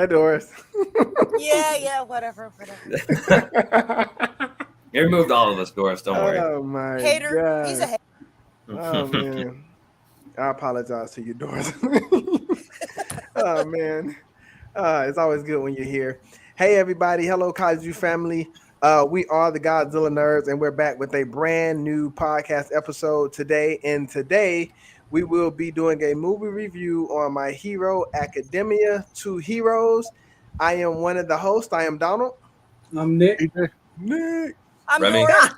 Hey, Doris. Yeah, whatever. You removed all of us, Doris. Don't worry. Oh my Hater. god. He's a hater. Oh man. I apologize to you, Doris. Oh man. It's always good when you're here. Hey everybody, hello Kaiju family. We are the Godzilla Nerds, and we're back with a brand new podcast episode today. And today we will be doing a movie review on My Hero Academia 2 Heroes. I am one of the hosts. I am Donald. I'm Nick. Nick. I'm Remy. Doris.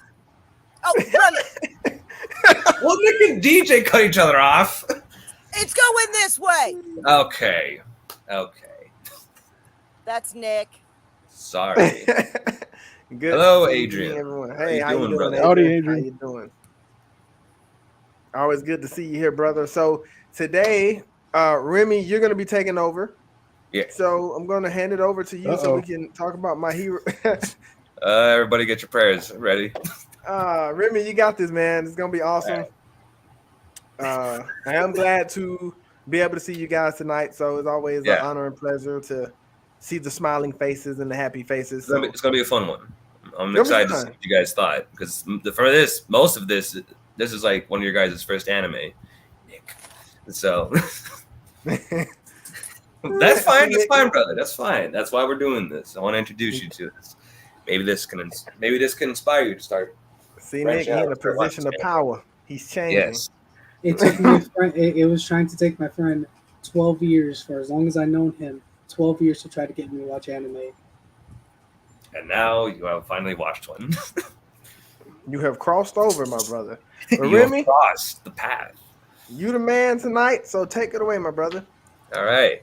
Oh, Remy. Well, Nick and DJ cut each other off. It's going this way. Okay. That's Nick. Sorry. Good. Hello, to see Adrian. everyone. How Hey, you how you doing, doing, brother? Howdy, Adrian? Adrian. How you doing? Always good to see you here, brother. So today, Remy, you're going to be taking over. Yeah. So I'm going to hand it over to you so we can talk about My Hero. Everybody get your prayers ready. Remy, you got this, man. It's going to be awesome. I am glad to be able to see you guys tonight. So it's always an honor and pleasure to see the smiling faces and the happy faces. So. It's gonna be a fun one. I'm excited to see what you guys thought, because for most of this is like one of your guys' first anime, Nick. So that's fine. That's fine, brother. That's fine. That's why we're doing this. I want to introduce you to this. Maybe this can inspire you to start. See, Nick, he's in a position of power. He's changing. Yes. It took me. It was trying to take my friend 12 years, for as long as I known him, 12 years to try to get me to watch anime. And now you have finally watched one. You have crossed over, my brother. But You have Remy, crossed the path. you the man tonight, so take it away, my brother. All right.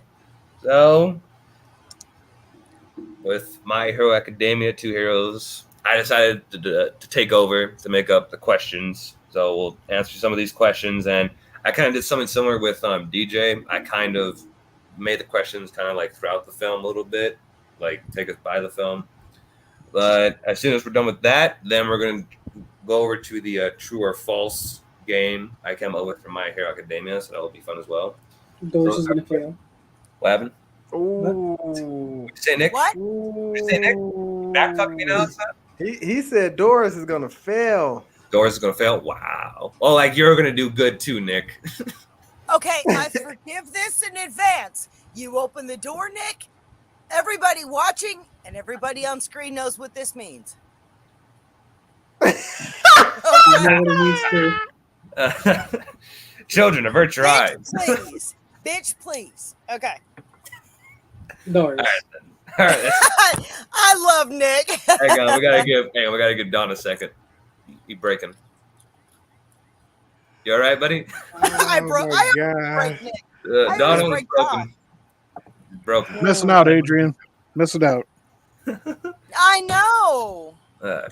So, with My Hero Academia 2 Heroes, I decided to take over to make up the questions. So we'll answer some of these questions, and I kind of did something similar with DJ. I kind of made the questions kind of like throughout the film a little bit, like take us by the film. But as soon as we're done with that, then we're going to go over to the true or false game I came up with for My Hero Academia, so that will be fun as well. Doris is gonna fail. What happened? Ooh. What'd you say, Nick? What? What'd you say, Nick? Back talking me now? He said Doris is gonna fail. Doris is going to fail? Wow. Oh, like you're going to do good too, Nick. Okay, I forgive this in advance. You open the door, Nick. Everybody watching and everybody on screen knows what this means. I know what it means to. Children, avert your eyes. Please. Bitch, please. Okay. Doris. All right. I love Nick. Hang on, we gotta give Don a second. He breaking. You all right, buddy? I broke God. Nick. Don was break broken. Broken. Missing out, Adrian. Missing out. I know.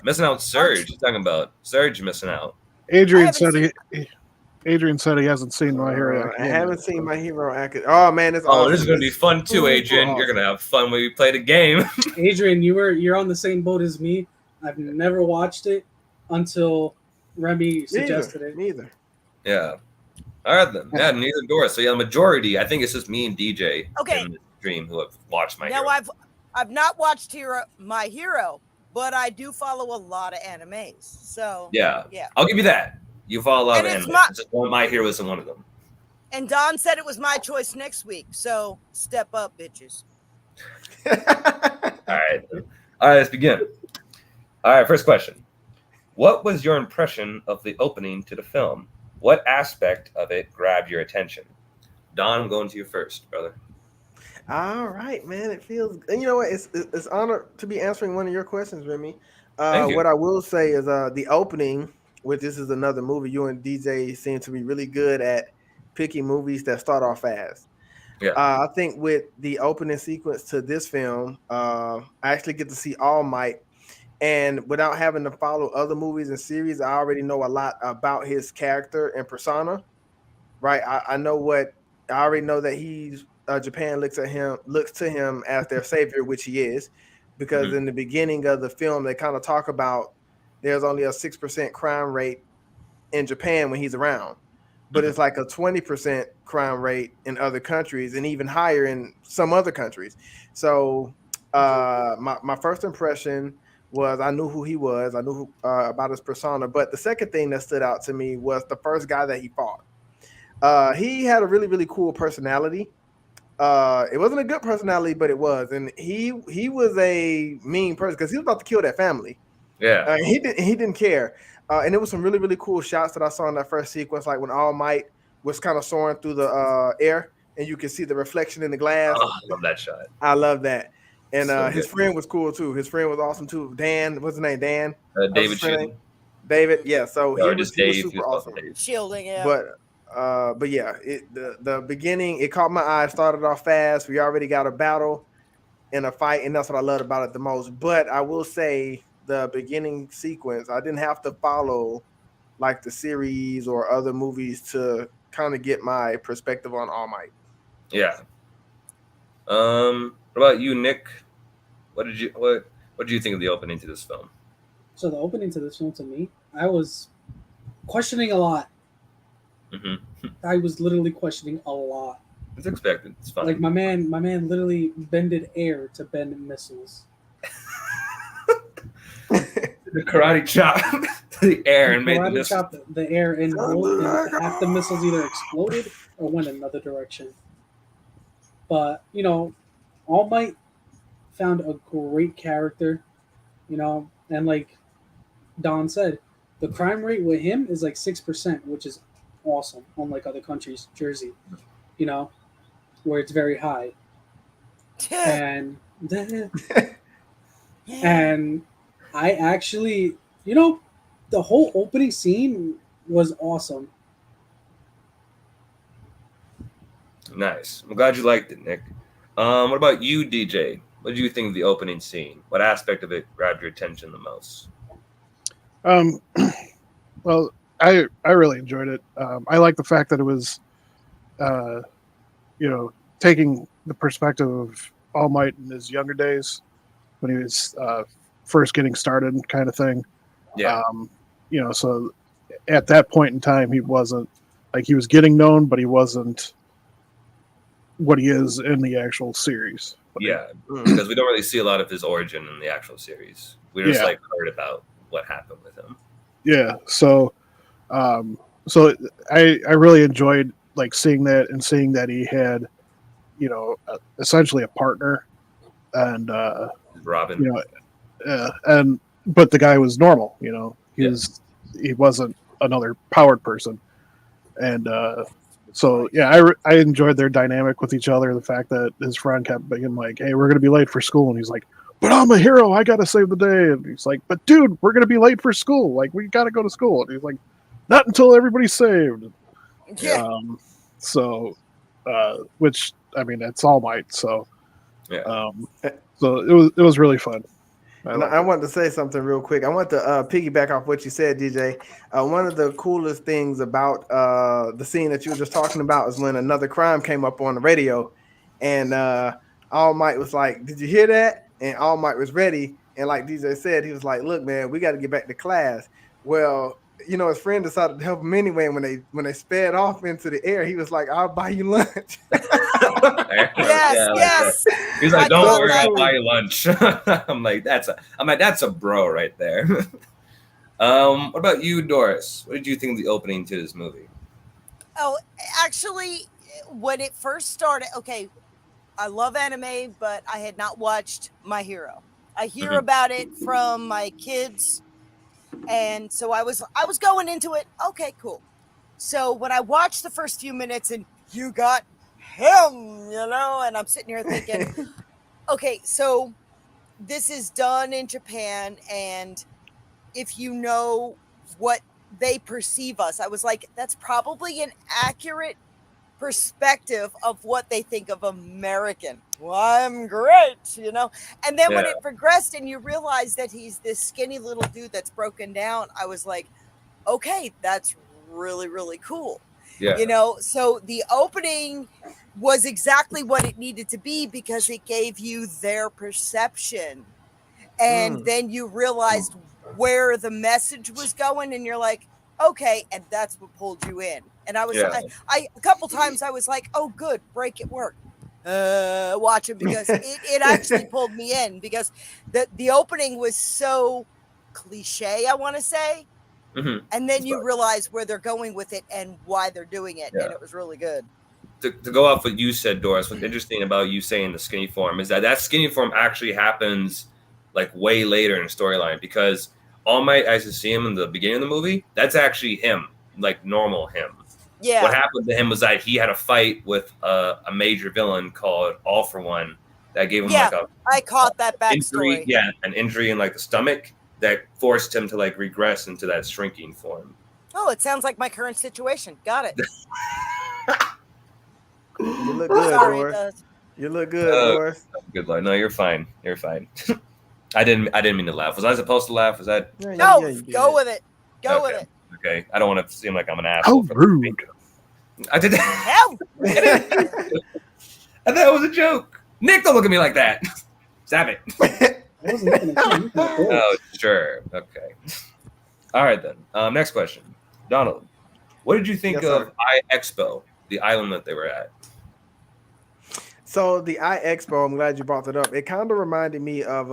Missing out. Surge. You're talking about Surge missing out. Adrian said he hasn't seen My Hero. I haven't seen My Hero Academia. Oh man, it's Oh, awesome. this is gonna be fun too, Adrian. You're gonna have fun when we play the game. Adrian, you're on the same boat as me. I've never watched it until Remy suggested it. Neither. Yeah. All right then. Yeah, neither Doris. So yeah, the majority. I think it's just me and DJ Okay. in the stream who have watched My Now Hero. I've not watched My Hero, but I do follow a lot of animes. So Yeah. yeah. I'll give you that. You follow a lot And of it's anime. Just My Hero isn't one of them. And Don said it was my choice next week. So step up, bitches. All right. All right, let's begin. All right, first question. What was your impression of the opening to the film? What aspect of it grabbed your attention? Don, I'm going to you first, brother. All right, man. It feels. And you know what? It's honor to be answering one of your questions, Remy. Thank you. What I will say is the opening, which this is another movie. You and DJ seem to be really good at picking movies that start off fast. Yeah. I think with the opening sequence to this film, I actually get to see All Might. And without having to follow other movies and series, I already know a lot about his character and persona, right? I already know that he's Japan looks to him as their savior, which he is, because in the beginning of the film, they kind of talk about there's only a 6% crime rate in Japan when he's around. but it's like a 20% crime rate in other countries and even higher in some other countries. So my first impression was I knew who he was. I knew about his persona. But the second thing that stood out to me was the first guy that he fought. He had a really, really cool personality. It wasn't a good personality, but it was. And he was a mean person because he was about to kill that family. Yeah. He didn't care. And it was some really, really cool shots that I saw in that first sequence, like when All Might was kind of soaring through the air and you can see the reflection in the glass. Oh, I love that shot. I love that. And So his good. friend was cool too. His friend was awesome too. Dan, what's his name? Dan? David What's his name? Sheen. David. Yeah. So Or he just was Dave. super He was awesome. called Dave. Shielding, yeah. But yeah, the beginning, it caught my eye. Started off fast. We already got a battle and a fight, and that's what I loved about it the most. But I will say the beginning sequence, I didn't have to follow like the series or other movies to kind of get my perspective on All Might. Yeah. What about you, Nick? What did you think of the opening to this film? So the opening to this film, to me, I was questioning a lot. Mm-hmm. I was literally questioning a lot. It's expected. It's fine. Like my man literally bended air to bend missiles. The karate chop to the air and made the Karate missile. chopped the air and half the missiles either exploded or went another direction. But All Might found a great character, and like Don said, the crime rate with him is like 6%, which is awesome. Unlike other countries, Jersey, where it's very high. And and I actually, the whole opening scene was awesome. Nice. I'm glad you liked it, Nick. What about you, DJ? What did you think of the opening scene? What aspect of it grabbed your attention the most? Well, I really enjoyed it. I like the fact that it was, taking the perspective of All Might in his younger days when he was first getting started, kind of thing. Yeah. So at that point in time, he wasn't like he was getting known, but he wasn't what he is in the actual series. Yeah, because we don't really see a lot of his origin in the actual series. We just heard about what happened with him. Yeah, so I really enjoyed like seeing that and seeing that he had, essentially a partner, and Robin. But the guy was normal. He wasn't another powered person, and I enjoyed their dynamic with each other. The fact that his friend kept being like, "Hey, we're gonna be late for school," and he's like, "But I'm a hero. I gotta save the day." And he's like, "But dude, we're gonna be late for school. Like, we gotta go to school." And he's like, "Not until everybody's saved." Yeah. Which I mean, that's All Might. So, Yeah. So it was really fun. I wanted to say something real quick. I want to piggyback off what you said, DJ. One of the coolest things about the scene that you were just talking about is when another crime came up on the radio, and All Might was like, "Did you hear that?" And All Might was ready, and like DJ said, he was like, "Look, man, we got to get back to class." Well, his friend decided to help him anyway. And when they sped off into the air, he was like, "I'll buy you lunch." Yes. He's like, "Don't worry, I'll cool. buy you lunch." I'm like, that's a bro right there. What about you, Doris? What did you think of the opening to this movie? Oh, actually, when it first started, okay, I love anime, but I had not watched My Hero. I hear about it from my kids, and so I was going into it. Okay, cool. So when I watched the first few minutes, and you got him, and I'm sitting here thinking, okay, so this is done in Japan, and if you know what they perceive us, I was like, that's probably an accurate perspective of what they think of American. Well, I'm great, And then when it progressed and you realize that he's this skinny little dude that's broken down, I was like, okay, that's really, really cool. Yeah. So the opening was exactly what it needed to be because it gave you their perception. And then you realized where the message was going and you're like, okay, and that's what pulled you in. And I was, I a couple times I was like, oh, good, break at work. Watch it because it actually pulled me in because the opening was so cliche, I want to say. Mm-hmm. And then you realize where they're going with it and why they're doing it. And it was really good. To go off what you said, Doris, what's interesting about you saying the skinny form is that skinny form actually happens like way later in the storyline, because All Might, as you see him in the beginning of the movie, that's actually him, like normal him. Yeah. What happened to him was that he had a fight with a major villain called All for One that gave him I caught that backstory. Injury, an injury in like the stomach that forced him to like regress into that shrinking form. Oh, it sounds like my current situation. Got it. You look good, Doris. You look good, Doris. Good Lord. No, you're fine. You're fine. I didn't mean to laugh. Was I supposed to laugh? Was that? No, go with it. Go with it. Okay. I don't want to seem like I'm an asshole. How rude. I did that. I thought it was a joke. Nick, don't look at me like that. Stop it. I wasn't looking at you. Oh, sure. Okay. All right, then. Next question. Donald, what did you think of iExpo, the island that they were at? So the iExpo, I'm glad you brought that up. It kind of reminded me of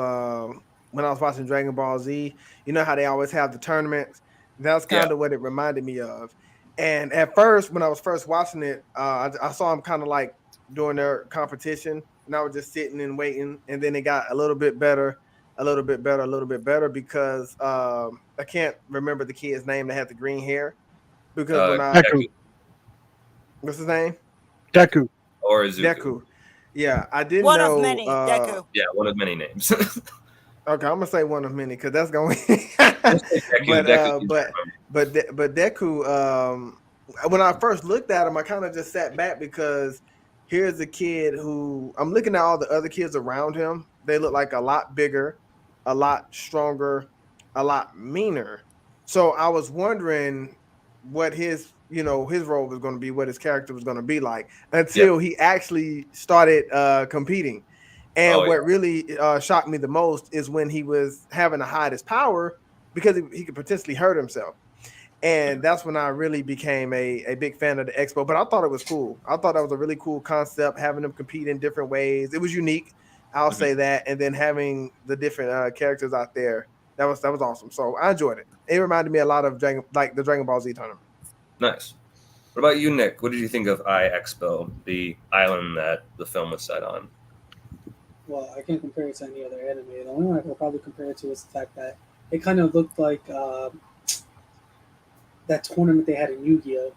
when I was watching Dragon Ball Z. You know how they always have the tournaments? That's kind of what it reminded me of. And at first, when I was first watching it, I saw them kind of like doing their competition, and I was just sitting and waiting. And then it got a little bit better, because I can't remember the kid's name that had the green hair. Because Deku. What's his name? Deku. Or Izuku. Deku. Yeah, I didn't know. One of many, Deku. Yeah, one of many names. Okay, I'm gonna say one of many because that's going. But Deku. When I first looked at him, I kind of just sat back because here's a kid who I'm looking at all the other kids around him. They look like a lot bigger, a lot stronger, a lot meaner. So I was wondering what his role was going to be, what his character was going to be like until he actually started competing. And what really shocked me the most is when he was having to hide his power because he could potentially hurt himself. And that's when I really became a big fan of the expo. But I thought it was cool. I thought that was a really cool concept, having them compete in different ways. It was unique. I'll say that. And then having the different characters out there, that was awesome. So I enjoyed it. It reminded me a lot of the Dragon Ball Z tournament. Nice. What about you, Nick? What did you think of iExpo, the island that the film was set on? Well, I can't compare it to any other anime. The only one I could probably compare it to is the fact that it kind of looked like that tournament they had in Yu-Gi-Oh!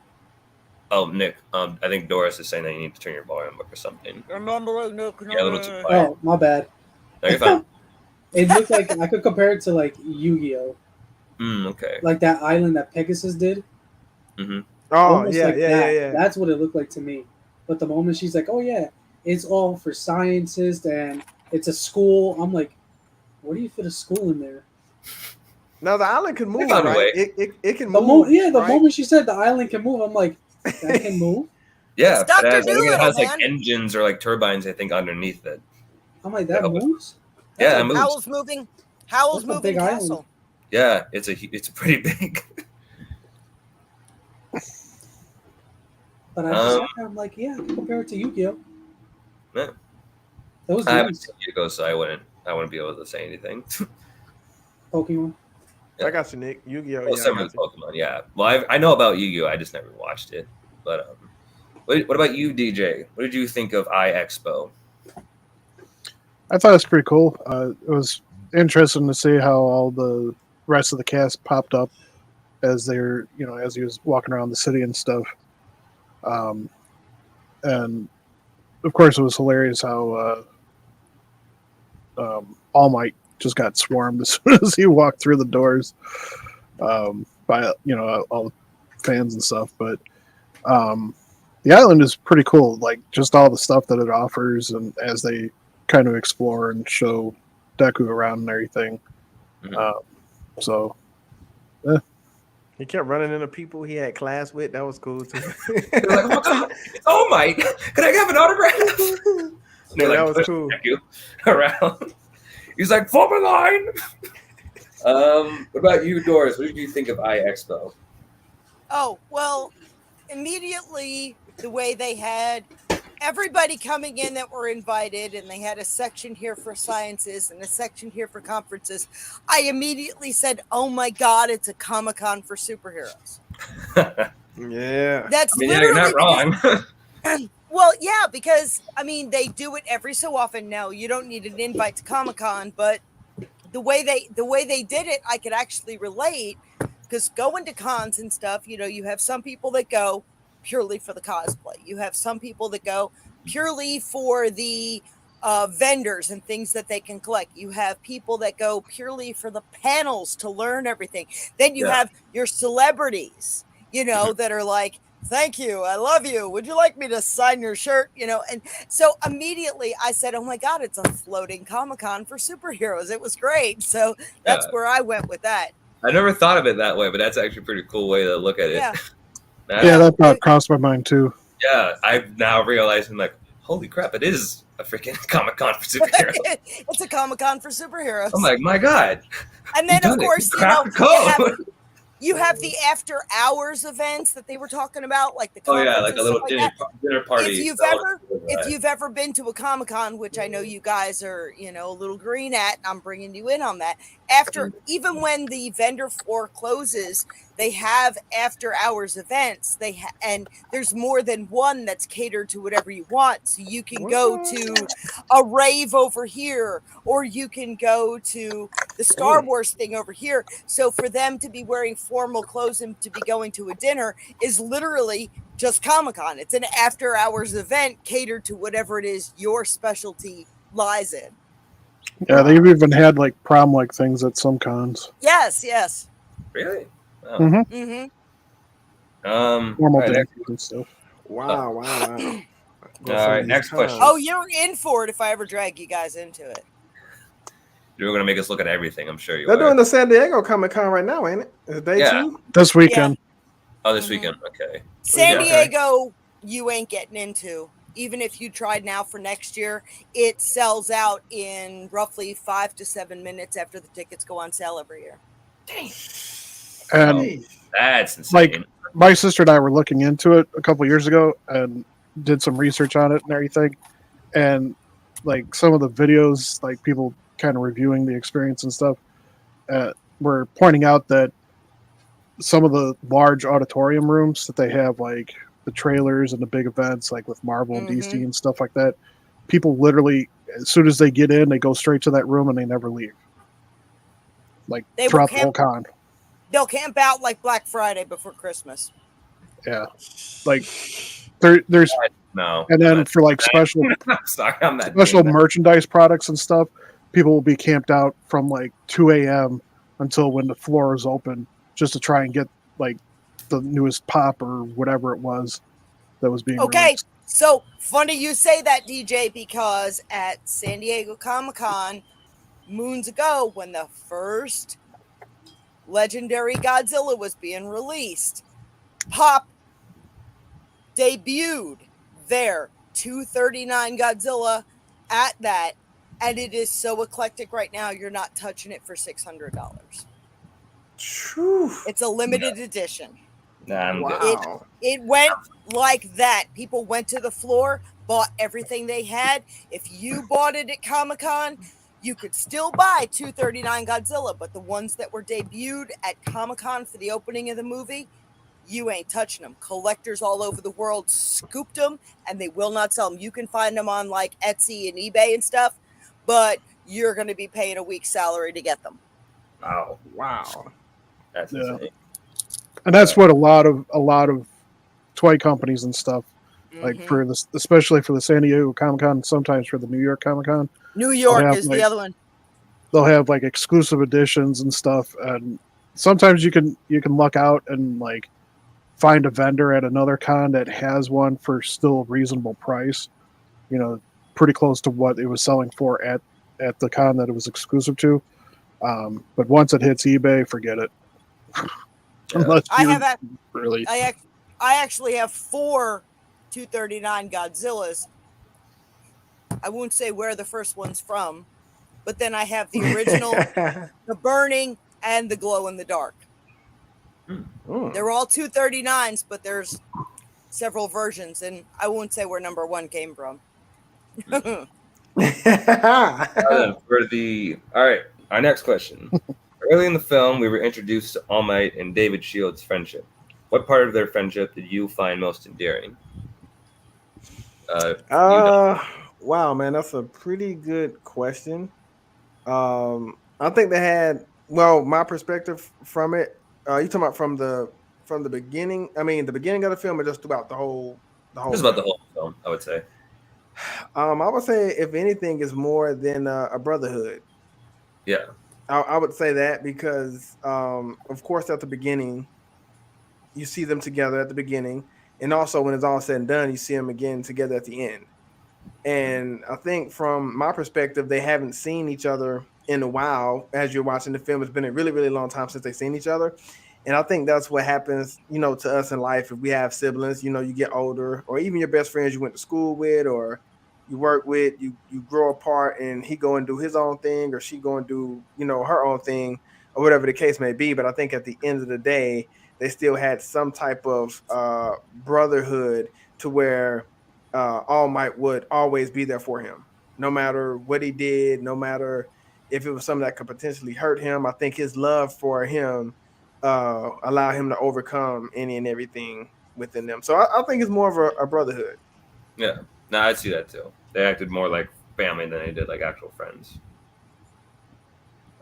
Oh, Nick, I think Doris is saying that you need to turn your volume up or something. Remember, Nick. Yeah, a little too quiet. Oh, my bad. No, you're fine. It looked like I could compare it to like Yu-Gi-Oh! Okay. Like that island that Pegasus did. Mm-hmm. Oh, Almost yeah. That's what it looked like to me. But the moment she's like, "Oh yeah, it's all for scientists and it's a school," I'm like, "Where do you fit a school in there?" No, the island can move, found a right? way. It can move. The moment she said the island can move, I'm like, that can move? Yeah, It's Dr. I think it has Dolittle, like engines or like turbines, I think, underneath it. I'm like, that moves? Yeah, it moves. Howl's moving. Howl's That's a moving big castle. island. Yeah, it's pretty big. But I'm like, yeah, compare it to Yu-Gi-Oh! Yeah. That was I haven't nice. seen Yu-Gi-Oh, so I wouldn't be able to say anything. Pokemon. I got you, Nick. Yu-Gi-Oh! Well, similar to Pokemon, yeah. Well, I know about Yu-Gi-Oh! I just never watched it. But what about you, DJ? What did you think of iExpo? I thought it was pretty cool. It was interesting to see how all the rest of the cast popped up as they're, as he was walking around the city and stuff. And of course, it was hilarious how All Might just got swarmed as soon as he walked through the doors by all the fans and stuff. But the island is pretty cool, like just all the stuff that it offers, and as they kind of explore and show Deku around and everything. So he kept running into people he had class with. That was cool too. They're like, oh my God, it's All Might. Can I have an autograph? Yeah, that was cool. Deku around. He's like, form a line. What about you, Doris? What did you think of iExpo? Oh, well, immediately the way they had everybody coming in that were invited, and they had a section here for sciences and a section here for conferences, I immediately said, oh my God, it's a Comic-Con for superheroes. Yeah. That's you're not wrong. Well, yeah, because I mean, they do it every so often now. You don't need an invite to Comic-Con, but the way they did it, I could actually relate, because going to cons and stuff, you have some people that go purely for the cosplay. You have some people that go purely for the vendors and things that they can collect. You have people that go purely for the panels to learn everything. Then you have your celebrities, that are like, thank you, I love you, would you like me to sign your shirt? And so immediately I said, oh my God, it's a floating Comic-Con for superheroes. It was great. So that's where I went with that. I never thought of it that way, but that's actually a pretty cool way to look at it. Yeah. That thought crossed my mind too. Yeah, I'm now realizing, like, holy crap, it is a freaking Comic-Con for superheroes. It's a Comic-Con for superheroes. I'm like, my God. And then, of course, you have the after hours events that they were talking about, like the like a little dinner party. If you've ever been to a Comic-Con, which I know you guys are, a little green at, I'm bringing you in on that. Even when the vendor floor closes, they have after hours events. And there's more than one that's catered to whatever you want. So you can go to a rave over here, or you can go to the Star Wars thing over here. So for them to be wearing formal clothes and to be going to a dinner is literally just Comic-Con. It's an after hours event catered to whatever it is your specialty lies in. Yeah, they've even had like prom-like things at some cons. Yes. Really? Oh. Normal dances and stuff. Wow. All right, next question. Oh, you're in for it if I ever drag you guys into it. You're going to make us look at everything, I'm sure you They're are. doing the San Diego Comic-Con right now, ain't it? Is it day 2? This weekend. Oh, this weekend. Okay. San Diego, you ain't getting into. Even if you tried now for next year, it sells out in roughly 5 to 7 minutes after the tickets go on sale every year. Dang. And that's insane. Like, my sister and I were looking into it a couple years ago and did some research on it and everything. And like some of the videos, like people kind of reviewing the experience and stuff, were pointing out that some of the large auditorium rooms that they have, like the trailers and the big events, like with Marvel and DC and stuff like that, people literally, as soon as they get in, they go straight to that room and they never leave. Like throughout the whole con. They'll camp out like Black Friday before Christmas. Yeah. Like there's no. And then for like special merchandise products and stuff, people will be camped out from like 2 a.m. until when the floor is open, just to try and get like the newest pop or whatever it was that was being released. So funny you say that, DJ, because at San Diego Comic-Con moons ago, when the first legendary Godzilla was being released, Pop debuted their 239 Godzilla at that, and it is so eclectic right now, you're not touching it for $600. It's a limited edition. Wow. It went like that. People went to the floor, bought everything they had. If you bought it at Comic-Con, you could still buy 239 Godzilla, but the ones that were debuted at Comic-Con for the opening of the movie, you ain't touching them. Collectors all over the world scooped them, and they will not sell them. You can find them on like Etsy and eBay and stuff, but you're going to be paying a week's salary to get them. Wow. That's insane. And that's what a lot of toy companies and stuff, like for this, especially for the San Diego Comic-Con, sometimes for the New York Comic-Con. New York is the other one. They'll have like exclusive editions and stuff, and sometimes you can luck out and like find a vendor at another con that has one for still a reasonable price, pretty close to what it was selling for at the con that it was exclusive to. But once it hits eBay, forget it. I actually have 4 239 Godzillas. I won't say where the first one's from, but then I have the original, the Burning, and the Glow in the Dark. They're all 239s, but there's several versions, and I won't say where number 1 came from. All right, our next question. Early in the film, we were introduced to All Might and David Shields' friendship. What part of their friendship did you find most endearing? Wow, man, that's a pretty good question. I think they had, well, my perspective from it. You talking about from the beginning? I mean, the beginning of the film, or just throughout the whole Just about the whole film, I would say. I would say, if anything, is more than a brotherhood. Yeah. I would say that because, of course, at the beginning, you see them together at the beginning, and also when it's all said and done, you see them again together at the end. And I think from my perspective, they haven't seen each other in a while. As you're watching the film, it's been a really, really long time since they've seen each other. And I think that's what happens, to us in life. If we have siblings, you get older, or even your best friends you went to school with or you work with, you grow apart, and he go and do his own thing, or she go and do, her own thing, or whatever the case may be. But I think at the end of the day, they still had some type of brotherhood, to where All Might would always be there for him, no matter what he did, no matter if it was something that could potentially hurt him. I think his love for him allowed him to overcome any and everything within them. So I think it's more of a brotherhood. Yeah, no, I see that too. They acted more like family than they did like actual friends.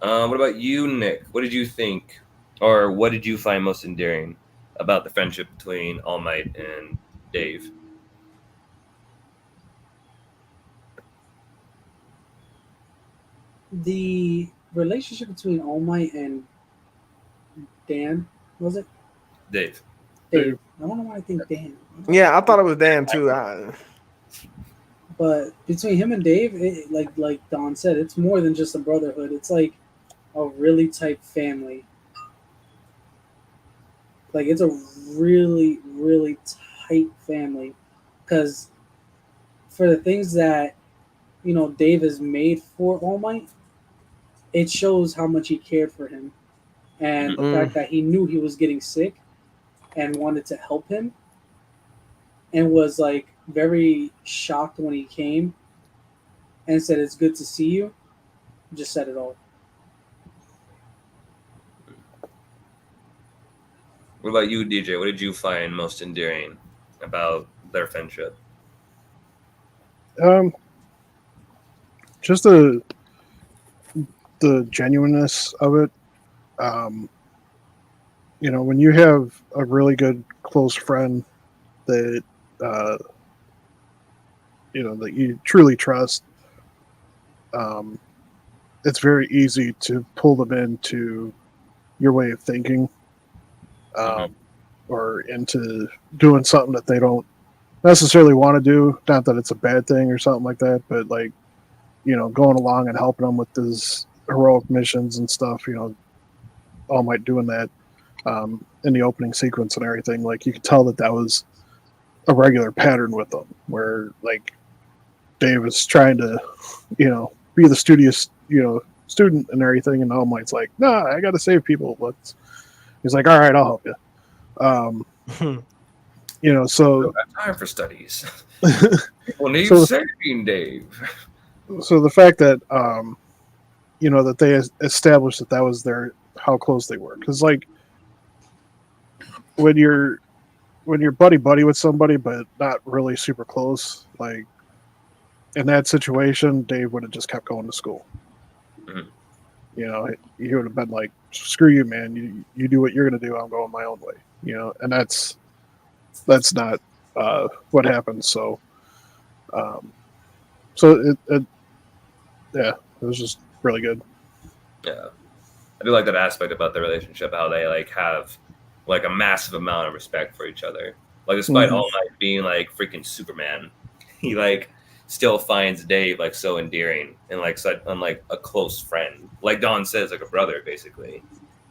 What about you, Nick? What did you think, or what did you find most endearing about the friendship between All Might and Dave? The relationship between All Might and Dan, was it? Dave. Dave. I don't know why I think Dan. Yeah, I thought it was Dan too. But between him and Dave, like Don said, it's more than just a brotherhood. It's like a really tight family. Like, it's a really, really tight family. Because for the things that, Dave has made for All Might, it shows how much he cared for him. And the fact that he knew he was getting sick and wanted to help him, and was like very shocked when he came and said, "It's good to see you," just said it all. What about you, DJ? What did you find most endearing about their friendship? Just the genuineness of it. When you have a really good close friend that that you truly trust, it's very easy to pull them into your way of thinking, or into doing something that they don't necessarily want to do. Not that it's a bad thing or something like that, but like, going along and helping them with these heroic missions and stuff, All Might doing that in the opening sequence and everything. Like, you could tell that was a regular pattern with them, where like Dave is trying to, be the studious, student and everything, and All Might's like, "Nah, I got to save people." He's like, "All right, I'll help you." So time for studies. People need saving, Dave. So the fact that that they established that was how close they were, because like when you're buddy with somebody but not really super close, like in that situation, Dave would have just kept going to school. He would have been like, "Screw you, man! You do what you're gonna do. I'm going my own way." And that's not what happened. So, it was just really good. Yeah, I do like that aspect about the relationship, how they like have like a massive amount of respect for each other. Like, despite All Might being like freaking Superman, he like still finds Dave like so endearing and like such like a close friend. Like Don says, like a brother basically.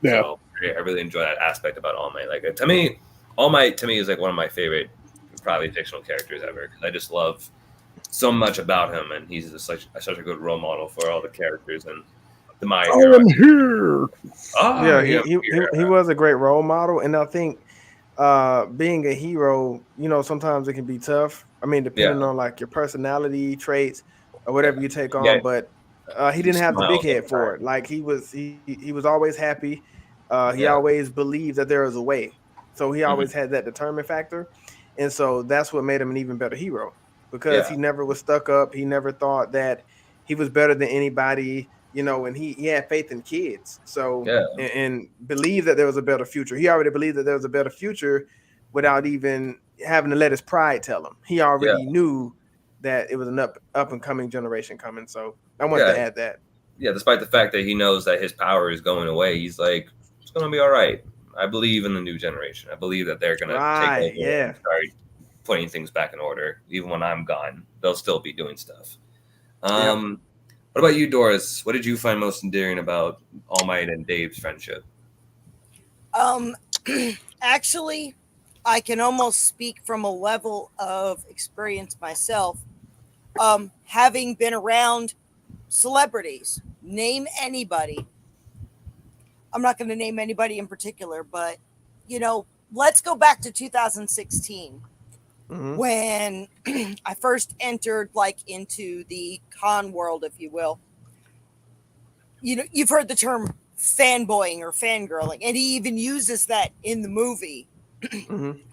Yeah. So I really enjoy that aspect about All Might. Like, to me, All Might is like one of my favorite probably fictional characters ever, because I just love so much about him, and he's just such a good role model for all the characters and the My Hero. I'm here. He was a great role model, and I think being a hero, sometimes it can be tough. I mean, depending on like your personality traits or whatever you take Yeah. on. But he You didn't have the smile big all the head for time. it. Like he was always happy. He Yeah. always believed that there was a way. So he Mhm. always had that determined factor, and so that's what made him an even better hero because Yeah. he never was stuck up. He never thought that he was better than anybody. And he had faith in kids. So Yeah. and believed that there was a better future. He already believed that there was a better future without even having to let his pride tell him. He Yeah. already knew that it was an up and coming generation coming. So I wanted Yeah. to add that. Yeah. Despite the fact that he knows that his power is going away, he's like, it's gonna be all right. I believe in the new generation. I believe that they're gonna take Right. over Yeah. and start putting things back in order. Even when I'm gone, they'll still be doing stuff. What about you, Doris? What did you find most endearing about All Might and Dave's friendship? Actually, I can almost speak from a level of experience myself. Having been around celebrities, name anybody. I'm not going to name anybody in particular, but let's go back to 2016 when I first entered like into the con world, if you will. You've heard the term fanboying or fangirling, and he even uses that in the movie.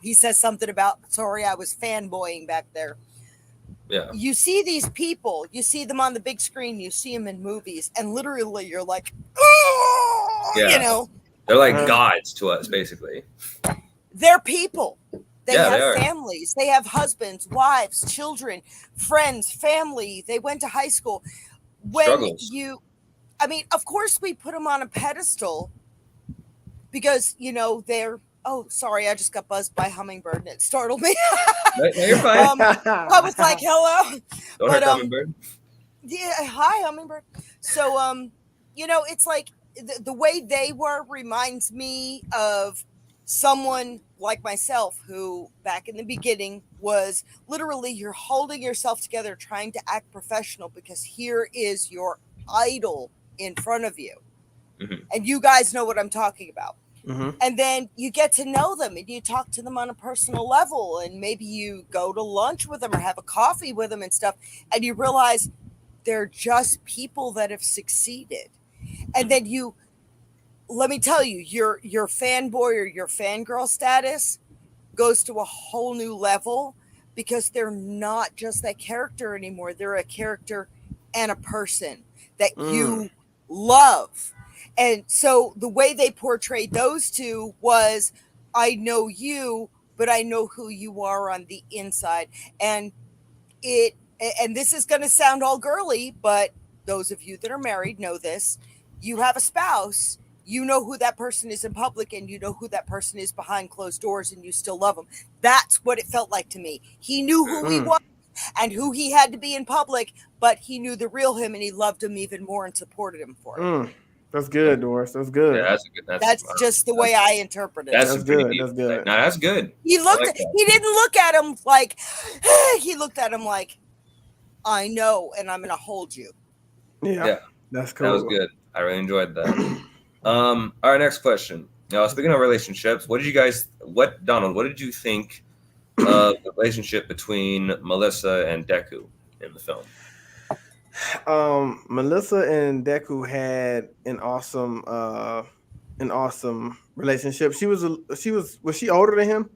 He says something about, sorry, I was fanboying back there. Yeah. You see these people, you see them on the big screen, you see them in movies, and literally you're like, oh, Yeah. They're like gods to us, basically. They're people. They Yeah, have they are. families. They have husbands, wives, children, friends, family. They went to high school. Struggles. Of course we put them on a pedestal because, they're, oh, sorry, I just got buzzed by a hummingbird and it startled me. No, you're fine. I was like, hello. Don't hurt hummingbird. Yeah, hi, hummingbird. So, it's like the way they were reminds me of someone like myself who back in the beginning was literally you're holding yourself together trying to act professional because here is your idol in front of you. And you guys know what I'm talking about. And then you get to know them and you talk to them on a personal level and maybe you go to lunch with them or have a coffee with them and stuff, and you realize they're just people that have succeeded. And then let me tell you, your fanboy or your fangirl status goes to a whole new level because they're not just that character anymore. They're a character and a person that you love. And so the way they portrayed those two was, I know you, but I know who you are on the inside. And this is going to sound all girly, but those of you that are married know this. You have a spouse, you know who that person is in public and you know who that person is behind closed doors and you still love them. That's what it felt like to me. He knew who he was and who he had to be in public, but he knew the real him and he loved him even more and supported him for it. That's good, Doris. That's good. Yeah, that's just the way I interpret it. That's good. Deep. That's good. No, that's good. He didn't look at him like, he looked at him like, I know, and I'm going to hold you. Yeah. That's cool. That was good. I really enjoyed that. Our next question. Now, speaking of relationships, Donald, what did you think of the relationship between Melissa and Deku in the film? Melissa and Deku had an awesome relationship. Was she older than him?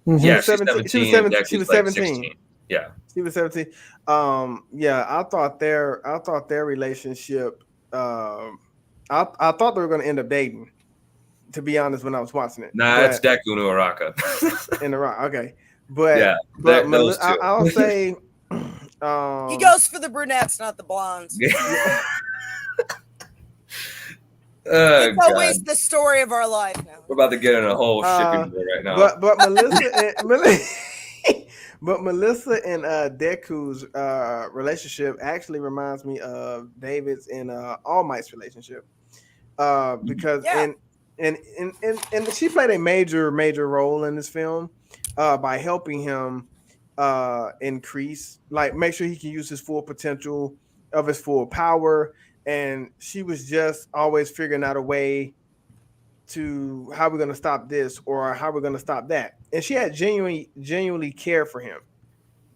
Yeah, she's 17. She was 17. She was 17. Yeah. She was 17. I thought their relationship I thought they were gonna end up dating, to be honest, when I was watching it. Nah, that's Deku and Uraraka. In the rock, okay. But yeah, I'll say he goes for the brunettes, not the blondes. It's always the story of our life now. We're about to get in a whole shipping war right now. But Melissa and Deku's relationship actually reminds me of David's and All Might's relationship. Because and she played a major role in this film by helping him increase, like make sure he can use his full potential of his full power. And she was just always figuring out a way to how we're gonna stop this or how we're gonna stop that. And she had genuinely care for him.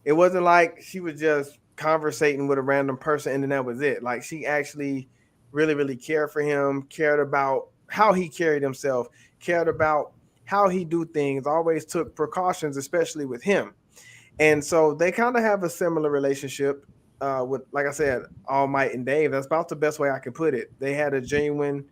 It wasn't like she was just conversating with a random person and then that was it. Like she actually really cared for him, cared about how he carried himself, cared about how he do things, always took precautions, especially with him. And so they kind of have a similar relationship with, like I said, All Might and Dave. That's about the best way I can put it. They had a genuine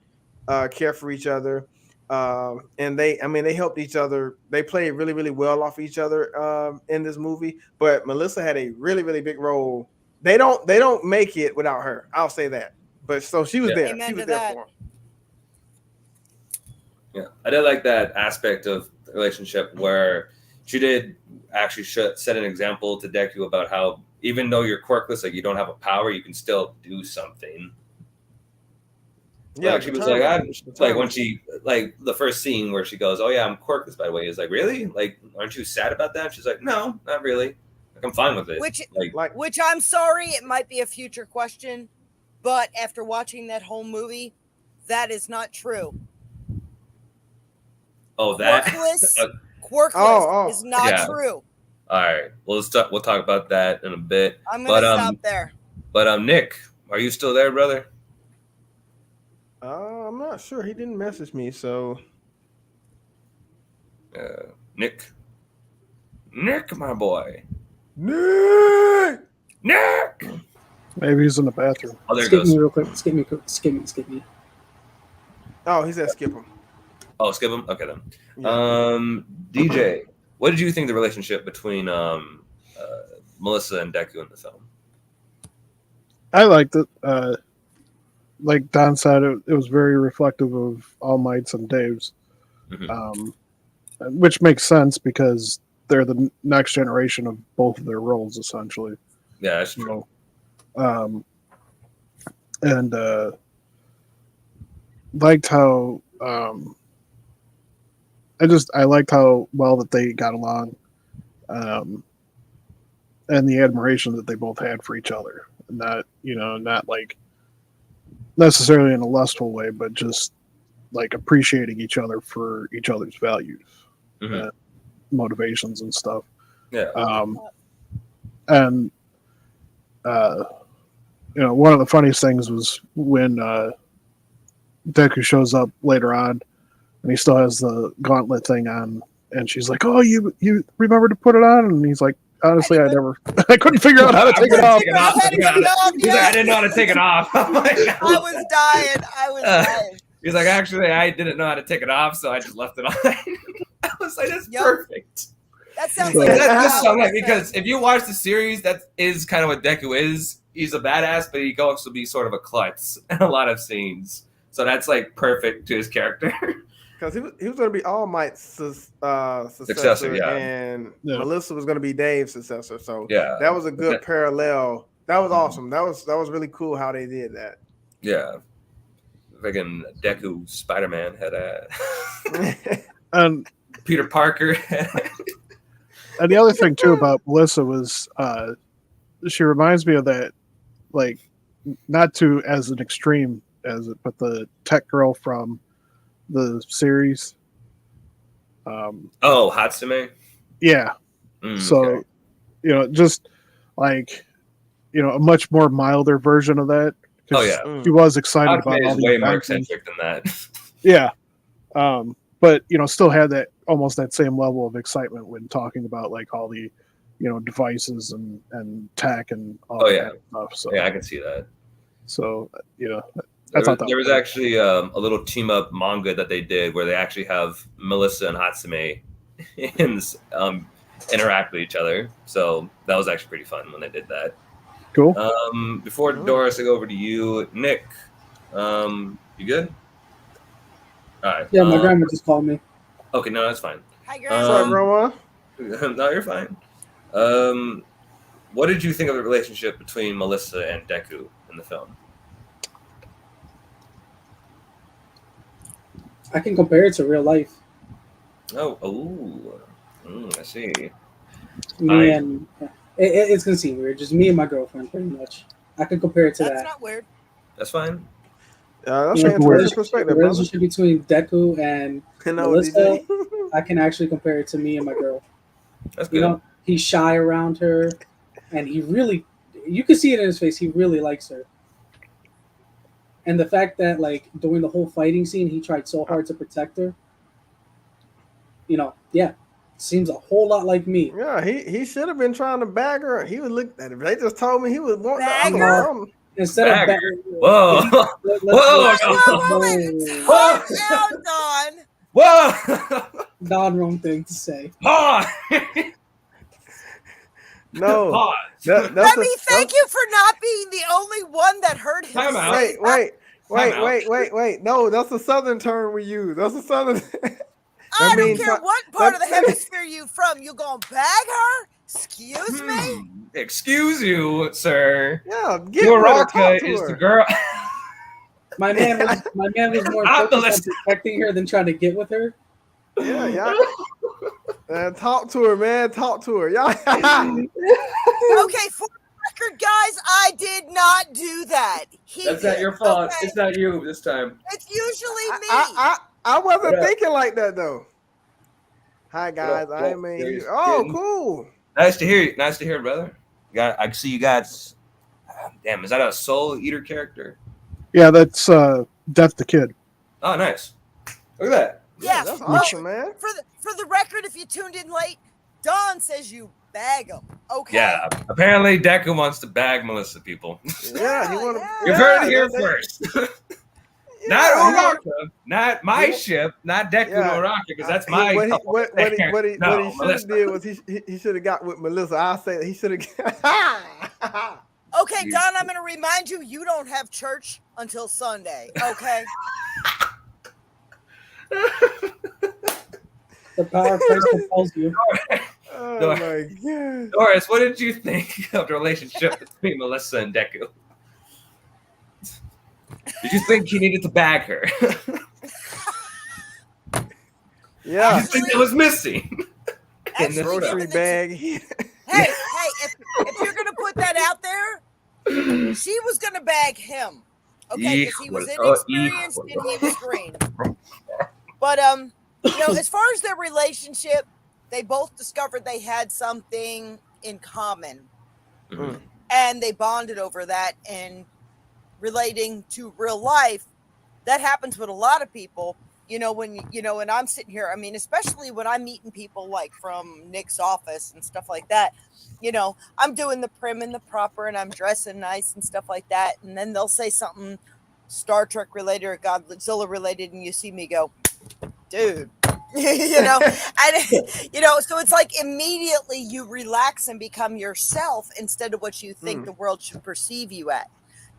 care for each other. And they helped each other. They played really well off each other in this movie. But Melissa had a really big role. They don't make it without her. I'll say that. But so she was there. Amen She was to there that. for him. Yeah, I did like that aspect of the relationship where she did actually set an example to Deku about how even though you're quirkless, like you don't have a power, you can still do something. Yeah, like she was like when she like the first scene where she goes, "Oh yeah, I'm quirkless by the way." Is like, really? Like, aren't you sad about that? She's like, "No, not really. Like, I'm fine with it." Which I'm sorry, it might be a future question, but after watching that whole movie, that is not true. Oh, that quirkless is not true. All right, we'll talk about that in a bit. I'm gonna stop there. But Nick, are you still there, brother? I'm not sure. He didn't message me, so Nick, my boy, Nick. Maybe he's in the bathroom. Oh, there he Skip goes. me real quick. Skip me. Oh, he said skip him. Oh, skip him. Okay then. Yeah. DJ, what did you think the relationship between Melissa and Deku in the film? I liked it. Like Don said, it was very reflective of All Might's and Dave's, which makes sense because they're the next generation of both of their roles, essentially. Yeah, that's true. And liked how I liked how well that they got along, and the admiration that they both had for each other. Not like necessarily in a lustful way, but just like appreciating each other for each other's values, and motivations and stuff. Yeah. And one of the funniest things was when Deku shows up later on, and he still has the gauntlet thing on, and she's like, "Oh, you remember to put it on?" And he's like, "Honestly, I couldn't figure out how to take it off." He's like, "I didn't know how to take it off." I was dying. He's like, "Actually, I didn't know how to take it off, so I just left it on." I was like, "That's perfect." That sounds like because if you watch the series, that is kind of what Deku is. He's a badass, but he can also be sort of a klutz in a lot of scenes. So that's like perfect to his character. Because he was going to be All Might's successor, and Melissa was going to be Dave's successor. So that was a good parallel. That was awesome. That was really cool how they did that. Yeah, freaking Deku Spider-Man had Peter Parker. And the other thing too about Melissa was she reminds me of that, like, not to as an extreme as it, but the tech girl from the series. Hatsume. Yeah. So, just like, a much more milder version of that. Oh yeah. She was excited about all is way more eccentric than that. Yeah. But still had that almost that same level of excitement when talking about like all the, devices and tech and all that kind of stuff. So yeah, I can see that. So there was actually a little team up manga that they did where they actually have Melissa and Hatsume interact with each other. So that was actually pretty fun when they did that. Cool. Before Doris, I go over to you, Nick. You good? All right. Yeah, my grandma just called me. Okay, no, that's fine. Hi, Grandma. Grandma. No, you're fine. What did you think of the relationship between Melissa and Deku in the film? I can compare it to real life. I see. It's gonna seem weird. Just me and my girlfriend, pretty much. I can compare it to that. That's not weird. That's fine. That's You an know, interesting perspective, the brother. relationship between Deku and No, Melissa, DJ. I can actually compare it to me and my girl. That's You good. know, he's shy around her, and he really, you can see it in his face, he really likes her. And the fact that, like, during the whole fighting scene, he tried so hard to protect her, you know, yeah, seems a whole lot like me. Yeah, he should have been trying to bag her. He was looking at it. They just told me he was wanting Bag the her? other one. Instead Bagger. of Whoa. let's- Whoa. Calm down, Don. Whoa! Don, wrong thing to say. Pause. No, Pause. that's Let me thank you for not being the only one that heard him. Time out. say Wait, that. wait. No, that's a southern term we use. That's a southern. I don't means care not- what part of the that's- hemisphere you from. You gonna bag her? Excuse me? Excuse you, sir. Yeah, get with her, talk Uraraka to is her. the girl. My man was more I'm the focused on protecting her than trying to get with her. Yeah. Talk to her, man. Talk to her. Yeah. Okay, for the record, guys, I did not do that. That's did. not your fault. Okay? It's not you this time. It's usually me. I wasn't Yeah. thinking like that though. Hi guys, Yeah, I yeah, mean, there's oh kidding. cool. Nice to hear you. Nice to hear, brother. I see you guys. Damn, is that a Soul Eater character? Yeah, that's Death the Kid. Oh, nice. Look at that. Yeah, that's well, awesome, man. For the record, if you tuned in late, Don says you bag them. Okay. Yeah, apparently Deku wants to bag Melissa, people. Yeah, you want to? Yeah. You've heard it here first. Not Uraraka, not my Yeah. ship, not Deku Yeah. Uraraka, because that's my. What he couple what right he there. what he No, what he should Melissa. have did was he should have got with Melissa. I say that he should have. Okay, Don, I'm going to remind you, you don't have church until Sunday. Okay. The power of Christ compels you. Oh my god. Doris, what did you think of the relationship between Melissa and Deku? Did you think he needed to bag her? Yeah. You think it was missing? In this Actually, show? Grocery bag. Hey, if you're going to put that out there, she was going to bag him. Okay, because he was inexperienced and he was green. But, you know, as far as their relationship, they both discovered they had something in common. Mhm. And they bonded over that. And relating to real life, that happens with a lot of people. You know, when I'm sitting here, I mean, especially when I'm meeting people like from Nick's office and stuff like that, you know, I'm doing the prim and the proper and I'm dressing nice and stuff like that. And then they'll say something Star Trek related or Godzilla related, and you see me go, dude, you know, and, you know, so it's like immediately you relax and become yourself instead of what you think the world should perceive you at.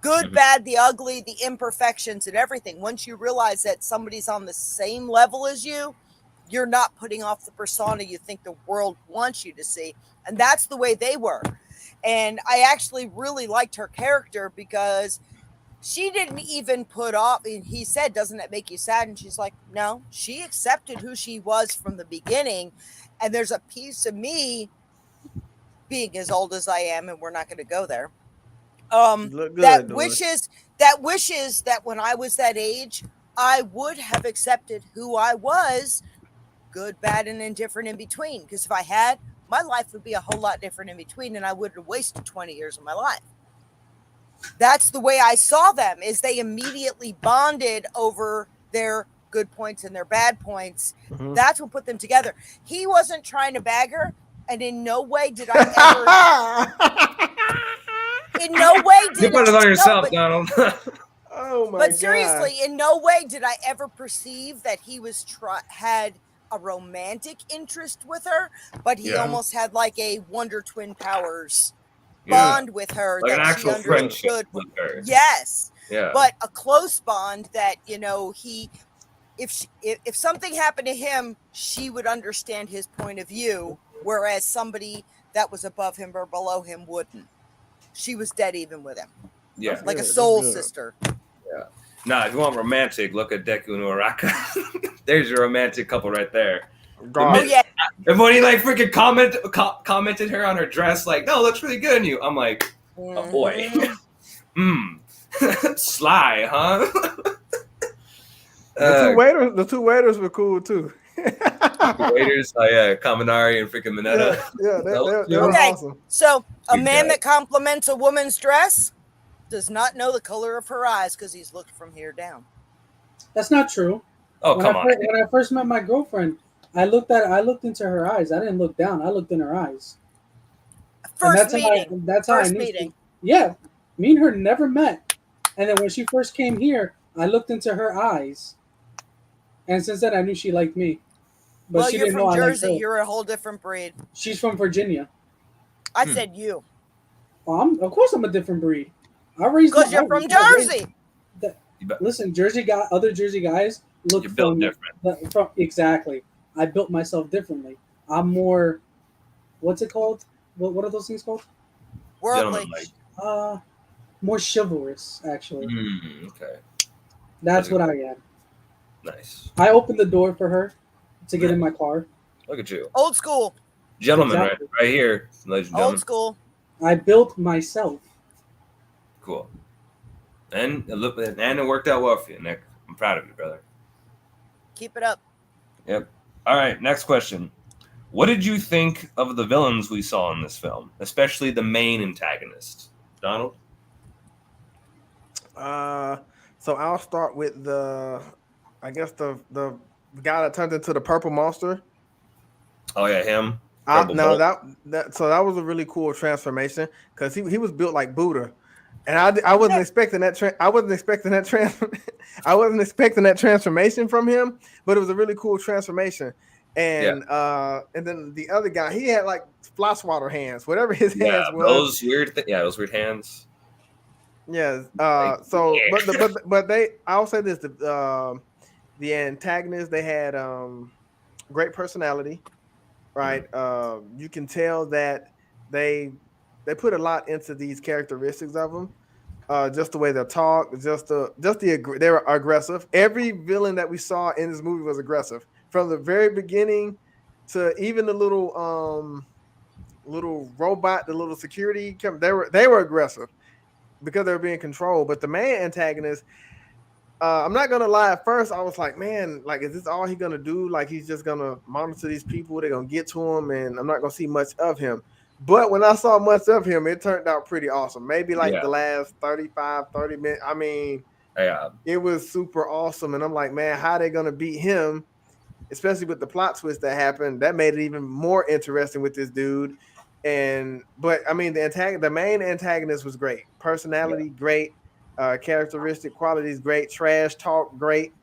Good, bad, the ugly, the imperfections, and everything. Once you realize that somebody's on the same level as you, you're not putting off the persona you think the world wants you to see. And that's the way they were. And I actually really liked her character because she didn't even put off, and he said, doesn't that make you sad? And she's like, no, she accepted who she was from the beginning. And there's a piece of me being as old as I am, and we're not going to go there. That wishes that when I was that age, I would have accepted who I was, good, bad, and indifferent in between. Because if I had, my life would be a whole lot different in between, and I would have wasted 20 years of my life. That's the way I saw them, is they immediately bonded over their good points and their bad points. Mhm. That's what put them together. He wasn't trying to bag her, and in no way did I ever... In no way did You put it I, on yourself, but, Donald. Oh my but god. seriously, in no way did I ever perceive that he was had a romantic interest with her, but he Yeah. almost had like a Wonder Twin Powers Yeah. bond with her Like an that actual she friendship understood. with her. Yes, Yeah. but a close bond that, you know, if something happened to him, she would understand his point of view, whereas somebody that was above him or below him wouldn't. She was dead even with him, Yeah. like a Good, soul that's good. sister. Nah, if you want romantic, look at Deku and Uraraka. There's your romantic couple right there. God. Oh yeah, And when he like freaking commented her on her dress, like, no, it looks really good on you. I'm like, oh boy. Mhm. Sly, huh? The two waiters were cool too. The waiters, Kaminari and freaking Mineta. They were Okay. awesome. So a Good man guy. that compliments a woman's dress does not know the color of her eyes because he's looked from here down. That's not true. Oh, come on. When I first met my girlfriend, I looked into her eyes. I didn't look down. I looked in her eyes. First meeting. That's how I knew. Yeah, me and her never met. And then when she first came here, I looked into her eyes, and since then I knew she liked me. But Well, she you're didn't know from I liked Jersey. her. You're a whole different breed. She's from Virginia. I said you. Of course, I'm a different breed. Because you're from Jersey. Listen, other Jersey guys look You're built different. Exactly. I built myself differently. I'm more. What's it called? What are those things called? Worldly. More chivalrous, actually. Okay. That's what I am. Nice. I opened the door for her to get in my car. Look at you. Old school. Gentlemen, Exactly. right here, ladies and gentlemen. Old school. I built myself. Cool. And it worked out well for you, Nick. I'm proud of you, brother. Keep it up. Yep. All right, next question. What did you think of the villains we saw in this film, especially the main antagonist? Donald? So I'll start with the guy that turned into the purple monster. Oh yeah, him. That was a really cool transformation because he was built like Buddha, and I wasn't expecting that. I wasn't expecting that transformation from him, but it was a really cool transformation. And and then the other guy, he had like fly swatter hands, whatever his hands were. Those weird hands. Yeah. But I'll say this: the antagonists, they had great personality, right? You can tell that they put a lot into these characteristics of them. Just the way they talk, they were aggressive. Every villain that we saw in this movie was aggressive from the very beginning to even the little robot, the little security. They were aggressive because they were being controlled. But the main antagonist, I'm not gonna lie. At first, I was like, man, like, is this all he's gonna do? Like, he's just gonna monitor these people. They're gonna get to him, and I'm not gonna see much of him. But when I saw much of him, it turned out pretty awesome. Maybe like the last 30 minutes. I mean, it was super awesome. And I'm like, man, how are they going to beat him? Especially with the plot twist that happened. That made it even more interesting with this dude. But I mean, the main antagonist was great. Personality, great. Characteristic qualities, great. Trash talk, great.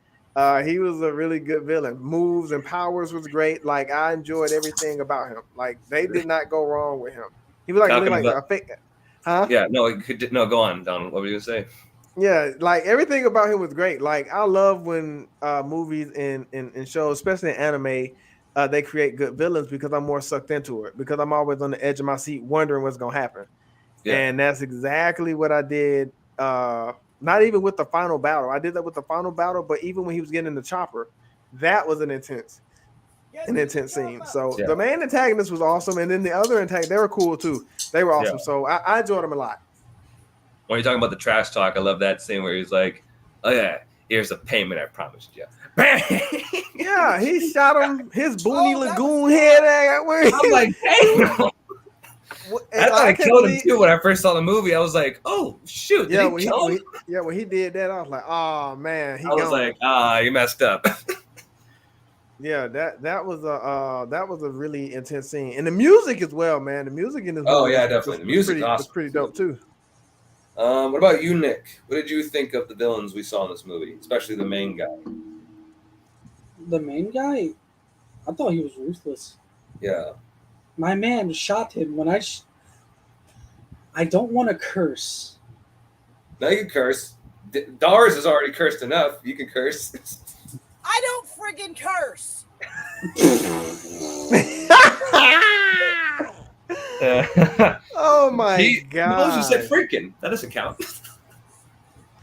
He was a really good villain. Moves and powers was great. Like, I enjoyed everything about him. Like, they did not go wrong with him. He was like a fake. Huh? Yeah. No. Go on, Donald. What were you gonna say? Yeah, like everything about him was great. Like, I love when movies and shows, especially in anime, they create good villains because I'm more sucked into it. Because I'm always on the edge of my seat wondering what's gonna happen. Yeah. And that's exactly what I did. Not even with the final battle. I did that with the final battle, but even when he was getting in the chopper, that was an intense scene. So the main antagonist was awesome, and then the other antagonist, they were cool too. They were awesome. So I enjoyed them a lot. When you're talking about the trash talk, I love that scene where he's like, "Oh yeah, here's a payment I promised you." Yeah, he shot him. His Booney Lagoon head. I'm like, damn. I thought I killed him too when I first saw the movie. I was like, "Oh shoot!" When he did that, I was like, "Oh man!" I was like, you messed up." Yeah, that was a really intense scene, and the music as well, man. The music in this movie, definitely. The music was pretty dope too. What about you, Nick? What did you think of the villains we saw in this movie, especially the main guy? The main guy, I thought he was ruthless. Yeah. My man shot him when I don't want to curse. No, you can curse. Doris is already cursed enough. You can curse. I don't friggin' curse. Oh my god! You just said freaking. That doesn't count.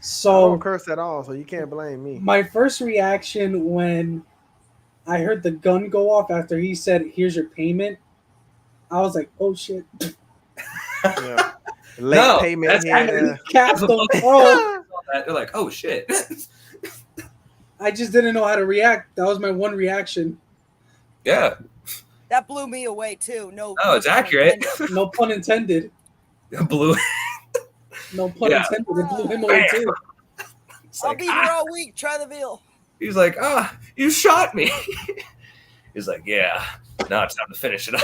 So I don't curse at all, so you can't blame me. My first reaction when I heard the gun go off after he said, "Here's your payment," I was like, "Oh shit!" Yeah. Late payment. They're like, "Oh shit!" I just didn't know how to react. That was my one reaction. Yeah. That blew me away too. No. Oh, it's accurate. No pun intended. Blue. No pun Yeah. intended. It blew him away too. It's I'll like, be here all week. Try the veal. He's like, you shot me. He's like, yeah, now it's time to finish it up.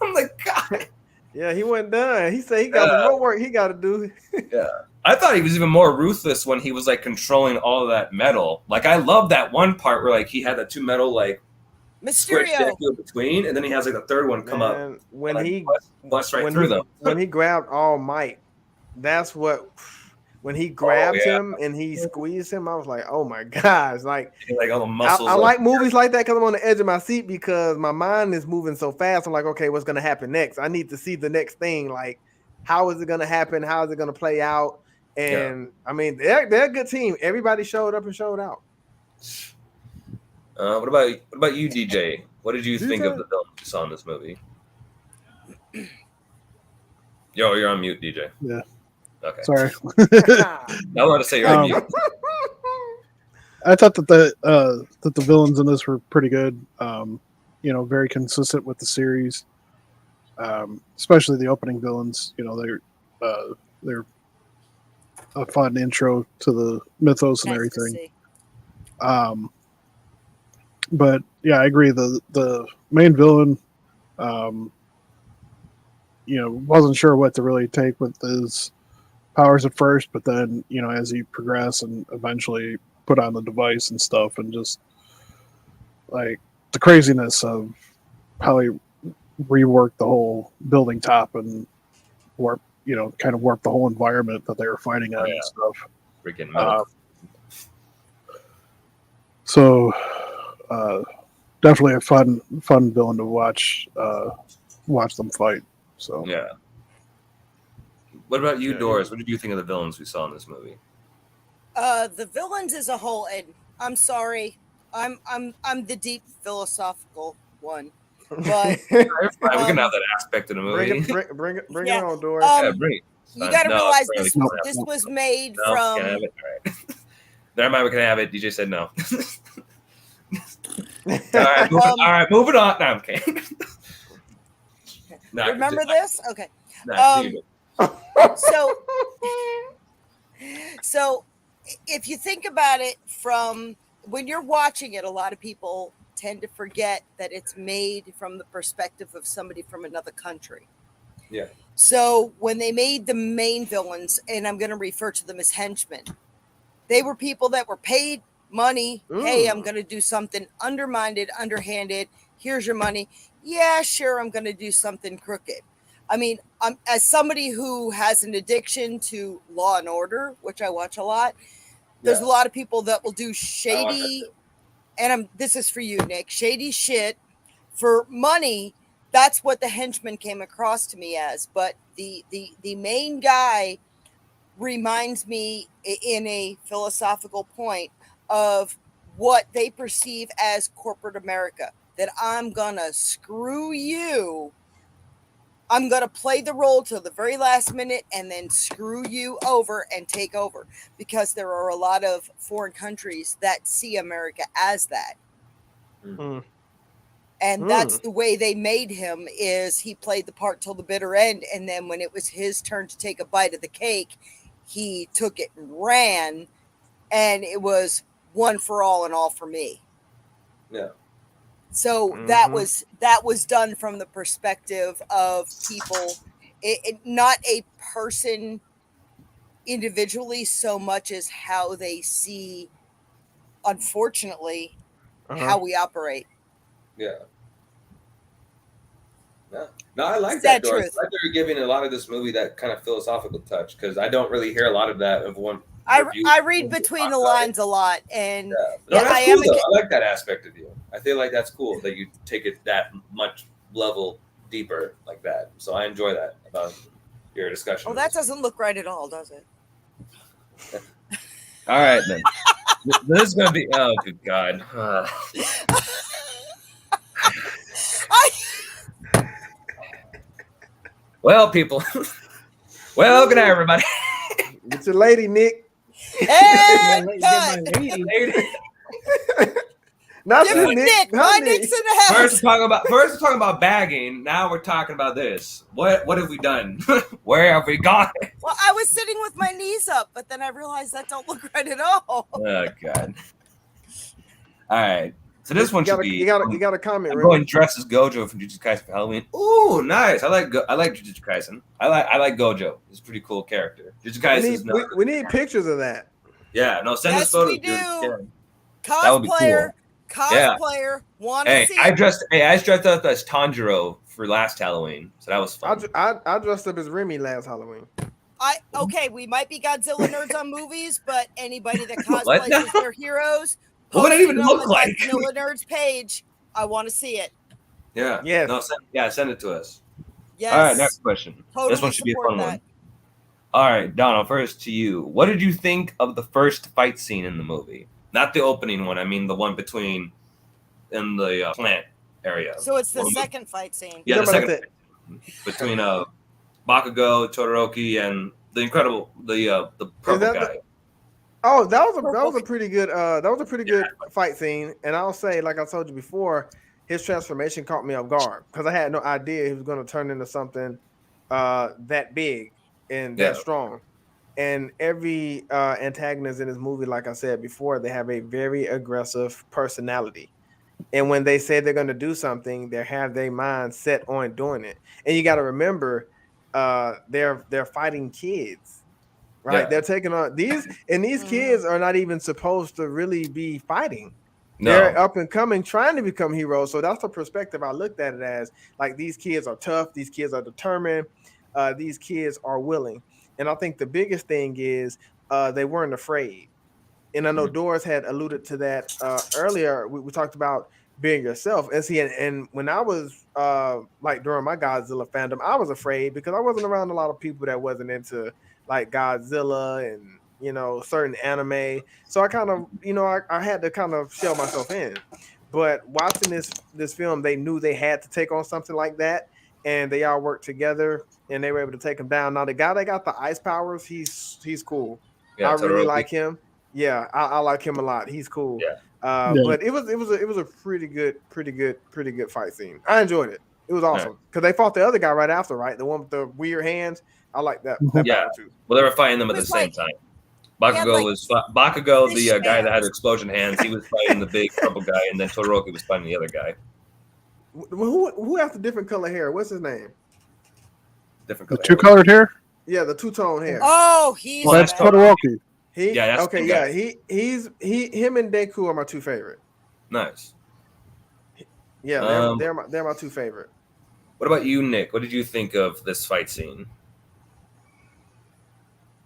I'm like, God. Yeah, he wasn't done. He said he got some more work he got to do. Yeah. I thought he was even more ruthless when he was like controlling all of that metal. Like, I love that one part where like he had the two metal like switch that Mysterio. go between, and then he has like the third one come up Man, when and, like, he bust right when through he, them. when he grabbed All Might, that's what. When he grabbed yeah. him and he squeezed him, I was like, "Oh my gosh!" Like, Like all the muscles. I like movies like that because I'm on the edge of my seat because my mind is moving so fast. I'm like, okay, what's going to happen next? I need to see the next thing. Like, how is it going to happen? How is it going to play out? And I mean, they're a good team. Everybody showed up and showed out. What about you, DJ? What did you think of the film you saw in this movie? Yo, you're on mute, DJ. Yeah. Okay. Sorry. I wanted to say you're on mute. I thought that the villains in this were pretty good. Very consistent with the series. Especially the opening villains. They're a fun intro to the mythos and Nice to everything. see. But yeah, I agree. The main villain, wasn't sure what to really take with his powers at first, but then as he progressed and eventually put on the device and stuff, and just like the craziness of how he reworked the whole building top and warp the whole environment that they were fighting on and stuff. Freaking metal. So definitely a fun villain to watch them fight. So Yeah. What about you, Doris? What did you think of the villains we saw in this movie? The villains as a whole, and I'm sorry, I'm the deep philosophical one, but You're fine. We can have that aspect of the movie. Bring it Yeah. on, Doris. Yeah, bring it. you got to No, realize it's this really this cool. was made No, from. can't have it. All right. Never mind, we can have it. DJ said no. All right, moving on. No, I'm kidding. No, Remember this? Okay. No, So if you think about it from when you're watching it, a lot of people tend to forget that it's made from the perspective of somebody from another country. Yeah. So when they made the main villains, and I'm going to refer to them as henchmen, they were people that were paid money. Hey, I'm going to do something underhanded. Here's your money. Yeah, sure. I'm going to do something crooked. I mean, as somebody who has an addiction to Law and Order, which I watch a lot, there's a lot of people that will do shady, and this is for you, Nick, shady shit for money. That's what the henchman came across to me as. But the main guy reminds me in a philosophical point of what they perceive as corporate America, that I'm gonna screw you. I'm going to play the role till the very last minute and then screw you over and take over, because there are a lot of foreign countries that see America as that. Mm. And that's the way they made him, is he played the part till the bitter end. And then when it was his turn to take a bite of the cake, he took it and ran, and it was one for all and all for me. Yeah. So that was done from the perspective of people, not a person individually so much as how they see, unfortunately, how we operate. Yeah. No, I like Sad that, Doris. truth. I like that you're giving a lot of this movie that kind of philosophical touch, because I don't really hear a lot of that of one. I read between the lines a lot, and I am. I like that aspect of you. I feel like that's cool that you take it that much level deeper like that. So I enjoy that about your discussion. Oh, that doesn't look right at all, does it? All right, then. This is gonna be. Oh, good God. Well, people. Well, good night, everybody. It's your lady, Nick. Hey, Get my lady. Not you, Different Nick. Nick. Not My Nick. Nick's in the First house. we're talking about bagging. Now we're talking about this. What have we done? Where have we gone? Well, I was sitting with my knees up, but then I realized that don't look right at all. Oh God. All right. So this one should be. You got a comment. I'm Remy. going dressed as Gojo from Jujutsu Kaisen for Halloween. Ooh, nice. I like Jujutsu Kaisen. I like Gojo. He's a pretty cool character. Jujutsu Kaisen. We need pictures of that. Yeah. No, send us Yes, photos. we do. Dude. Yeah. That would be Cosplayer. Want to Hey, see? I dressed up as Tanjiro for last Halloween, so that was fun. I dressed up as Remy last Halloween. Okay, we might be Godzilla nerds on movies, but anybody that cosplays as their heroes, What would it even post on look the like? Godzilla nerds page. I want to see it. Yeah. Yes. No, send it to us. Yes. All right, next question. Totally This one should be a support fun that. one. All right, Donald, first to you. What did you think of the first fight scene in the movie? Not the opening one. I mean the one in the plant area. So it's the One- second fight scene. Yeah, the Talking second about between Bakugo, Todoroki, and the purple that guy. Oh, that was a pretty good fight scene. And I'll say, like I told you before, his transformation caught me off guard because I had no idea he was going to turn into something that big and that strong. And every antagonist in this movie, like I said before, they have a very aggressive personality. And when they say they're going to do something, they have their mind set on doing it. And you got to remember, they're fighting kids, right? Yeah. They're taking on these kids are not even supposed to really be fighting. No. They're up and coming, trying to become heroes. So that's the perspective I looked at it as. Like, these kids are tough. These kids are determined. These kids are willing. And I think the biggest thing is they weren't afraid. And I know Doris had alluded to that earlier. We talked about being yourself. And see, and when I was like during my Godzilla fandom, I was afraid because I wasn't around a lot of people that wasn't into like Godzilla and, you know, certain anime. So I kind of, you know, I had to kind of shell myself in. But watching this film, they knew they had to take on something like that. And they all worked together and they were able to take him down. Now, the guy that got the ice powers, he's cool. Yeah, I really Todoroki. like him. Yeah, I like him a lot. He's cool. Yeah. But it was a pretty good fight scene. I enjoyed it. It was awesome because they fought the other guy right after, right? The one with the weird hands. I like that. Yeah. battle too. Well, they were fighting them at the It's same like- time. Yeah, Bakugo, the fish guy that had hands. explosion hands. He was fighting the big purple guy, and then Todoroki was fighting the other guy. Who has the different color hair? What's his name? Different The color. two-colored hair? Yeah, the two-tone hair. Oh, he's Well, That's that's bad. Todoroki. that's okay. the Yeah, guy. him and Deku are my two favorite. Nice. Yeah, they're my two favorite. What about you, Nick? What did you think of this fight scene?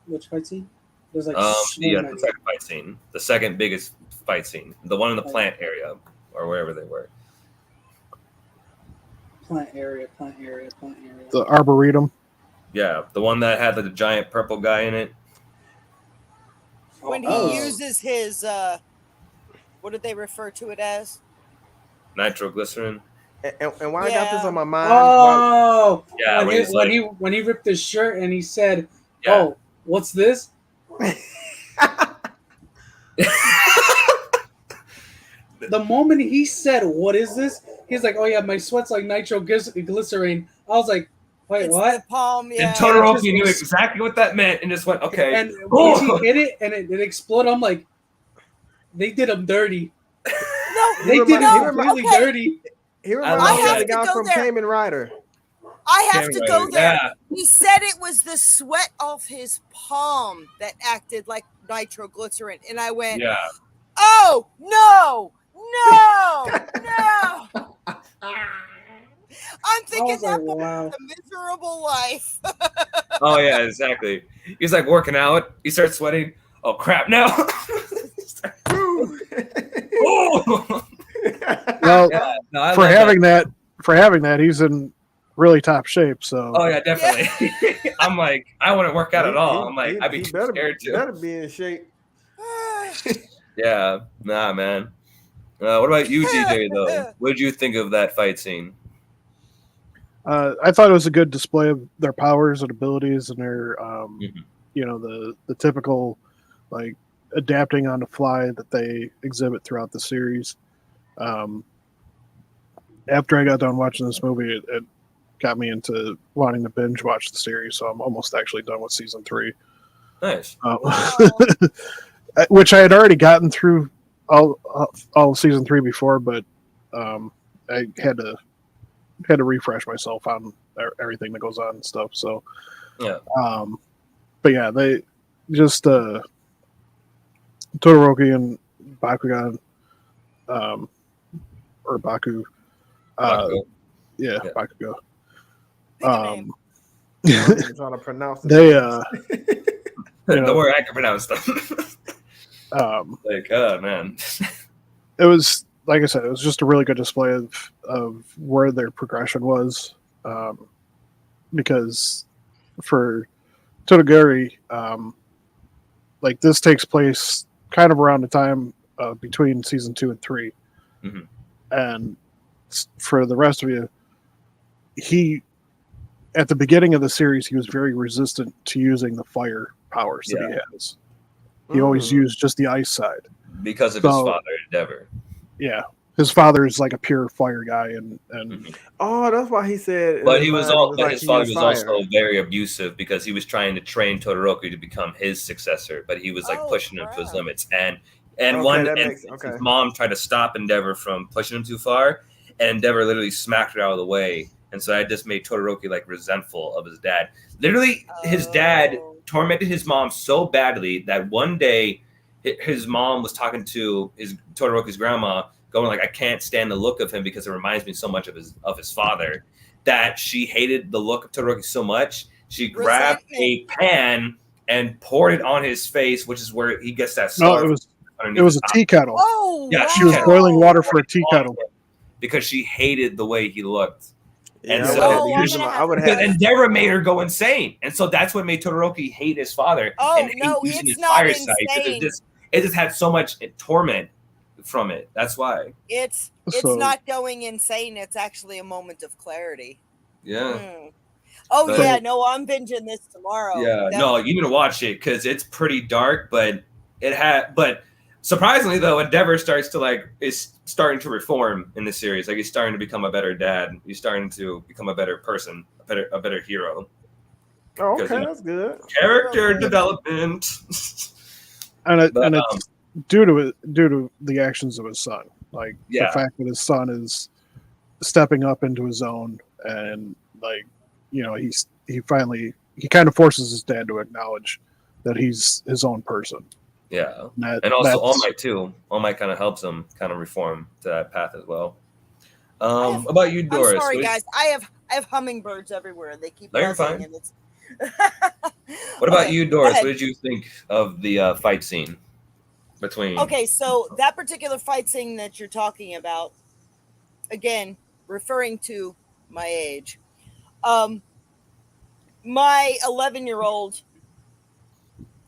Which fight scene? There's like The so many. second fight scene, the second biggest fight scene, the one in the plant area or wherever they were. Plant area. The Arboretum. Yeah, the one that had the giant purple guy in it. When he Oh. uses his, what did they refer to it as? Nitroglycerin. And why I got this Yeah. on my mind? Oh, Yeah, when, he's like, when he ripped his shirt and he said, yeah. "Oh, what's this?" The moment he said, "What is this?" He's like, "Oh yeah, my sweat's like nitroglycerin." I was like, "Wait, It's what?" the palm, yeah. And Todoroki Just- knew exactly what that meant and just went, okay. And once he hit it and it exploded, I'm like, they did him dirty. No, They did him no, completely okay. dirty. He I reminds love me of that. the guy I have to from go there. Kamen Rider. I have to go there. Yeah. He said it was the sweat off his palm that acted like nitroglycerin. And I went, Yeah. oh, no. I'm I thinking was like, that boy wow. has a miserable life. Oh, yeah, exactly. He's like working out. He starts sweating. Oh, crap, now. Oh! Well, Yeah, no, I for love having that, he's in really top shape. So Oh, yeah, definitely. I'm like, I wouldn't work out at all. I'm like, I'd be he too better, scared too. better be in shape. Yeah, nah, man. What about you, DJ, though? What did you think of that fight scene? I thought it was a good display of their powers and abilities and their, Mhm. you know, the typical like adapting on the fly that they exhibit throughout the series. After I got done watching this movie, it got me into wanting to binge watch the series. So I'm almost actually done with season 3. Nice. Which I had already gotten through all season 3 before, but I had to refresh myself on everything that goes on and stuff. So Yeah. But yeah, they just Todoroki and Bakugan, or Baku. Bakugo. Yeah, Yeah. Bakugo. Name. I'm trying to pronounce it. They Don't worry, I can pronounce them. Like, oh man. it was, like I said, it was just a really good display of where their progression was, because for Todogari, like this takes place kind of around the time between season 2 and 3, Mhm. and for the rest of you, he at the beginning of the series he was very resistant to using the fire powers that he has. He always used just the ice side Because of his father, Endeavor. Yeah, his father is like a pure fire guy, and Oh, that's why he said. But he was all. but his father was also very abusive because he was trying to train Todoroki to become his successor, but he was like pushing him to his limits. And his mom tried to stop Endeavor from pushing him too far, and Endeavor literally smacked her out of the way. And so that just made Todoroki like resentful of his dad. Literally, his dad tormented his mom so badly that one day his mom was talking to Todoroki's grandma, going like, "I can't stand the look of him because it reminds me so much of his father." That she hated the look of Todoroki so much, she grabbed a pan and poured it on his face, which is where he gets that scar. No, it was a tea kettle. Oh, yeah, she was boiling water for a tea kettle because she hated the way he looked. And Yeah, so I would have. Endeavor made her go insane, and so that's what made Todoroki hate his father. Oh, and no, using it's his not fire side. insane. It just had so much torment from it. That's why. It's So- not going insane. It's actually a moment of clarity. Yeah. Oh But- yeah, no, I'm binging this tomorrow. Yeah, no, you need to watch it because it's pretty dark, but but surprisingly though, Endeavor is starting to reform in the series. Like he's starting to become a better dad. He's starting to become a better person, a better hero. Oh, Because, okay, that's good. Character development. and it's due to the actions of his son. Like the fact that his son is stepping up into his own, and like he kind of forces his dad to acknowledge that he's his own person. Yeah, and also All Might too. All Might kind of helps him kind of reform to that path as well. About you, Doris? I'm sorry, guys. I have hummingbirds everywhere. They keep you're buzzing, fine. and it's. What about you, Doris? What did you think of the fight scene between? Okay, so that particular fight scene that you're talking about, again, referring to my age, my 11-year-old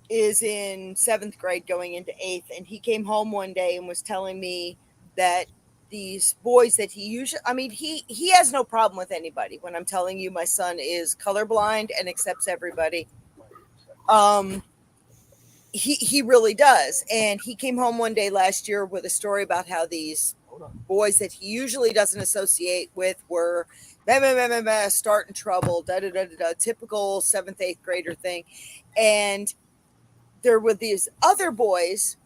is in 7th grade going into 8th, and he came home one day and was telling me that these boys that he usually, he has no problem with anybody. When I'm telling you my son is colorblind and accepts everybody, he really does. And he came home one day last year with a story about how these boys that he usually doesn't associate with were starting trouble, typical 7th, 8th grader thing. And there were these other boys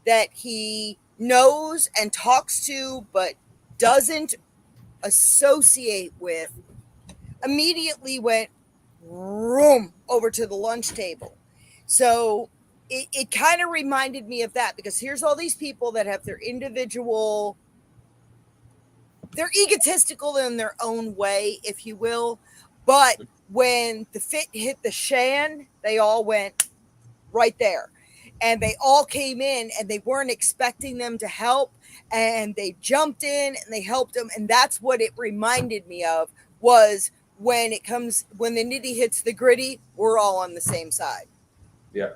that he knows and talks to, but doesn't associate with, immediately went over to the lunch table. So it kind of reminded me of that, because here's all these people that have their individual, they're egotistical in their own way, if you will. But when the fit hit the shan, they all went right there. And they all came in and they weren't expecting them to help. And they jumped in and they helped them. And that's what it reminded me of, was when the nitty hits the gritty, we're all on the same side. Yeah.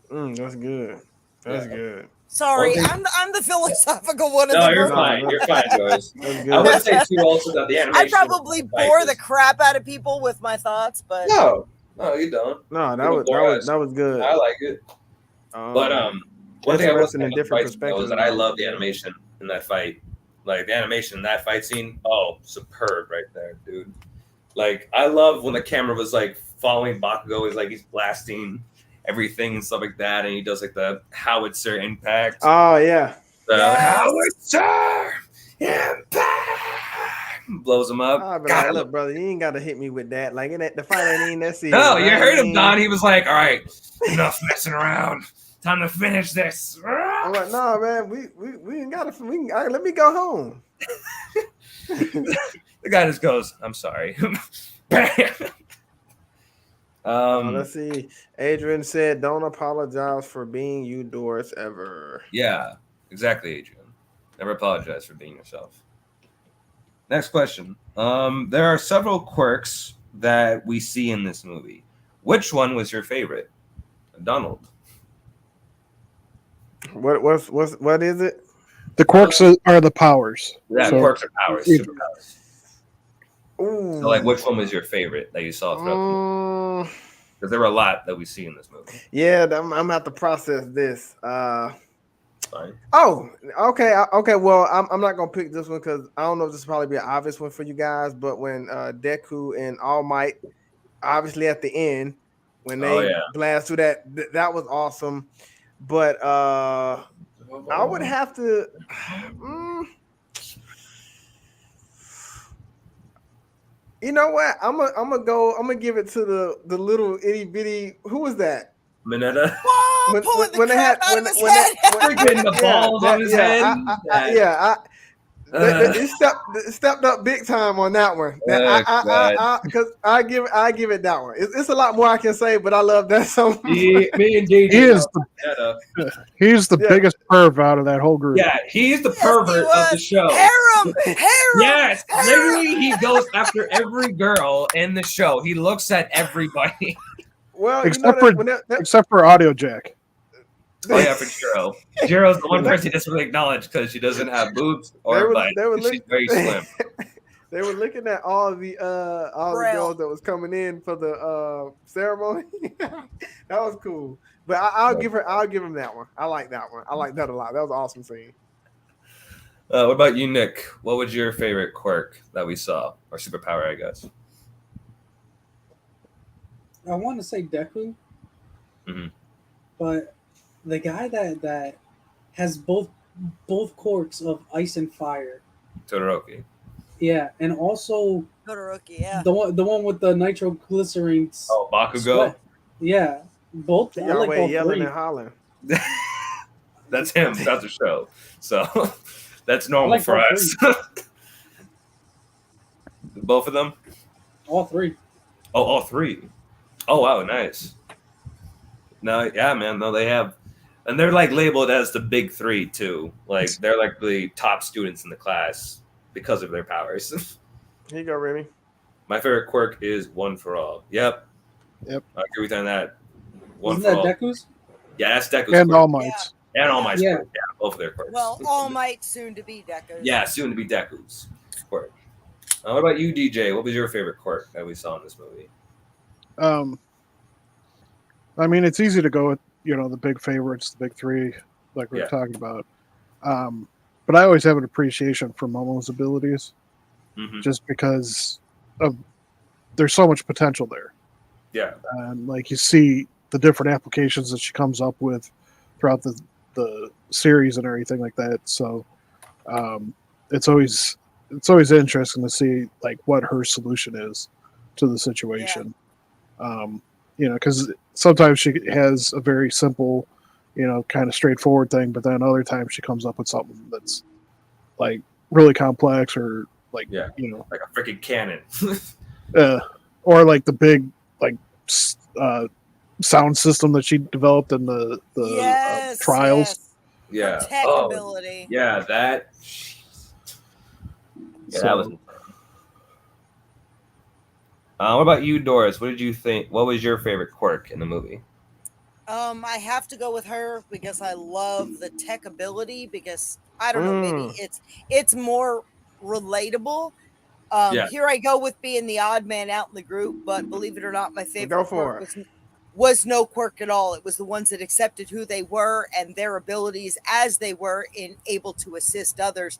That's good. That's good. Sorry, I'm the philosophical one of the No, group. you're fine, Joyce. That's good. I would say too also that the animation. I probably bore the crap out of people with my thoughts, but No, you don't. No, that was good. I like it. But one thing I was interesting in different perspectives is that I love the animation in that fight. Like the animation in that fight scene, superb right there, dude. Like I love when the camera was like following Bakugo, is like he's blasting everything and stuff like that, and he does like the howitzer impact. Oh yeah, The Yes. howitzer impact blows him up. I'll be God, like, look, brother, you ain't gotta hit me with that. Like, the fight ain't even that serious. no, you right? heard him, Don. He was like, "All right, enough messing around. Time to finish this." I'm like, no, man, we ain't gotta. Let me go home. The guy just goes, "I'm sorry." Let's see. Adrian said, "Don't apologize for being you, Doris, ever." Yeah, exactly, Adrian. Never apologize for being yourself. Next question. There are several quirks that we see in this movie. Which one was your favorite? Donald. What is it? The quirks are the powers. Yeah, So- quirks are powers, superpowers. Ooh. So, like, which one was your favorite that you saw throughout the movie? Because there were a lot that we see in this movie. Yeah, I'm gonna have to process this. Fine. Oh, okay. Well, I'm not gonna pick this one because I don't know if this will probably be an obvious one for you guys. But when Deku and All Might, obviously at the end, when they blast through that was awesome. But I would have to. You know what? I'm gonna give it to the little itty bitty. Who was that? Mineta. Whoa, pulling the crap out of his head. Freaking the balls on his head. It stepped up big time on that one. Because I give it that one. It's a lot more I can say, but I love that so much. Me and DJ. He's the biggest perv out of that whole group. Yeah, he's the pervert of the show. Harem. Yes, literally, he goes after every girl in the show. He looks at everybody. Well, except for Audio Jack. Oh yeah, for Jiro. Jiro's the one person he doesn't really acknowledge because she doesn't have boobs or butt. She's very slim. They were looking at all the girls that was coming in for the ceremony. That was cool. But I'll give him that one. I like that one. I like that a lot. That was an awesome scene. What about you, Nick? What was your favorite quirk that we saw, or superpower, I guess? I want to say Deku, but the guy that has both quirks of ice and fire. Todoroki. Yeah, and also Todoroki, yeah. the one with the nitroglycerin. Oh, Bakugo. Sweat. Yeah, both. I like all yelling three. and hollering. That's him. That's the show. So that's normal for us. Both of them. All three. Oh, all three. Oh wow, nice. No, yeah, man. No, they have, and they're like labeled as the big three too. Like they're like the top students in the class because of their powers. Here you go, Remy. My favorite quirk is One for All. Yep. I agree with you on that. One Isn't for all. that Deku's? Yeah, that's Deku's. And quirk. All Might's. And All Might's. Yeah. Quirk. Yeah, both of their quirks. Well, All Might soon to be Deku. Yeah, soon to be Deku's quirk. What about you, DJ? What was your favorite quirk that we saw in this movie? I mean, it's easy to go with, the big favorites, the big three, like we were talking about. But I always have an appreciation for Momo's abilities, just because there's so much potential there. Yeah. And like you see the different applications that she comes up with throughout the series and everything like that. So it's always interesting to see like what her solution is to the situation. Because sometimes she has a very simple, kind of straightforward thing, but then other times she comes up with something that's like really complex or like, like a freaking cannon. or like the big, like, sound system that she developed in the trials. Yeah. Tech ability. Yeah, that. Yeah, that was. What about you, Doris? What did you think? What was your favorite quirk in the movie? I have to go with her because I love the tech ability because I don't know, maybe it's more relatable. Here I go with being the odd man out in the group, but believe it or not, my favorite was no quirk at all. It was the ones that accepted who they were and their abilities as they were in able to assist others.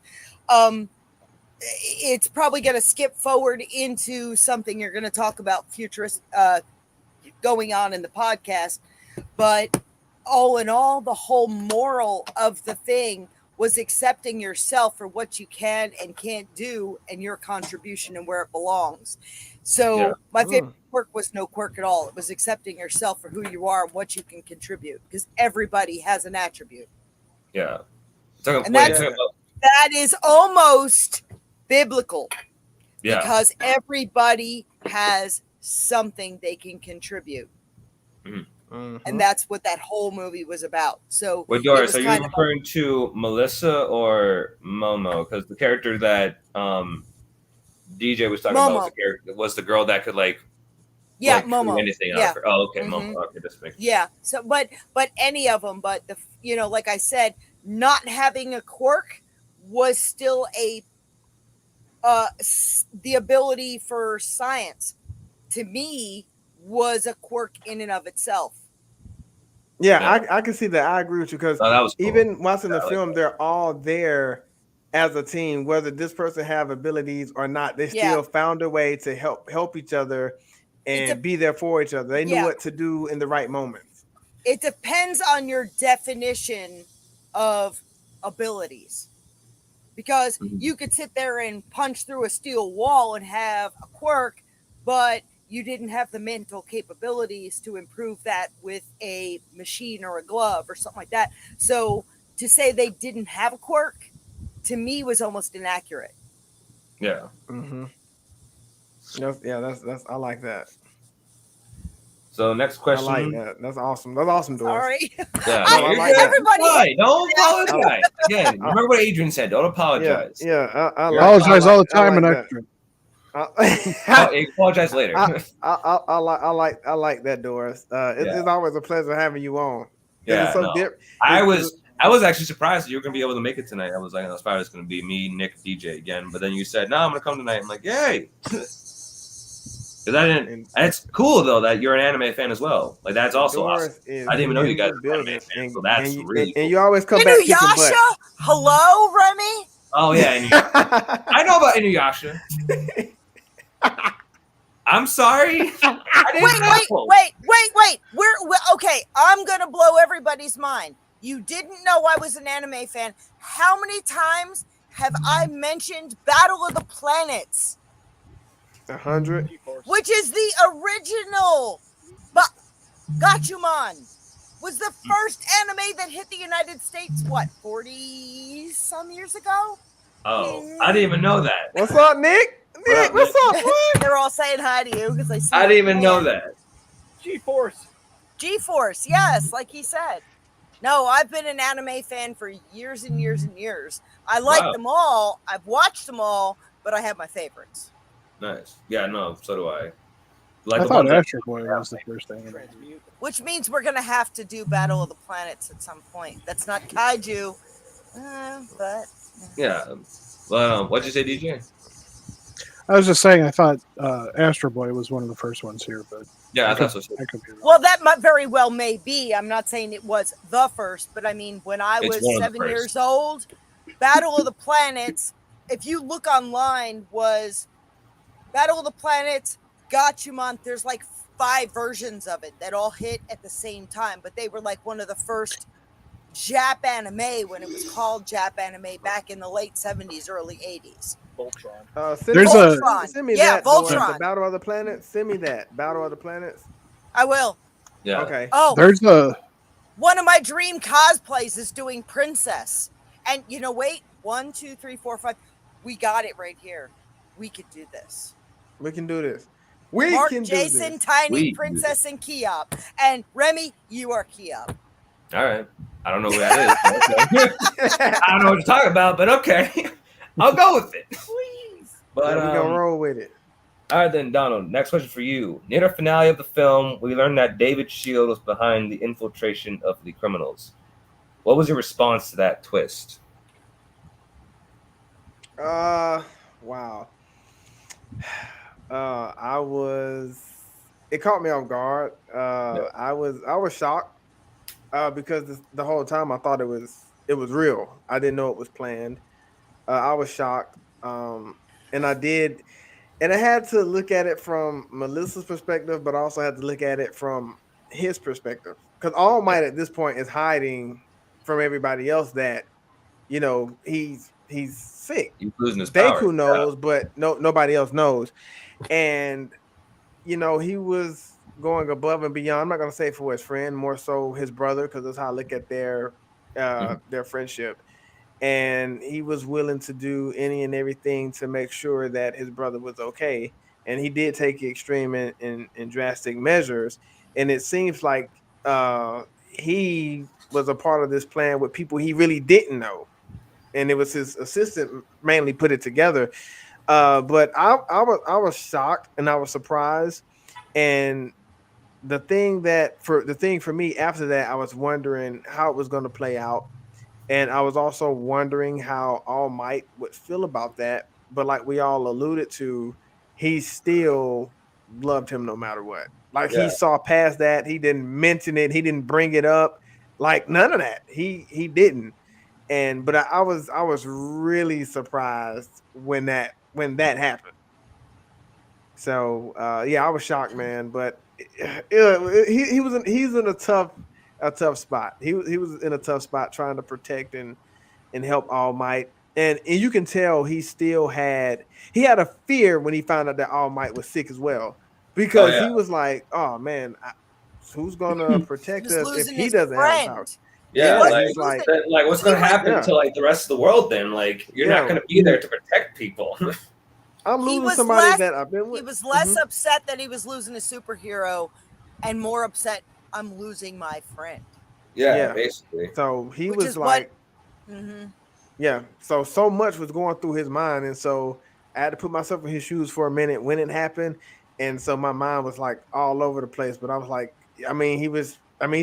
It's probably going to skip forward into something you're going to talk about futurist going on in the podcast. But all in all, the whole moral of the thing was accepting yourself for what you can and can't do and your contribution and where it belongs. So my favorite quirk was no quirk at all. It was accepting yourself for who you are and what you can contribute, because everybody has an attribute. Yeah. And that is almost biblical, because everybody has something they can contribute. And that's what that whole movie was about. So, wait, Doris, are you referring to Melissa or Momo? Because the character that DJ was talking about was the girl that could Momo. Anything out of her. Oh, okay, Momo. Okay, this makes sense. So, but any of them, but like I said, not having a quirk was still the ability for science. To me, was a quirk in and of itself. Yeah. I can see that. I agree with you, because that was cool. Even watching the film, they're all there as a team. Whether this person have abilities or not, they still found a way to help each other and be there for each other. They knew what to do in the right moments. It depends on your definition of abilities, because you could sit there and punch through a steel wall and have a quirk, but you didn't have the mental capabilities to improve that with a machine or a glove or something like that. So to say they didn't have a quirk, to me, was almost inaccurate. Yeah. That's I like that. So next question. I like that. That's awesome. That's awesome, Doris. Sorry. Yeah. Everybody. Don't apologize. Again, remember what Adrian said. Don't apologize. I apologize all the time and extra. Apologize later. I like that, Doris. It's always a pleasure having you on. Yeah, it's so different. I was actually surprised that you were gonna be able to make it tonight. I was like, as far as it's gonna be me, Nick, DJ again. But then you said, "No, I'm gonna come tonight." I'm like, "Yay!" Because I didn't. And it's cool though that you're an anime fan as well. Like that's also awesome. I didn't even know you guys were anime fans, so that's really cool. And you always come back. Inuyasha? Hello, Remy. Oh yeah, I know about Inuyasha. I'm sorry. Wait. We're okay. I'm gonna blow everybody's mind. You didn't know I was an anime fan. How many times have I mentioned Battle of the Planets? 100. Which is the original. But Gachumon was the first anime that hit the United States, 40 some years ago? Oh, I didn't even know that. What's up, Nick? Nick, what's up, boy? They're all saying hi to you because I didn't even know that. G-Force, yes, like he said. No, I've been an anime fan for years and years and years. I like them all. I've watched them all, but I have my favorites. Nice. Yeah, no, so do I. I thought Astro Boy was the first thing. Which means we're going to have to do Battle of the Planets at some point. That's not kaiju, but... Yeah. Well, what'd you say, DJ? I was just saying, I thought Astro Boy was one of the first ones here, but yeah, I thought so. Well, that might very well may be. I'm not saying it was the first, but I mean, when I was 7 years old, Battle of the Planets, if you look online, was Battle of the Planets, Gachumon. There's like 5 versions of it that all hit at the same time, but they were like one of the first Jap anime when it was called Jap anime back in the late 70s, early 80s. Voltron. Send me that. Voltron. The Battle of the Planets. Send me that. Battle of the Planets. I will. Yeah. Okay. Oh, there's one of my dream cosplays is doing Princess. And wait, 1, 2, 3, 4, 5. We got it right here. We could do this. We can do this. Mark, Jason, Tiny, Princess, and Keop. And Remy, you are Keop. All right. I don't know who that is. Okay. I don't know what you're talking about, but okay. I'll go with it. Please. But we're gonna roll with it. All right, then, Donald. Next question for you. Near the finale of the film, we learned that David Shield was behind the infiltration of the criminals. What was your response to that twist? Wow. it caught me off guard. I was shocked because the whole time I thought it was real. I didn't know it was planned. I was shocked, and I did, and I had to look at it from Melissa's perspective, but I also had to look at it from his perspective because All Might at this point is hiding from everybody else that he's sick. He's losing his power. Deku knows, but nobody else knows, and he was going above and beyond. I'm not gonna say for his friend, more so his brother, because that's how I look at their friendship. And he was willing to do any and everything to make sure that his brother was okay. And he did take extreme and drastic measures. And it seems like he was a part of this plan with people he really didn't know. And it was his assistant mainly put it together. But I was shocked and I was surprised. And the thing for me after that, I was wondering how it was going to play out. And I was also wondering how All Might would feel about that. But like we all alluded to, he still loved him no matter what. Like he saw past that. He didn't mention it. He didn't bring it up. Like none of that. He didn't. But I was really surprised when that happened. So I was shocked, man. But he's in a tough spot. He was in a tough spot trying to protect and help All Might. And you can tell he had a fear when he found out that All Might was sick as well. Because he was like, oh man, who's gonna protect us if he doesn't have power? Yeah, like what's gonna happen to like the rest of the world then? Like you're not gonna be there to protect people. I'm losing somebody that I've been with. He was less upset that he was losing a superhero and more upset I'm losing my friend. Yeah. Basically. So he was like, so much was going through his mind. And so I had to put myself in his shoes for a minute when it happened. And so my mind was like all over the place. But I was like, he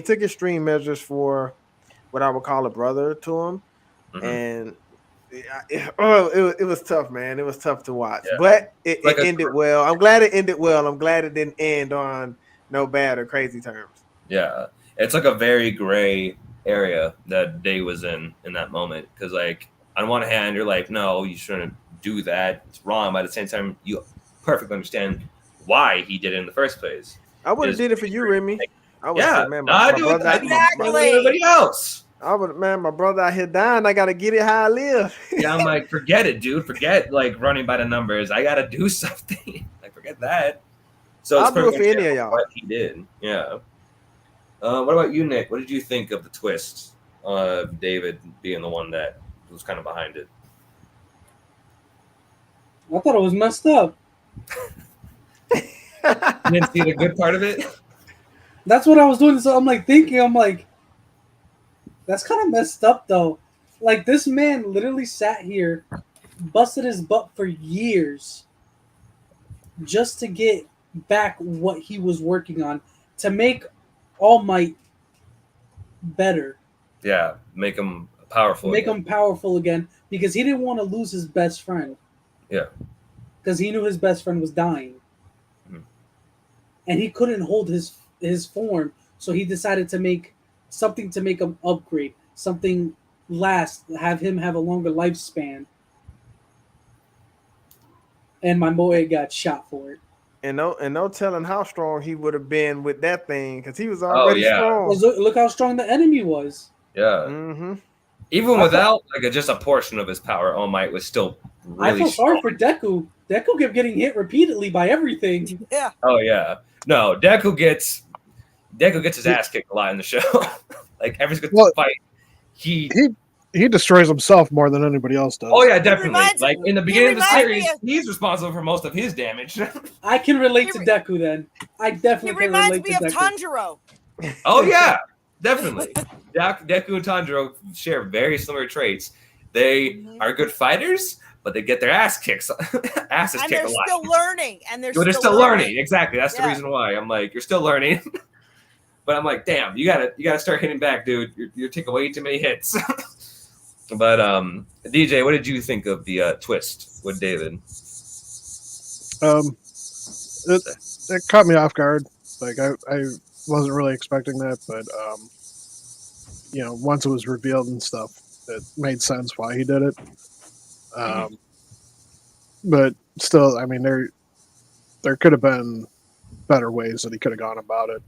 took extreme measures for what I would call a brother to him. And it was tough, man. It was tough to watch. Yeah. But it ended well. I'm glad it ended well. I'm glad it didn't end on no bad or crazy terms. Yeah. It's like a very gray area that Day was in that moment. Because, like, on one hand, you're like, no, you shouldn't do that. It's wrong. But at the same time, you perfectly understand why he did it in the first place. I would have did it for you, Remy. I would have said, man, I do it for everybody else. My brother out here dying. I got to get it how I live. Yeah, I'm like, forget it, dude. Forget, like, running by the numbers. I got to do something. Like, forget that. So I'll do it for any of y'all. What he did. Yeah. What about you, Nick? What did you think of the twist of David being the one that was kind of behind it? I thought it was messed up. You didn't see the good part of it? That's what I was doing. So I'm like, that's kind of messed up, though. Like, this man literally sat here, busted his butt for years just to get back what he was working on, to make All Might better. Yeah, make him powerful. Make him powerful again, because he didn't want to lose his best friend. Yeah. Because he knew his best friend was dying. And he couldn't hold his form, so he decided to make something to make him upgrade, something have him have a longer lifespan. And my boy got shot for it. And no telling how strong he would have been with that thing, because he was already strong. Look how strong the enemy was. Yeah. Mm-hmm. Even without just a portion of his power, All Might was still really I feel sorry for Deku. Deku kept getting hit repeatedly by everything. Yeah. Oh yeah. No, Deku gets his ass kicked a lot in the show. Like every single fight, he destroys himself more than anybody else does. Oh yeah, definitely. Like in the beginning of the series, he's responsible for most of his damage. I can relate to Deku then. I definitely can relate to Deku. He reminds me of Tanjiro. Oh yeah, definitely. Deku and Tanjiro share very similar traits. They are good fighters, but they get their asses kicked a lot. And they're still learning. They're still learning. Exactly. That's the reason why. I'm like, you're still learning. But I'm like, damn, you gotta start hitting back, dude. You're taking way too many hits. But DJ, what did you think of the twist with David? It caught me off guard. Like I wasn't really expecting that, but once it was revealed and stuff, it made sense why he did it. But still, I mean, there could have been better ways that he could have gone about it.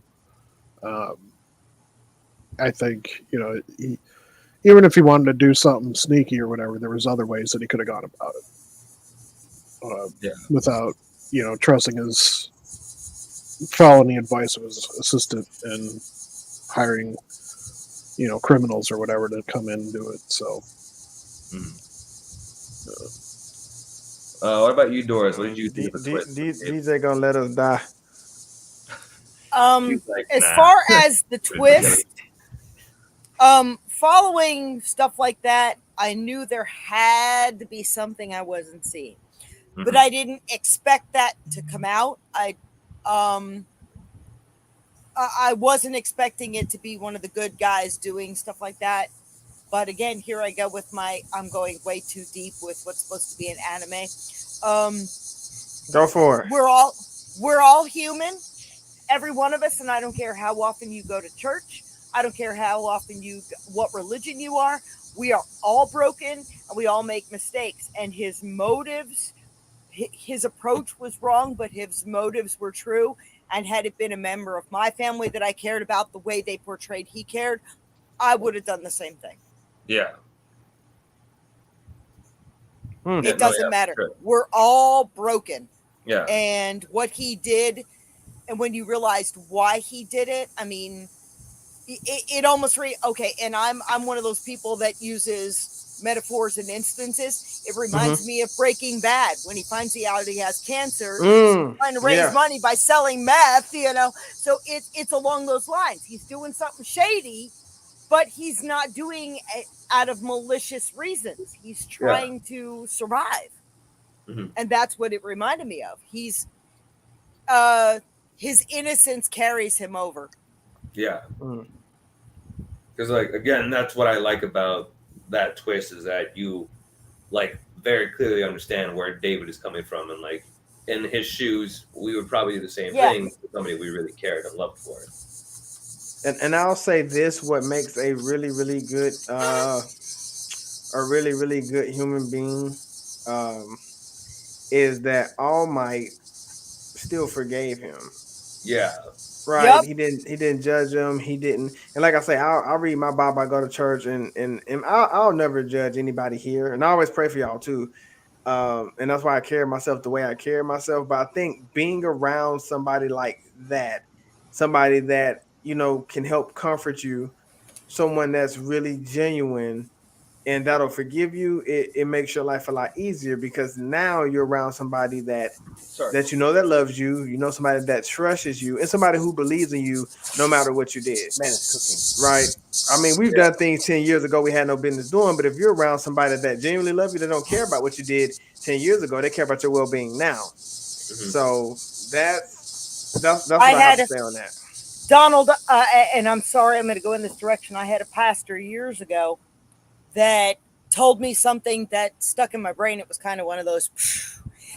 I think even if he wanted to do something sneaky or whatever, there was other ways that he could have gone about it without trusting his following the advice of his assistant and hiring criminals or whatever to come in and do it. So. What about you, Doris? What did you think of the twist? DJ gonna let us die. As far as the twist, following stuff like that, I knew there had to be something I wasn't seeing, but I didn't expect that to come out. I wasn't expecting it to be one of the good guys doing stuff like that. But again, here I go with I'm going way too deep with what's supposed to be an anime. Go for it. We're all human, every one of us, and I don't care how often you go to church. I don't care how often what religion you are. We are all broken, and we all make mistakes. And his motives, his approach was wrong, but his motives were true. And had it been a member of my family that I cared about the way they portrayed he cared, I would have done the same thing. Yeah. It doesn't matter. Sure. We're all broken. Yeah. And what he did, and when you realized why he did it, I mean, it almost okay. And I'm one of those people that uses metaphors and instances. It reminds me of Breaking Bad when he finds out he has cancer, trying to raise money by selling meth. So it's along those lines. He's doing something shady, but he's not doing it out of malicious reasons. He's trying to survive. And that's what it reminded me of. He's his innocence carries him over. Yeah. Because again, that's what I like about that twist, is that you very clearly understand where David is coming from, and in his shoes, we would probably do the same thing with somebody we really cared and loved for. And I'll say this: what makes a really, really good, really good human being, is that All Might still forgave him. Yeah. Right. Yep. He didn't judge him. He didn't. And like I say, I'll read my Bible. I go to church, and I'll never judge anybody here. And I always pray for y'all too. And that's why I carry myself the way I carry myself. But I think being around somebody like that, somebody that can help comfort you, someone that's really genuine and that'll forgive you, it makes your life a lot easier, because now you're around somebody that that loves you, somebody that trusts you, and somebody who believes in you no matter what you did. Man, it's cooking, right? I mean, we've done things 10 years ago we had no business doing, but if you're around somebody that genuinely loves you, they don't care about what you did 10 years ago, they care about your well-being now. So that's what I have to say on that. Donald, and I'm sorry, I'm going to go in this direction. I had a pastor years ago that told me something that stuck in my brain. It was kind of one of those,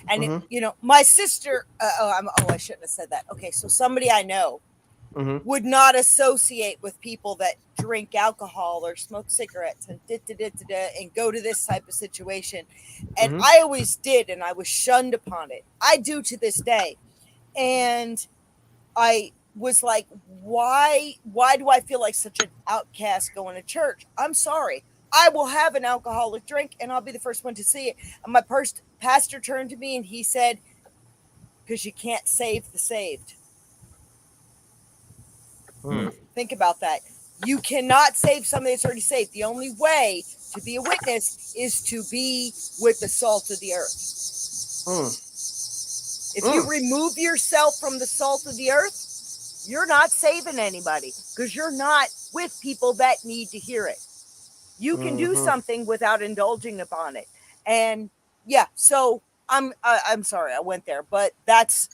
and my sister, I shouldn't have said that. Okay. So somebody I know would not associate with people that drink alcohol or smoke cigarettes and and go to this type of situation. And I always did. And I was shunned upon it. I do to this day. And I was like, why do I feel like such an outcast going to church? I'm sorry. I will have an alcoholic drink, and I'll be the first one to see it. And my pastor turned to me and he said, because you can't save the saved. Think about that. You cannot save somebody that's already saved. The only way to be a witness is to be with the salt of the earth. If you remove yourself from the salt of the earth, you're not saving anybody, because you're not with people that need to hear it. You can do something without indulging upon it. And so I'm sorry I went there, but that's,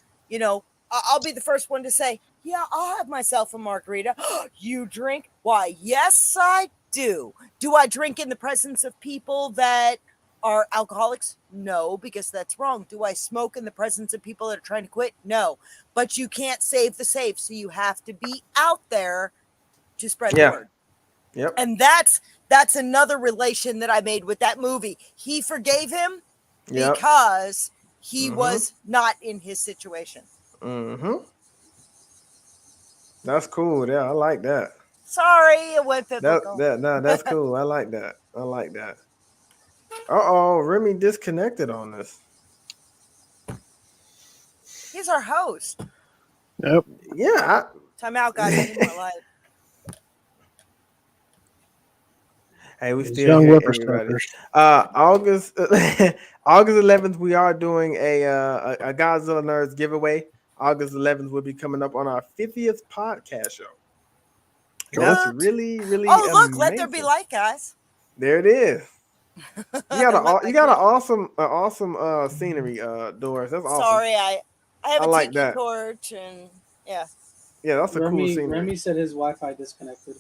I'll be the first one to say, yeah, I'll have myself a margarita. You drink? Why, yes, I do. Do I drink in the presence of people that are alcoholics? No, because that's wrong. Do I smoke in the presence of people that are trying to quit? No. But you can't save the safe, so you have to be out there to spread the word. Yep. And that's another relation that I made with that movie. He forgave him because he was not in his situation. Mm-hmm. That's cool. Yeah, I like that. Sorry, it went biblical. That's cool. I like that. Uh-oh, Remy disconnected on us. He's our host. Yep. Yeah. Time out, guys. I need more light. Hey, we Those still young here, whippersnappers. August 11th, we are doing a Godzilla Nerds giveaway. August 11th will be coming up on our 50th podcast show. That's really, really look, amazing. let there be light, guys. There it is. You got an awesome scenery, Doris. That's awesome. Sorry, I have a like tiki that. torch and yeah. Yeah, that's a cool scenery. Remy said his Wi-Fi disconnected.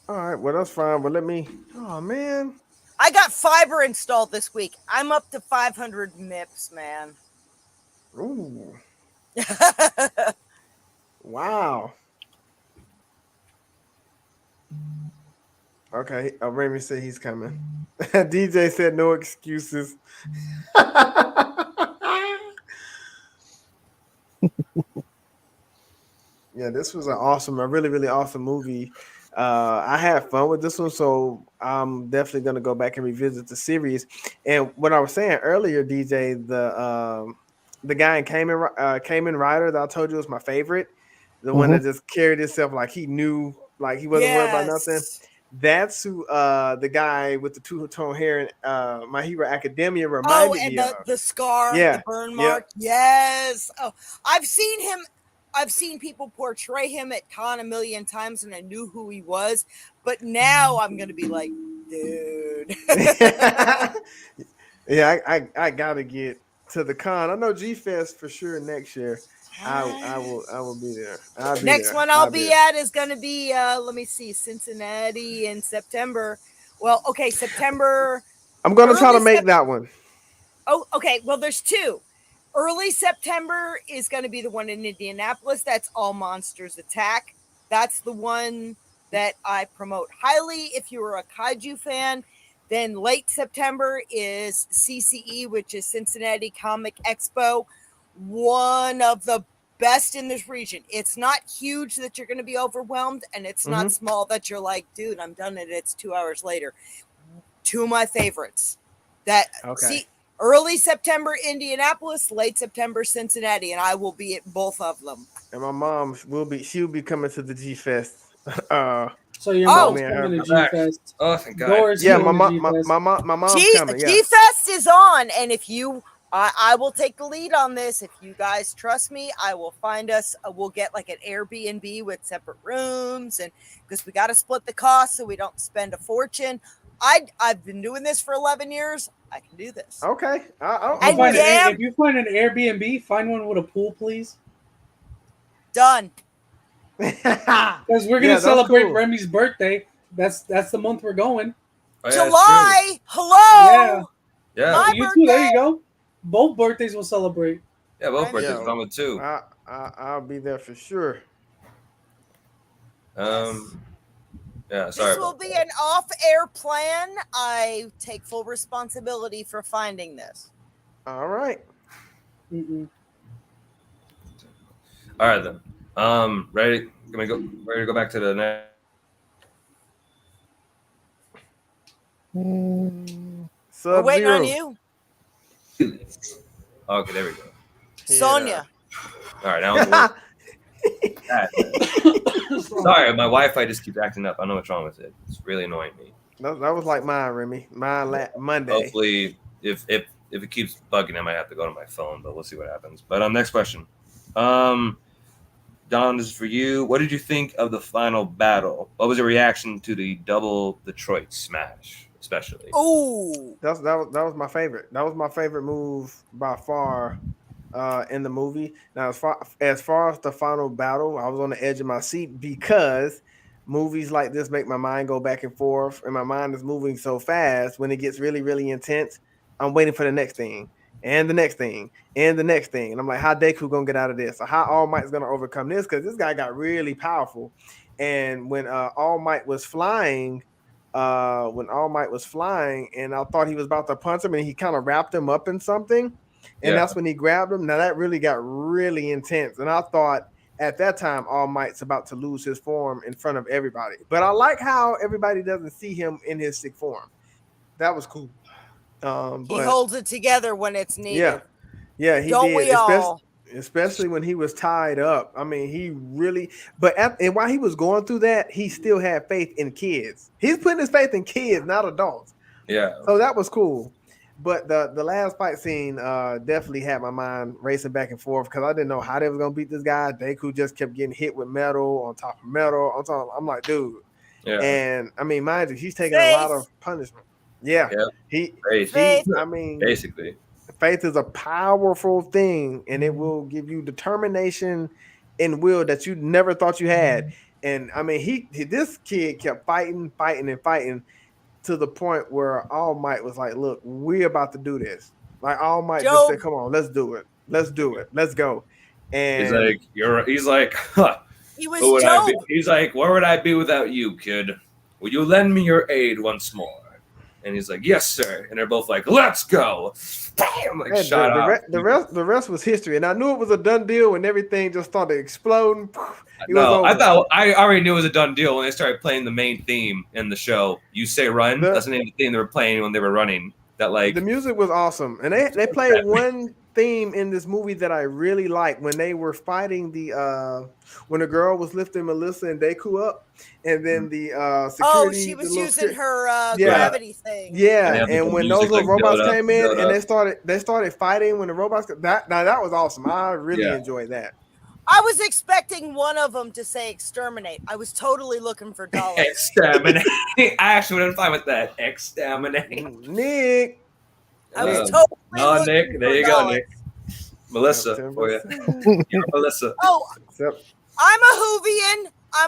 All right, well that's fine. But oh man, I got fiber installed this week. I'm up to 500 MIPS, man. ooh, wow. Okay, Remy said he's coming. DJ said no excuses. Yeah, this was a really, really awesome movie. I had fun with this one, so I'm definitely gonna go back and revisit the series. And what I was saying earlier, DJ, the guy in Kamen Rider that I told you was my favorite, the one that just carried himself like he knew, like he wasn't worried about nothing. That's who the guy with the two-tone hair in My Hero Academia reminded me of. The scar, the burn mark. Yes. Oh, I've seen him. I've seen people portray him at con a million times, and I knew who he was. But now I'm gonna be like, dude. Yeah, I gotta get to the con. I know G Fest for sure next year. I will be there. Next one I'll be at is gonna be let me see, Cincinnati in September. Well, okay, September. I'm gonna try to make that one. Oh, okay. Well, there's two. Early September is going to be the one in Indianapolis. That's All Monsters Attack. That's the one that I promote highly. If you were a kaiju fan, then late September is CCE, which is Cincinnati Comic Expo. One of the best in this region. It's not huge that you're going to be overwhelmed, and it's not small that you're like, dude, I'm done and it's 2 hours later. Two of my favorites. Early September, Indianapolis, late September, Cincinnati, and I will be at both of them. And my mom she'll be coming to the G Fest. So your mom's coming to G Fest. Oh, thank God. Yeah, my mom's coming. G Fest is on, and if you, I will take the lead on this. If you guys trust me, I will find us. We'll get like an Airbnb with separate rooms, and because we got to split the cost so we don't spend a fortune. I've been doing this for 11 years. I can do this. Okay. If you find an Airbnb, find one with a pool, please. Done. Because we're gonna celebrate Remy's birthday. That's the month we're going. Oh, yeah, July. Hello. Yeah. My You birthday. too. There you go. Both birthdays will celebrate. Yeah, both birthdays are coming too. I'll be there for sure. Yeah, sorry. This will be an off-air plan. I take full responsibility for finding this. All right. All right then. Ready? Ready to go back to the next. We're waiting on you. Okay, there we go. Sonia. All right, now. Sorry, my Wi-Fi just keeps acting up. I don't know what's wrong with it. It's really annoying me. That was like mine, Remy. Mine Monday. Hopefully, if it keeps bugging, I might have to go to my phone, but we'll see what happens. But next question. Don, this is for you. What did you think of the final battle? What was your reaction to the double Detroit smash, especially? Oh, that was my favorite. That was my favorite move by far. In the movie. Now, as far as the final battle, I was on the edge of my seat because movies like this make my mind go back and forth, and my mind is moving so fast. When it gets really, really intense, I'm waiting for the next thing, and the next thing, and the next thing. And I'm like, how Deku gonna get out of this? Or how All Might's gonna overcome this? Because this guy got really powerful. And when All Might was flying, and I thought he was about to punch him, and he kind of wrapped him up in something, and that's when he grabbed him. Now that really got really intense, and I thought at that time All Might's about to lose his form in front of everybody. But I like how everybody doesn't see him in his sick form. That was cool. He holds it together when it's needed. Yeah, he Don't did. we all? Especially when he was tied up. I mean, he really. And while he was going through that, he still had faith in kids. He's putting his faith in kids, not adults. Yeah. So that was cool. But the last fight scene definitely had my mind racing back and forth because I didn't know how they was gonna beat this guy. Deku just kept getting hit with metal on top of metal. I'm like, dude. Yeah. And I mean, mind you, he's taking a lot of punishment. Yeah. Faith. I mean, basically. faith is a powerful thing, and it will give you determination and will that you never thought you had. And I mean, this kid kept fighting to the point where All Might was like, "Look, we're about to do this." Like All Might just said, "Come on, let's do it. Let's go." And he's like, huh. He was Job. He's like, where would I be without you, kid? Will you lend me your aid once more? And he's like, yes, sir. And they're both like, let's go. Bam! Like, shut up. The rest was history. And I knew it was a done deal when everything just started exploding. I already knew it was a done deal when they started playing the main theme in the show. You Say Run. That's the name of the theme they were playing when they were running. That like the music was awesome. And they played one theme in this movie that I really liked when they were fighting when the girl was lifting Melissa and Deku up, and then the security. She was using her gravity thing. Yeah, and when those little robots came in and they started fighting when the robots that was awesome. I really enjoyed that. I was expecting one of them to say exterminate. I was totally looking for dollars. Exterminate. I actually would have been fine with that. Exterminate. Nick. I was totally looking Nick. for There you dollars. go, Nick. Melissa for you. Melissa. Oh, I'm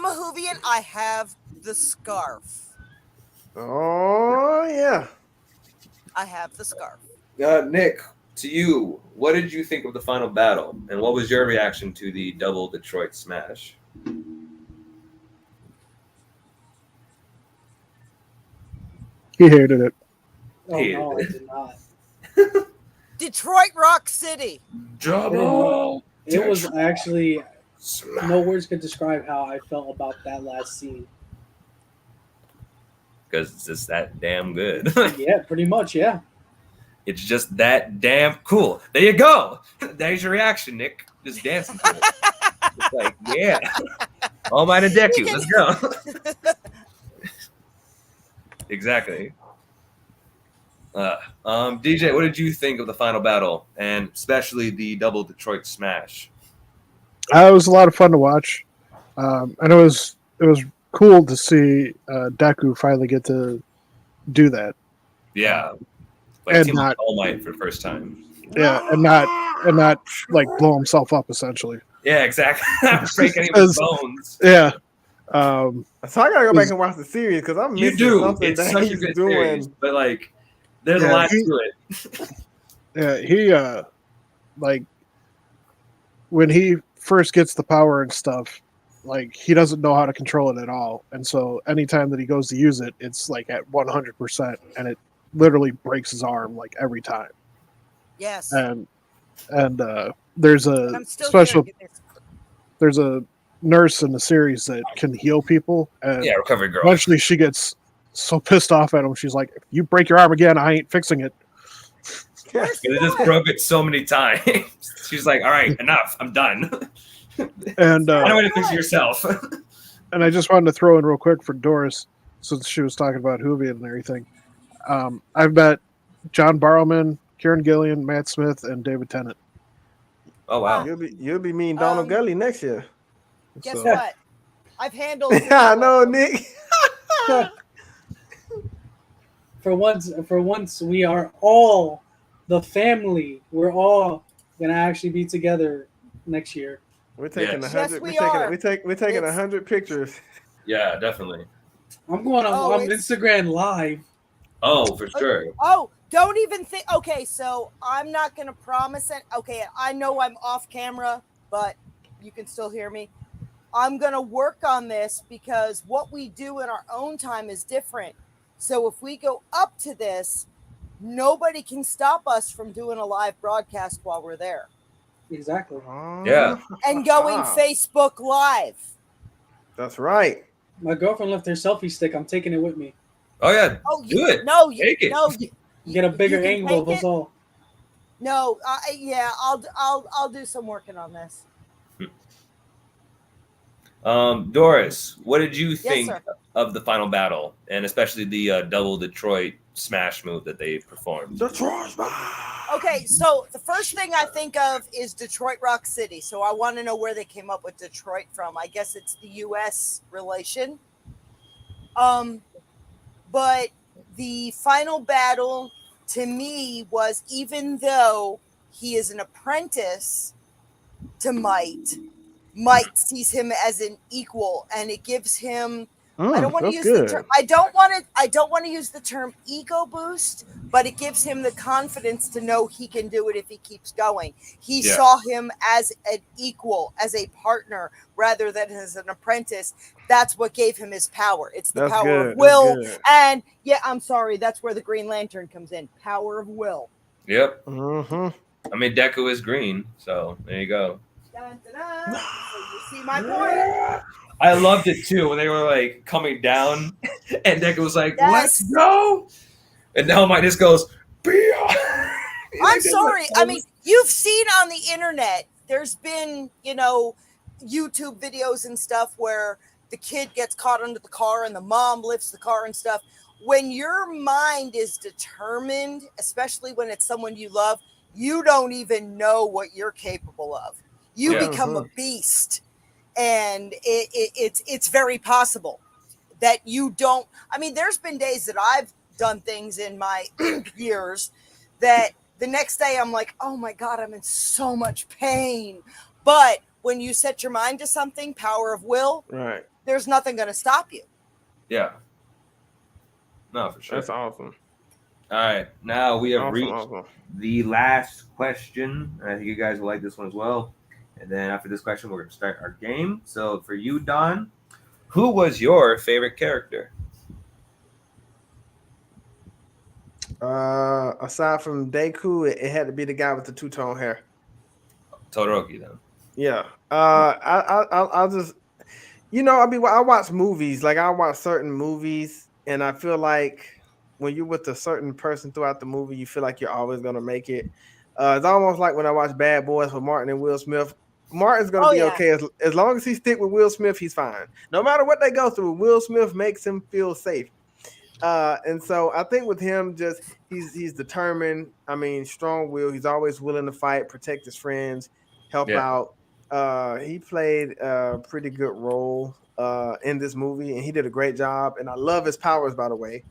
a Hoovian. I have the scarf. Oh, yeah. I have the scarf. Nick, to you, what did you think of the final battle? And what was your reaction to the double Detroit smash? He hated it. Oh, no, I did not. Detroit Rock City. Double. It was actually no words could describe how I felt about that last scene. Because it's just that damn good. Yeah, pretty much, yeah. It's just that damn cool. There you go. There's your reaction, Nick. Just dancing to it. It's like, yeah. All Might and Deku. Let's go. Exactly. DJ, what did you think of the final battle, and especially the double Detroit smash? It was a lot of fun to watch, and it was cool to see Deku finally get to do that. Yeah, like and team not All Might for the first time. Yeah, and not like blow himself up essentially. Yeah, exactly. Not break any of his bones. Yeah. So I gotta go back and watch the series because I'm missing something it's that such he's a good doing. series, but like, there's a lot to it. Yeah, he like when he first gets the power and stuff, like he doesn't know how to control it at all, and so anytime that he goes to use it, it's like at 100%, and it literally breaks his arm like every time. Yes. And there's a special. There's a nurse in the series that can heal people. And recovery girl. Eventually, she gets so pissed off at him. She's like, "If you break your arm again, I ain't fixing it." They just broke it so many times. She's like, "All right, enough. I'm done." And I don't want to fix it yourself. And I just wanted to throw in real quick for Doris, since she was talking about Hoovian and everything. I've met John Barrowman, Kieran Gillian, Matt Smith, and David Tennant. Oh wow! You'll be meeting Donald Gully next year. Guess what? I've handled. I know, Nick. For once, we are all the family. We're all gonna actually be together next year. We're taking 100. Yes, we're taking 100 pictures. Yeah, definitely. I'm going on Instagram Live. Oh, for sure. Oh, don't even think. Okay, so I'm not going to promise it. Okay, I know I'm off camera, but you can still hear me. I'm going to work on this because what we do in our own time is different. So if we go up to this, nobody can stop us from doing a live broadcast while we're there. Exactly. Yeah. And going Facebook Live. That's right. My girlfriend left her selfie stick. I'm taking it with me. Oh yeah. Oh, do it. No, Take it. No, get a bigger angle of us all. No, yeah, I'll do some working on this. Doris, what did you think sir. of the final battle, and especially the double Detroit smash move that they performed? Detroit smash. Okay, so the first thing I think of is Detroit Rock City. So I want to know where they came up with Detroit from. I guess it's the U.S. relation. But the final battle to me was, even though he is an apprentice to Might sees him as an equal, and it gives him I don't want to use the term. I don't want to use the term ego boost, but it gives him the confidence to know he can do it if he keeps going. He saw him as an equal, as a partner, rather than as an apprentice. That's what gave him his power. It's the power of will. And I'm sorry, that's where the Green Lantern comes in. Power of will. Yep. I mean, Deku is green, so there you go. Dun, dun, dun. So you see my point. I loved it too when they were like coming down, and Deku was like, "Let's go," and now Might just goes, I'm sorry. I mean, you've seen on the internet, there's been, YouTube videos and stuff where the kid gets caught under the car and the mom lifts the car and stuff. When your mind is determined, especially when it's someone you love, you don't even know what you're capable of. You become a beast. And it's very possible that you don't. I mean, there's been days that I've done things in my years that the next day I'm like, oh my God, I'm in so much pain. But when you set your mind to something, power of will, right, there's nothing going to stop you. Yeah. No, for sure. That's awesome. All right. Now we have reached the last question. I think you guys will like this one as well. And then after this question, we're going to start our game. So for you, Don, who was your favorite character? Aside from Deku, it had to be the guy with the two-tone hair. Todoroki, then. Yeah. I'll just, I watch movies. Like, I watch certain movies, and I feel like when you're with a certain person throughout the movie, you feel like you're always going to make it. It's almost like when I watch Bad Boys with Martin and Will Smith. Martin's going to be okay. As long as he stick with Will Smith, he's fine. No matter what they go through, Will Smith makes him feel safe. And so I think with him, just he's determined. I mean, strong will. He's always willing to fight, protect his friends, help out. He played a pretty good role in this movie, and he did a great job. And I love his powers, by the way.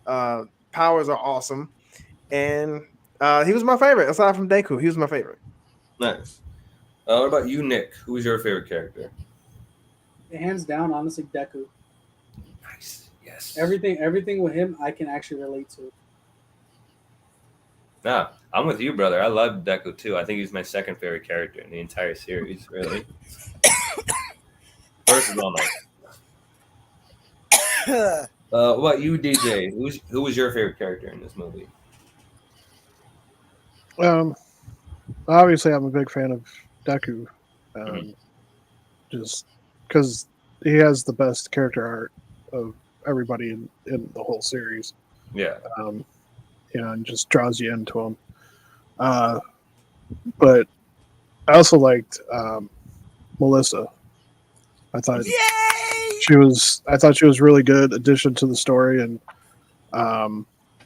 Powers are awesome. And he was my favorite. Aside from Deku, he was my favorite. Nice. What about you, Nick? Who was your favorite character? Hands down, honestly, Deku. Nice. Yes. Everything with him, I can actually relate to. Nah, I'm with you, brother. I love Deku too. I think he's my second favorite character in the entire series, really. First of all, what about you, DJ? Who was your favorite character in this movie? Obviously, I'm a big fan of Deku, just because he has the best character art of everybody in the whole series. Yeah. And just draws you into him. But I also liked Melissa. I thought she was really good addition to the story, and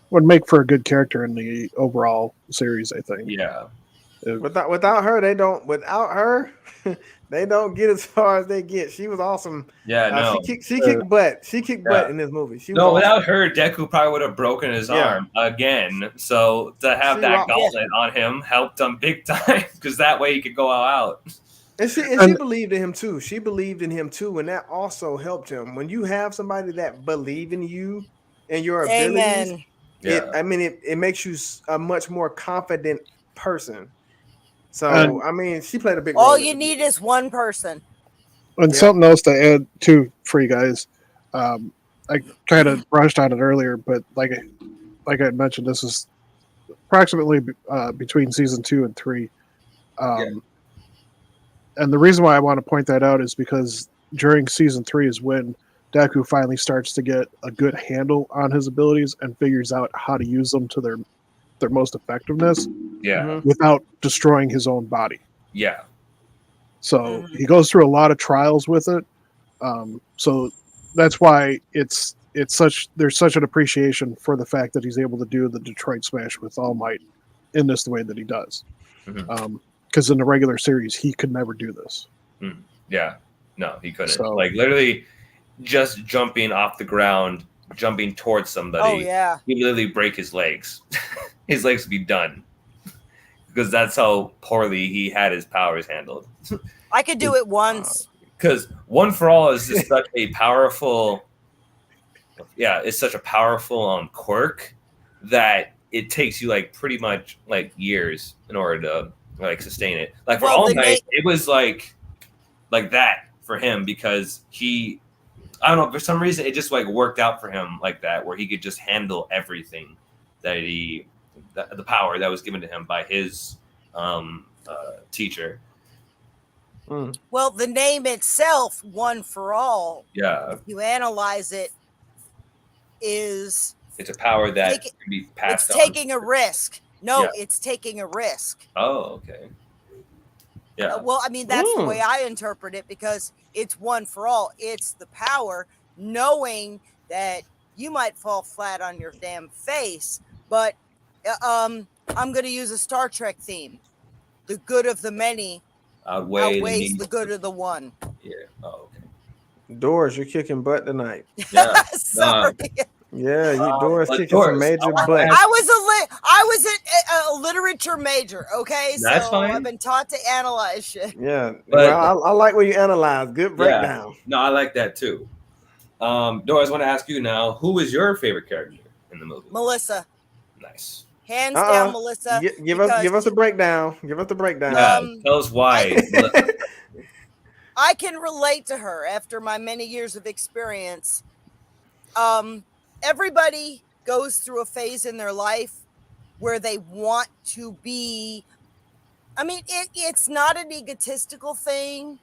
would make for a good character in the overall series, I think. Yeah. Without her, they don't. Without her, they don't get as far as they get. She was awesome. Yeah, no. She kicked butt. She kicked butt in this movie. Without her, Deku probably would have broken his arm again. So to have that gauntlet on him helped him big time, because that way he could go all out. And she believed in him too. She believed in him too, and that also helped him. When you have somebody that believe in you and your abilities, Amen. it makes you a much more confident person. So And- I mean, she played a big role. All in you the need movie. is one person. And Yep. something else to add too for you guys. I kind of brushed on it earlier, but like I mentioned, this is approximately between season 2 and 3. And the reason why I want to point that out is because during season 3 is when Deku finally starts to get a good handle on his abilities and figures out how to use them to their most effectiveness Yeah. without destroying his own body. Yeah. So he goes through a lot of trials with it. So that's why there's such an appreciation for the fact that he's able to do the Detroit Smash with All Might in this the way that he does. Because in the regular series, he could never do this. Yeah. No, he couldn't. So- Like literally just jumping off the ground, jumping towards somebody. Oh yeah. He'd literally break his legs. His legs would be done. Because that's how poorly he had his powers handled. I could do it once. Because One for All is just such a powerful, it's such a powerful quirk that it takes you like pretty much like years in order to like sustain it. Like for All Might, it was like that for him because I don't know, for some reason it just like worked out for him like that, where he could just handle everything that the power that was given to him by his teacher. Well, the name itself, One for All, Yeah, if you analyze it, it's a power that can be passed on. It's taking a risk. No, it's taking a risk. Oh, okay. Yeah. Well, I mean, that's the way I interpret it because it's one for all. It's the power knowing that you might fall flat on your damn face, but I'm going to use a Star Trek theme. The good of the many outweighs the good of the one. Yeah. Oh, okay. Doris, you're kicking butt tonight. Yeah. Sorry. Yeah, Doris kicking some major butt. I was a literature major, okay? That's so fine. I've been taught to analyze shit. Yeah, well, I like where you analyze. Good breakdown. Yeah. No, I like that too. Doris, I want to ask you now, who is your favorite character in the movie? Melissa. Nice. Hands down, Melissa. Give us a breakdown. Give us the breakdown. Yeah, tell us why. I can relate to her after my many years of experience. Everybody goes through a phase in their life where they want to be. I mean, it's not an egotistical thing,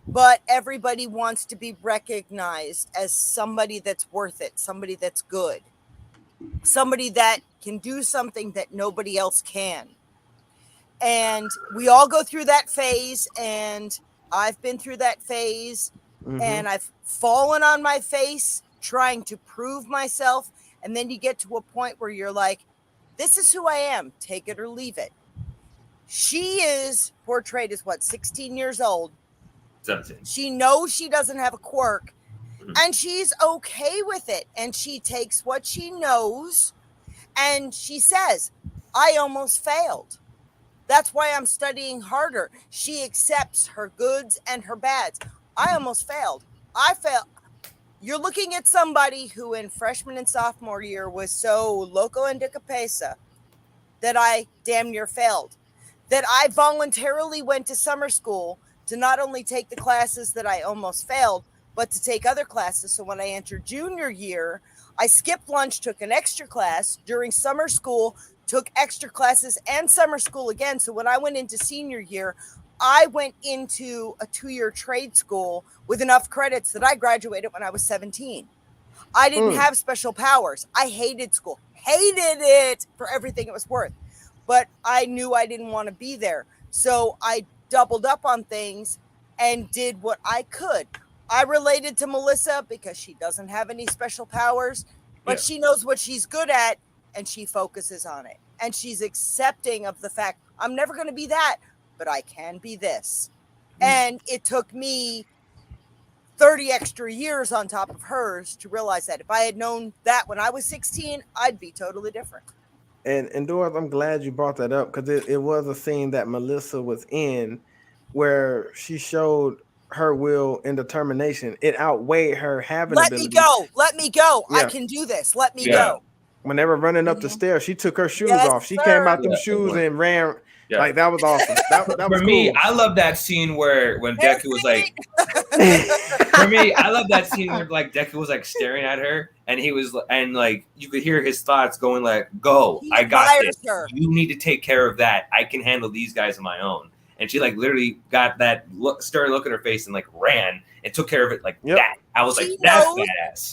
but everybody wants to be recognized as somebody that's worth it, somebody that's good, somebody that can do something that nobody else can. And we all go through that phase, and I've been through that phase, and I've fallen on my face trying to prove myself. And then you get to a point where you're like, this is who I am, take it or leave it. She is portrayed as 16 years old. 17. She knows she doesn't have a quirk, and she's okay with it. And she takes what she knows, and she says, I almost failed. That's why I'm studying harder. She accepts her goods and her bads. I almost failed. I failed. You're looking at somebody who in freshman and sophomore year was so loco and dicapesa that I damn near failed. That I voluntarily went to summer school to not only take the classes that I almost failed, but to take other classes. So when I entered junior year, I skipped lunch, took an extra class during summer school, took extra classes and summer school again. So when I went into senior year, I went into a 2-year trade school with enough credits that I graduated when I was 17. I didn't have special powers. I hated school, hated it for everything it was worth. But I knew I didn't want to be there. So I doubled up on things and did what I could. I related to Melissa because she doesn't have any special powers, but she knows what she's good at and she focuses on it. And she's accepting of the fact, I'm never going to be that, but I can be this. And it took me 30 extra years on top of hers to realize that. If I had known that when I was 16, I'd be totally different. And Doris, I'm glad you brought that up because it was a scene that Melissa was in where she showed her will and determination. It outweighed her having Let me ability. go. Let me go. I Yeah. can do this. Let me Yeah. go. When they were running up the Mhm. stairs, she took her shoes Yes, off. She sir. came out them Yeah, shoes it and ran. Yeah. Like that was awesome. That was For me, cool. I love that scene where when There's Deku was Pete. like, for me, I love that scene where like Deku was like staring at her, and he was, and like you could hear his thoughts going like, "Go, He I got admires this. her. You need to take care of that. I can handle these guys on my own." And she like literally got that stern look at her face and like ran and took care of it like Yep. that. I was She like, "That's knows-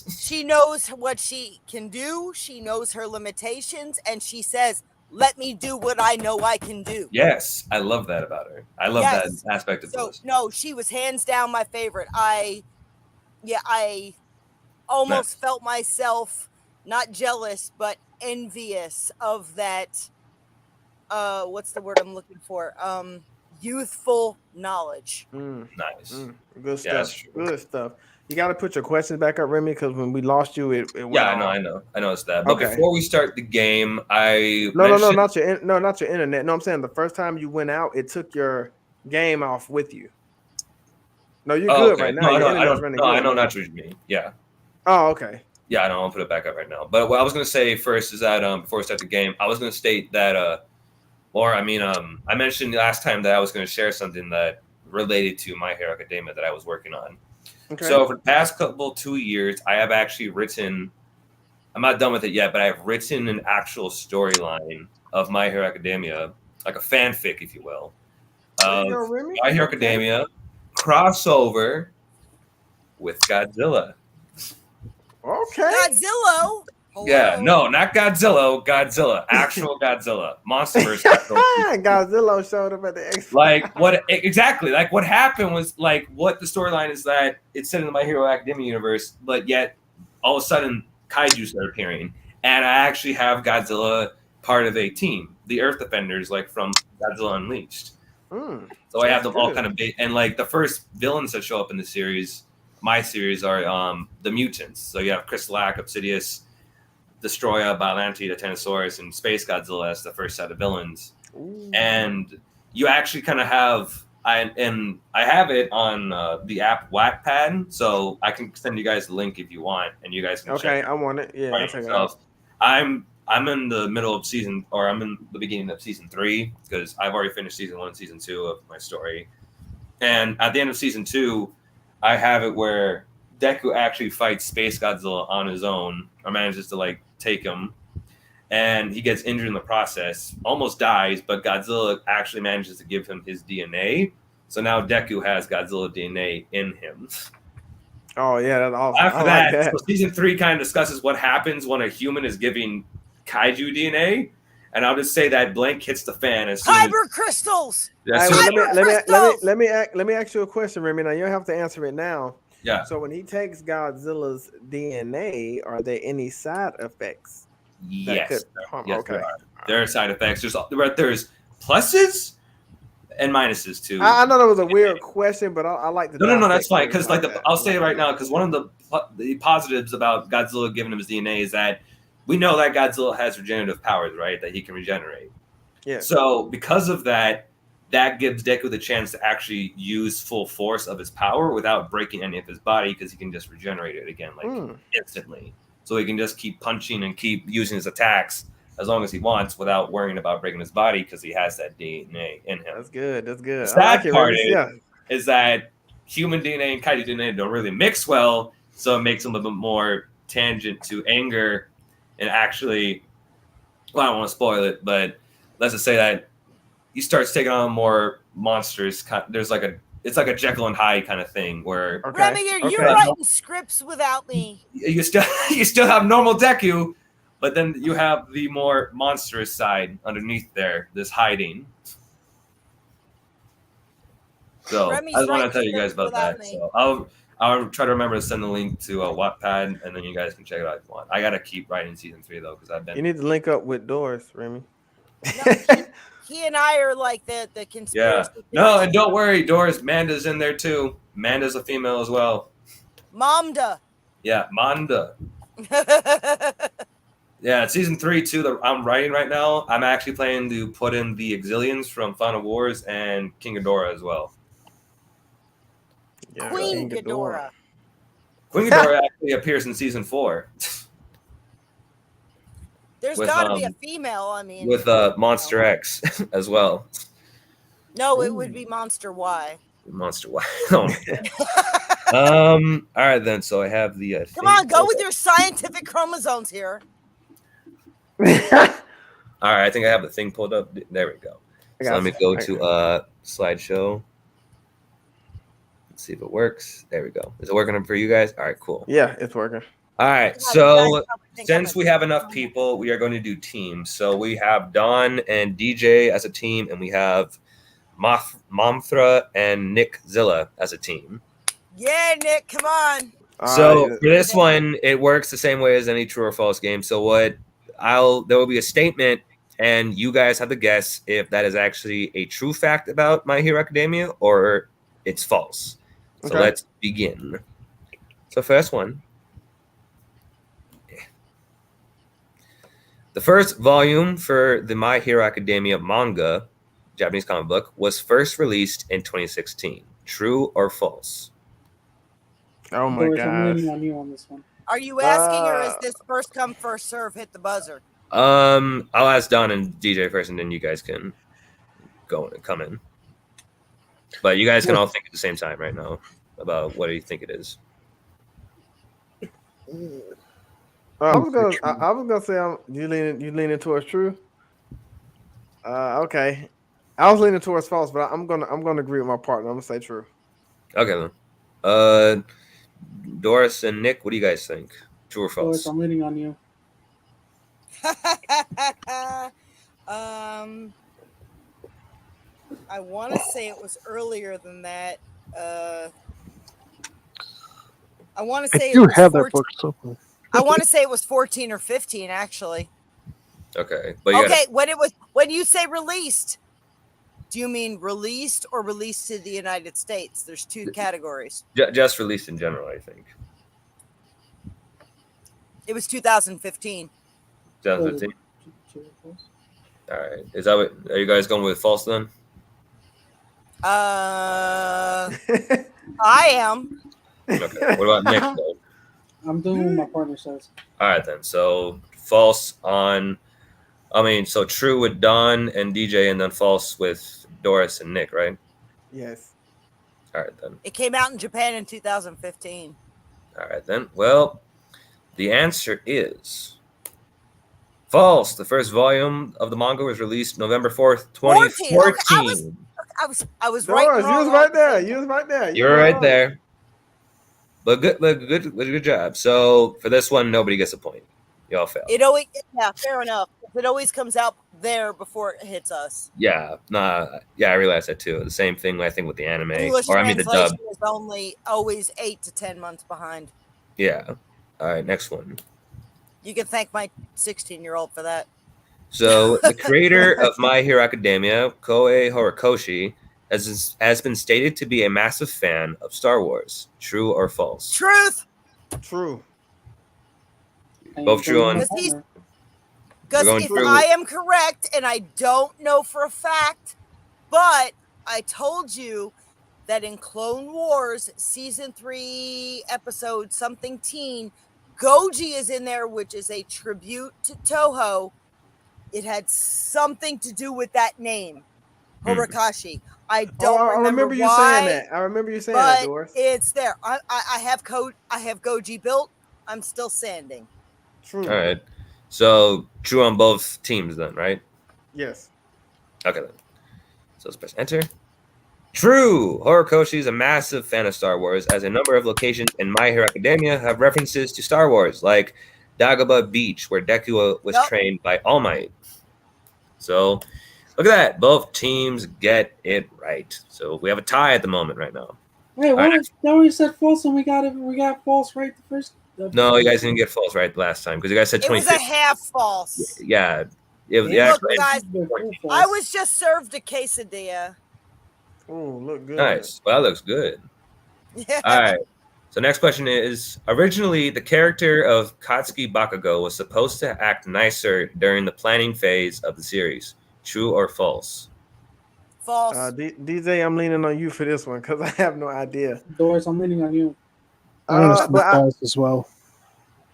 badass." She knows what she can do. She knows her limitations, and she says, "Let me do what I know I can do." Yes, I love that about her. I love Yes. that aspect of So this. no, she was hands down my favorite. I almost Nice. felt myself not jealous but envious of that. What's the word I'm looking for? Youthful knowledge. Nice. Good Yeah, that's stuff. true. Good stuff. You got to put your questions back up, Remy, because when we lost you, it went Yeah, off. I know it's that. But Okay. before we start the game, I No, mentioned, not your internet. No, I'm saying the first time you went out, it took your game off with you. No, you're Oh, good okay. right now. No, Your I internet's don't. running No, I good, know man. not what you mean. Yeah, Oh, okay. yeah, I don't. I'll put it back up right now. But what I was gonna say first is that before we start the game, I was gonna state that I mentioned last time that I was gonna share something that related to My Hero Academia that I was working on. Okay. So for the past 2 years, I have actually written. I'm not done with it yet, but I have written an actual storyline of My Hero Academia, like a fanfic, if you will, There of you go, Remy. My Hero Academia crossover with Godzilla. Okay. Godzilla. Yeah, Hello? no, not Godzilla, actual Godzilla, MonsterVerse. Godzilla showed up at the expo. Like what exactly? Like what happened was like what the storyline is that it's set in the My Hero Academia universe, but yet all of a sudden kaiju start appearing, and I actually have Godzilla part of a team, the Earth Defenders, like from Godzilla Unleashed. So I have them all kind of big, and like the first villains that show up in the series, my series, are the mutants. So you have Crystalac, Obsidius, Destroya, Biollante, the Titanosaurus, and Space Godzilla as the first set of villains. Ooh. And you actually kind of have I have it on the app Wattpad, so I can send you guys the link if you want, and you guys can Okay, check I want it. Yeah, by I'll check it out. yourself. I'm in the middle of I'm in the beginning of season 3 because I've already finished season 1 and season 2 of my story. And at the end of season 2, I have it where Deku actually fights Space Godzilla on his own, or manages to like take him, and he gets injured in the process, almost dies, but Godzilla actually manages to give him his DNA. So now Deku has Godzilla DNA in him. Oh yeah, that's awesome. After I that, like that. so season 3 kind of discusses what happens when a human is giving kaiju DNA, and I'll just say that blank hits the fan as soon as, Kyber crystals. as Hey, soon well, as- let me ask you a question, Remy. Now you don't have to answer it now. yeah. So when he takes Godzilla's DNA, are there any side effects? that Yes. could harm? Yes, Okay. there are. There are side effects. There's pluses and minuses too. I know that was a weird question, but I like the. No, that's fine. Because like I'll say it right now. Because one of the positives about Godzilla giving him his DNA is that we know that Godzilla has regenerative powers, right? That he can regenerate. Yeah. So because of that, that gives Deku the chance to actually use full force of his power without breaking any of his body, because he can just regenerate it again, like instantly. So he can just keep punching and keep using his attacks as long as he wants without worrying about breaking his body, because he has that DNA in him. That's good. That's good. The I like sad it, part Remy. is that human DNA and kaiju DNA don't really mix well, so it makes them a little bit more tangent to anger. And actually, well, I don't want to spoil it, but let's just say that he starts taking on more monsters. It's like a Jekyll and Hyde kind of thing, where Okay. Remy, you're writing scripts without me. you still have normal Deku, but then you have the more monstrous side underneath there, this hiding. So Remy's I just want to writing tell you guys about without that. me. So I'll try to remember to send the link to Wattpad, and then you guys can check it out if you want. I gotta keep writing season 3 though, because I've You been need to link up with Doris, Remy. He and I are like the conspiracy. yeah. No, and don't worry, Doris, Manda's in there too. Manda's a female as well. Momda. Yeah, Manda. Yeah, season 3 too that I'm writing right now. I'm actually planning to put in the Exilians from Final Wars and King Ghidorah as well. Yeah, Queen Ghidorah. Ghidorah. Queen Ghidorah actually appears in season 4 There's With, got to be a female. I mean, with Monster X as well. no, it would be Monster Y. Monster Y. Oh, all right then. So I have the. Come on, go with your scientific chromosomes here. All right, I think I have the thing pulled up. There we go. So let me go to slideshow. Let's see if it works. There we go. Is it working for you guys? All right, cool. Yeah, it's working. All right, God, so you guys probably think since I'm we have enough people, we are going to do teams. So we have Don and DJ as a team, and we have Momthra and Nick Zilla as a team. Yeah, Nick, come on. So for this one, it works the same way as any true or false game. So there will be a statement, and you guys have to guess if that is actually a true fact about My Hero Academia or it's false. So Okay. let's begin. So first one. The first volume for the My Hero Academia manga, Japanese comic book, was first released in 2016. True or false? Oh my Doris, I'm gosh. leaning on you on this one. Are you asking, or is this first come, first serve, hit the buzzer? I'll ask Don and DJ first, and then you guys can go and come in. But you guys can all think at the same time right now about what do you think it is. I was gonna say you leaning towards true. Okay. I was leaning towards false, but I'm gonna agree with my partner. I'm gonna say true. Okay then. Doris and Nick, what do you guys think? True or Doris, false? I'm leaning on you. I want to say it was earlier than that. I want to say I do it was have that 14 book somewhere. I want to say it was 14 or 15 actually. Okay, but you Okay, when you say released, do you mean released or released to the United States? There's two categories. just released in general, I think. It was 2015. 2015. True or false? All right. Is that what? Are you guys going with false then? I am. Okay. What about Nick? Though? I'm doing what my partner says. All right then. So false on. So true with Don and DJ, and then false with Doris and Nick, right? Yes. All right then. It came out in Japan in 2015. All right then. Well, the answer is false. The first volume of the manga was released November 4th, 2014. I was right. Doris, and you was wrong right at the there. same You time. was right there. You're right there. But good job. So for this one, nobody gets a point. Y'all failed. Fair enough. It always comes out there before it hits us. Yeah, I realized that too. The same thing I think with the anime, English the dub. translation is only always 8 to 10 months behind. Yeah. All right, next one. You can thank my 16-year-old for that. So the creator of My Hero Academia, Koei Horikoshi, has been stated to be a massive fan of Star Wars. True or false? Truth, True. Both true on- because We're if going I am correct, and I don't know for a fact, but I told you that in Clone Wars season 3 episode something teen, Goji is in there, which is a tribute to Toho. It had something to do with that name, Horikoshi. I don't remember you why, saying that. I remember you saying that, but Doris. it's there. I have Goji built. I'm still sanding. True. All right. So true on both teams then, right? Yes. Okay then. So let's press enter. True! Horikoshi is a massive fan of Star Wars, as a number of locations in My Hero Academia have references to Star Wars, like Dagobah Beach, where Deku was trained by All Might. So look at that. Both teams get it right. So we have a tie at the moment right now. Wait, what? That we said false, and we got false right the first. No, you guys didn't get false right last time because you guys said It was 26. a half false. Yeah. It was, Yeah, Look, guys, I was just served a quesadilla. Oh, look good. nice. Well, that looks good. Yeah. All right. So next question is, originally the character of Katsuki Bakugo was supposed to act nicer during the planning phase of the series. True or false? False. DJ, I'm leaning on you for this one because I have no idea. Doris, I'm leaning on you. I'm gonna say but false as well.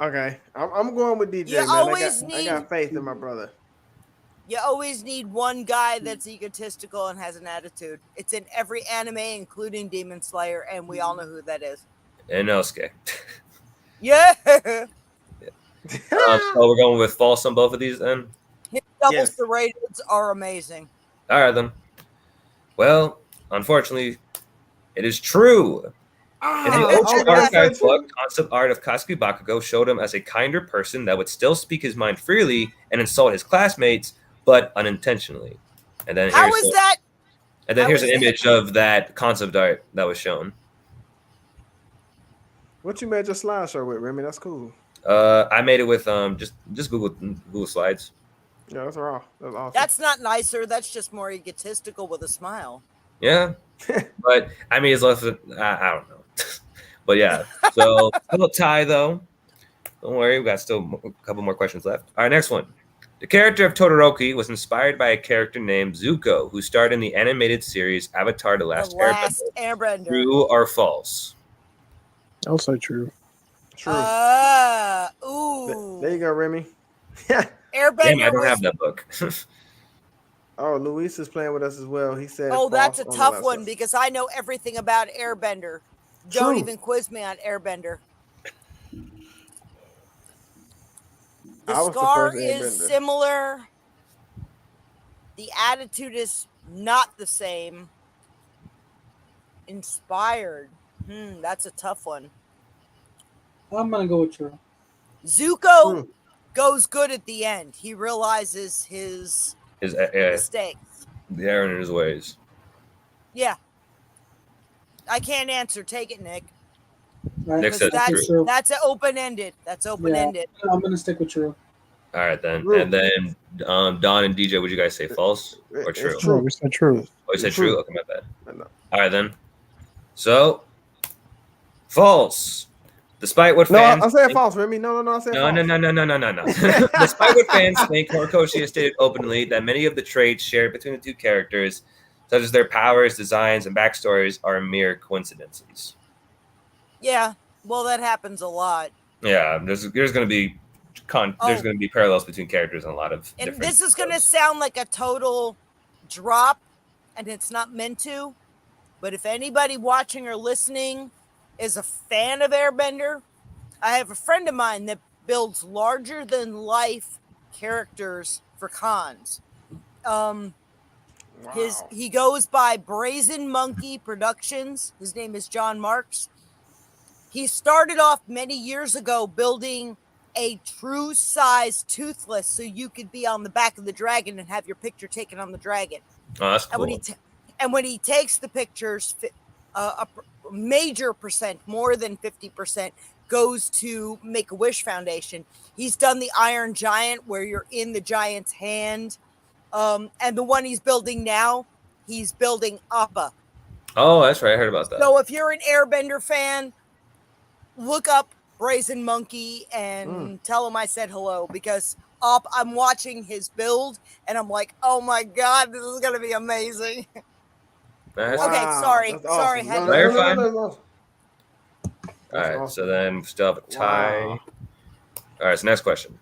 Okay, I'm going with DJ. You Man, always I need- got faith in my brother. You always need one guy that's egotistical and has an attitude. It's in every anime, including Demon Slayer, and we all know who that is. Inosuke. Yeah. So we're going with false on both of these then? His double Yes. serrated are amazing. All right, then. Well, unfortunately, it is true. In the Oh, Ultra that's Archive so book, concept art of Katsuki Bakugo showed him as a kinder person that would still speak his mind freely and insult his classmates, but unintentionally. And then How is that? And then how here's an is that? image of that concept art that was shown. What you made your slideshow with, Remy? That's cool. I made it with just Google Slides. Yeah, that's raw. That's awesome. That's not nicer. That's just more egotistical with a smile. Yeah, but I mean, it's less. I don't know, but yeah. So a little tie though. Don't worry, we got still a couple more questions left. All right, next one. The character of Todoroki was inspired by a character named Zuko, who starred in the animated series Avatar: The Last The last Airbender. Airbender. True or false? I'll say true. True. Ooh. There you go, Remy. Damn, Airbender I don't was- have that book. Oh, Luis is playing with us as well. He said. Oh, that's a false on the tough last one because I know everything about Airbender. Don't True. even quiz me on Airbender. The I was the scar first is Airbender. similar. The attitude is not the same. Inspired. That's a tough one. I'm gonna go with true. Zuko True. goes good at the end. He realizes his His mistakes. the error in his ways. Yeah. I can't answer. Take it, Nick. Right? Nick said That's true. that's open ended. That's open ended. I'm gonna stick with true. All right then, True. and then Don and DJ, would you guys say false or It's true? true. No, we said true. Oh, you said True. true. Okay, my bad. No. All right then. So false. Despite what No, fans I said think- false, Remy. No. I said No. false. Despite what fans think, Horikoshi has stated openly that many of the traits shared between the two characters, such as their powers, designs, and backstories, are mere coincidences. Yeah. Well, that happens a lot. Yeah, there's going to be there's going to be parallels between characters in a lot of And different. this is going to sound like a total drop, and it's not meant to. But if anybody watching or listening is a fan of Airbender, I have a friend of mine that builds larger than life characters for cons. He goes by Brazen Monkey Productions. His name is John Marks. He started off many years ago building a true size toothless so you could be on the back of the dragon and have your picture taken on the dragon. Oh, that's And cool. when he takes the pictures, a major percent, more than 50%, goes to Make-A-Wish Foundation. He's done the Iron Giant where you're in the giant's hand. And the one he's building now, he's building Appa. Oh, that's right. I heard about that. So if you're an Airbender fan, look up Brazen Monkey and tell him I said hello, because I'm watching his build and I'm like, oh my God, this is going to be amazing. That's Okay, sorry. That's Sorry, awesome. had to- Clarify. No. All That's right, awesome. so then we still have a tie. Wow. All right, so next question.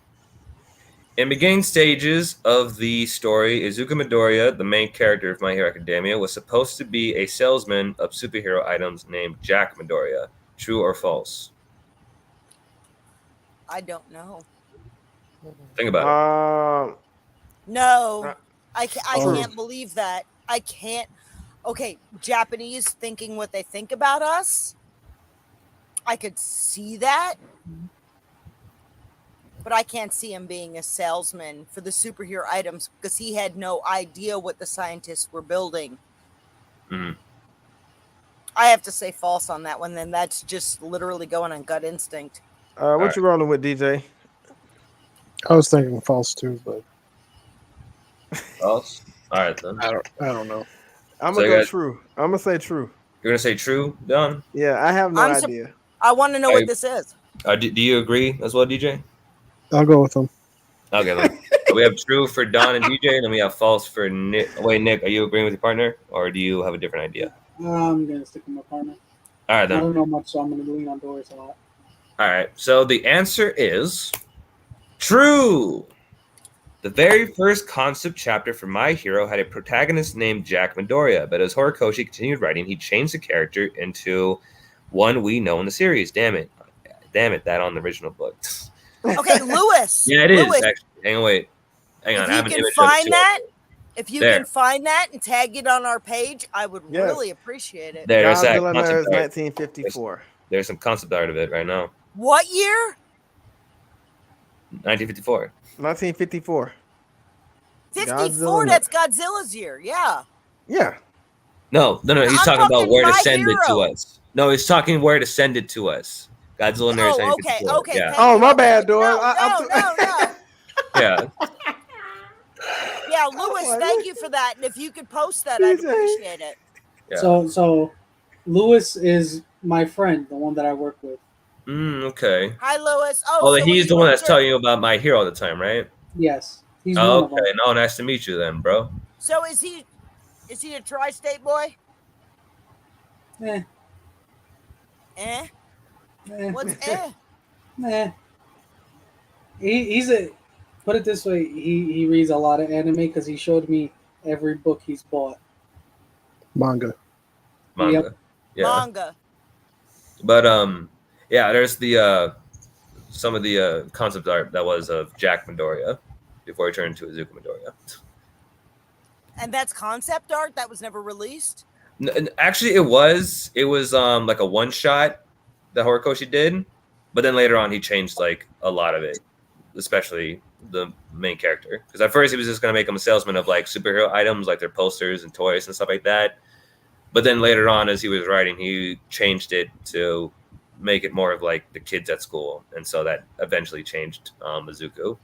In beginning stages of the story, Izuku Midoriya, the main character of My Hero Academia, was supposed to be a salesman of superhero items named Jack Midoriya. True or false? I don't know. Think about it. No, I True. can't believe that. I can't. Okay, Japanese thinking what they think about us. I could see that. But I can't see him being a salesman for the superhero items because he had no idea what the scientists were building. Mhm. I have to say false on that one. Then that's just literally going on gut instinct. What you rolling with, DJ? I was thinking false too, but False? All right, then. I don't know. I'm So gonna you go guys- true. I'm gonna say true. You're going to say true, Don? Yeah, I have no I'm sup- idea. I want to know what this is. Do you agree as well, DJ? I'll go with them. Okay, then. So we have true for Don and DJ, and then we have false for Nick. Wait, Nick, are you agreeing with your partner, or do you have a different idea? I'm gonna stick with my partner. All right, I then. don't know much, so I'm gonna lean on Doris a lot. All right. So the answer is true. The very first concept chapter for My Hero had a protagonist named Jack Midoriya, but as Horikoshi continued writing, he changed the character into one we know in the series. Damn it, that on the original book. Okay, Lewis. Yeah, it is. Lewis, Actually. Hang on, wait. Hang on. if I have you an can image of it, find too. that, if you There. can find that and tag it on our page, I would Yes. really appreciate it. There's that Godzilla concept Nerds art. 1954. There's some concept art of it right now. What year? 1954. 1954. 54. Godzilla. That's Godzilla's year. Yeah. Yeah. No. He's I'm talking about talking where to My send it to Hero. us. No, he's talking where to send it to us. Godzilla Nerds Oh, okay, 1954. okay. Yeah. thank Oh, you. my bad, Doris. No. Yeah. Yeah, Lewis, like, thank you for that. And if you could post that, I'd DJ. appreciate it. Yeah. So Lewis is my friend, the one that I work with. Okay. Hi, Lewis. Oh, so he's you the one were that's to- telling you about My Hero all the time, right? Yes, he's Oh, one of okay. them. No, nice to meet you then, bro. So is he a tri-state boy? Eh, Eh? eh, What's eh? eh. He's a. Put it this way, he reads a lot of anime because he showed me every book he's bought. Manga. Manga. Yep. Yeah. Manga. But yeah, there's the some of the concept art that was of Jack Midoriya before he turned into Izuku Midoriya. And that's concept art that was never released? Actually, it was like a one shot that Horikoshi did, but then later on he changed like a lot of it, especially the main character. Because at first he was just gonna make him a salesman of like superhero items, like their posters and toys and stuff like that. But then later on, as he was writing, he changed it to make it more of like the kids at school, and so that eventually changed Izuku.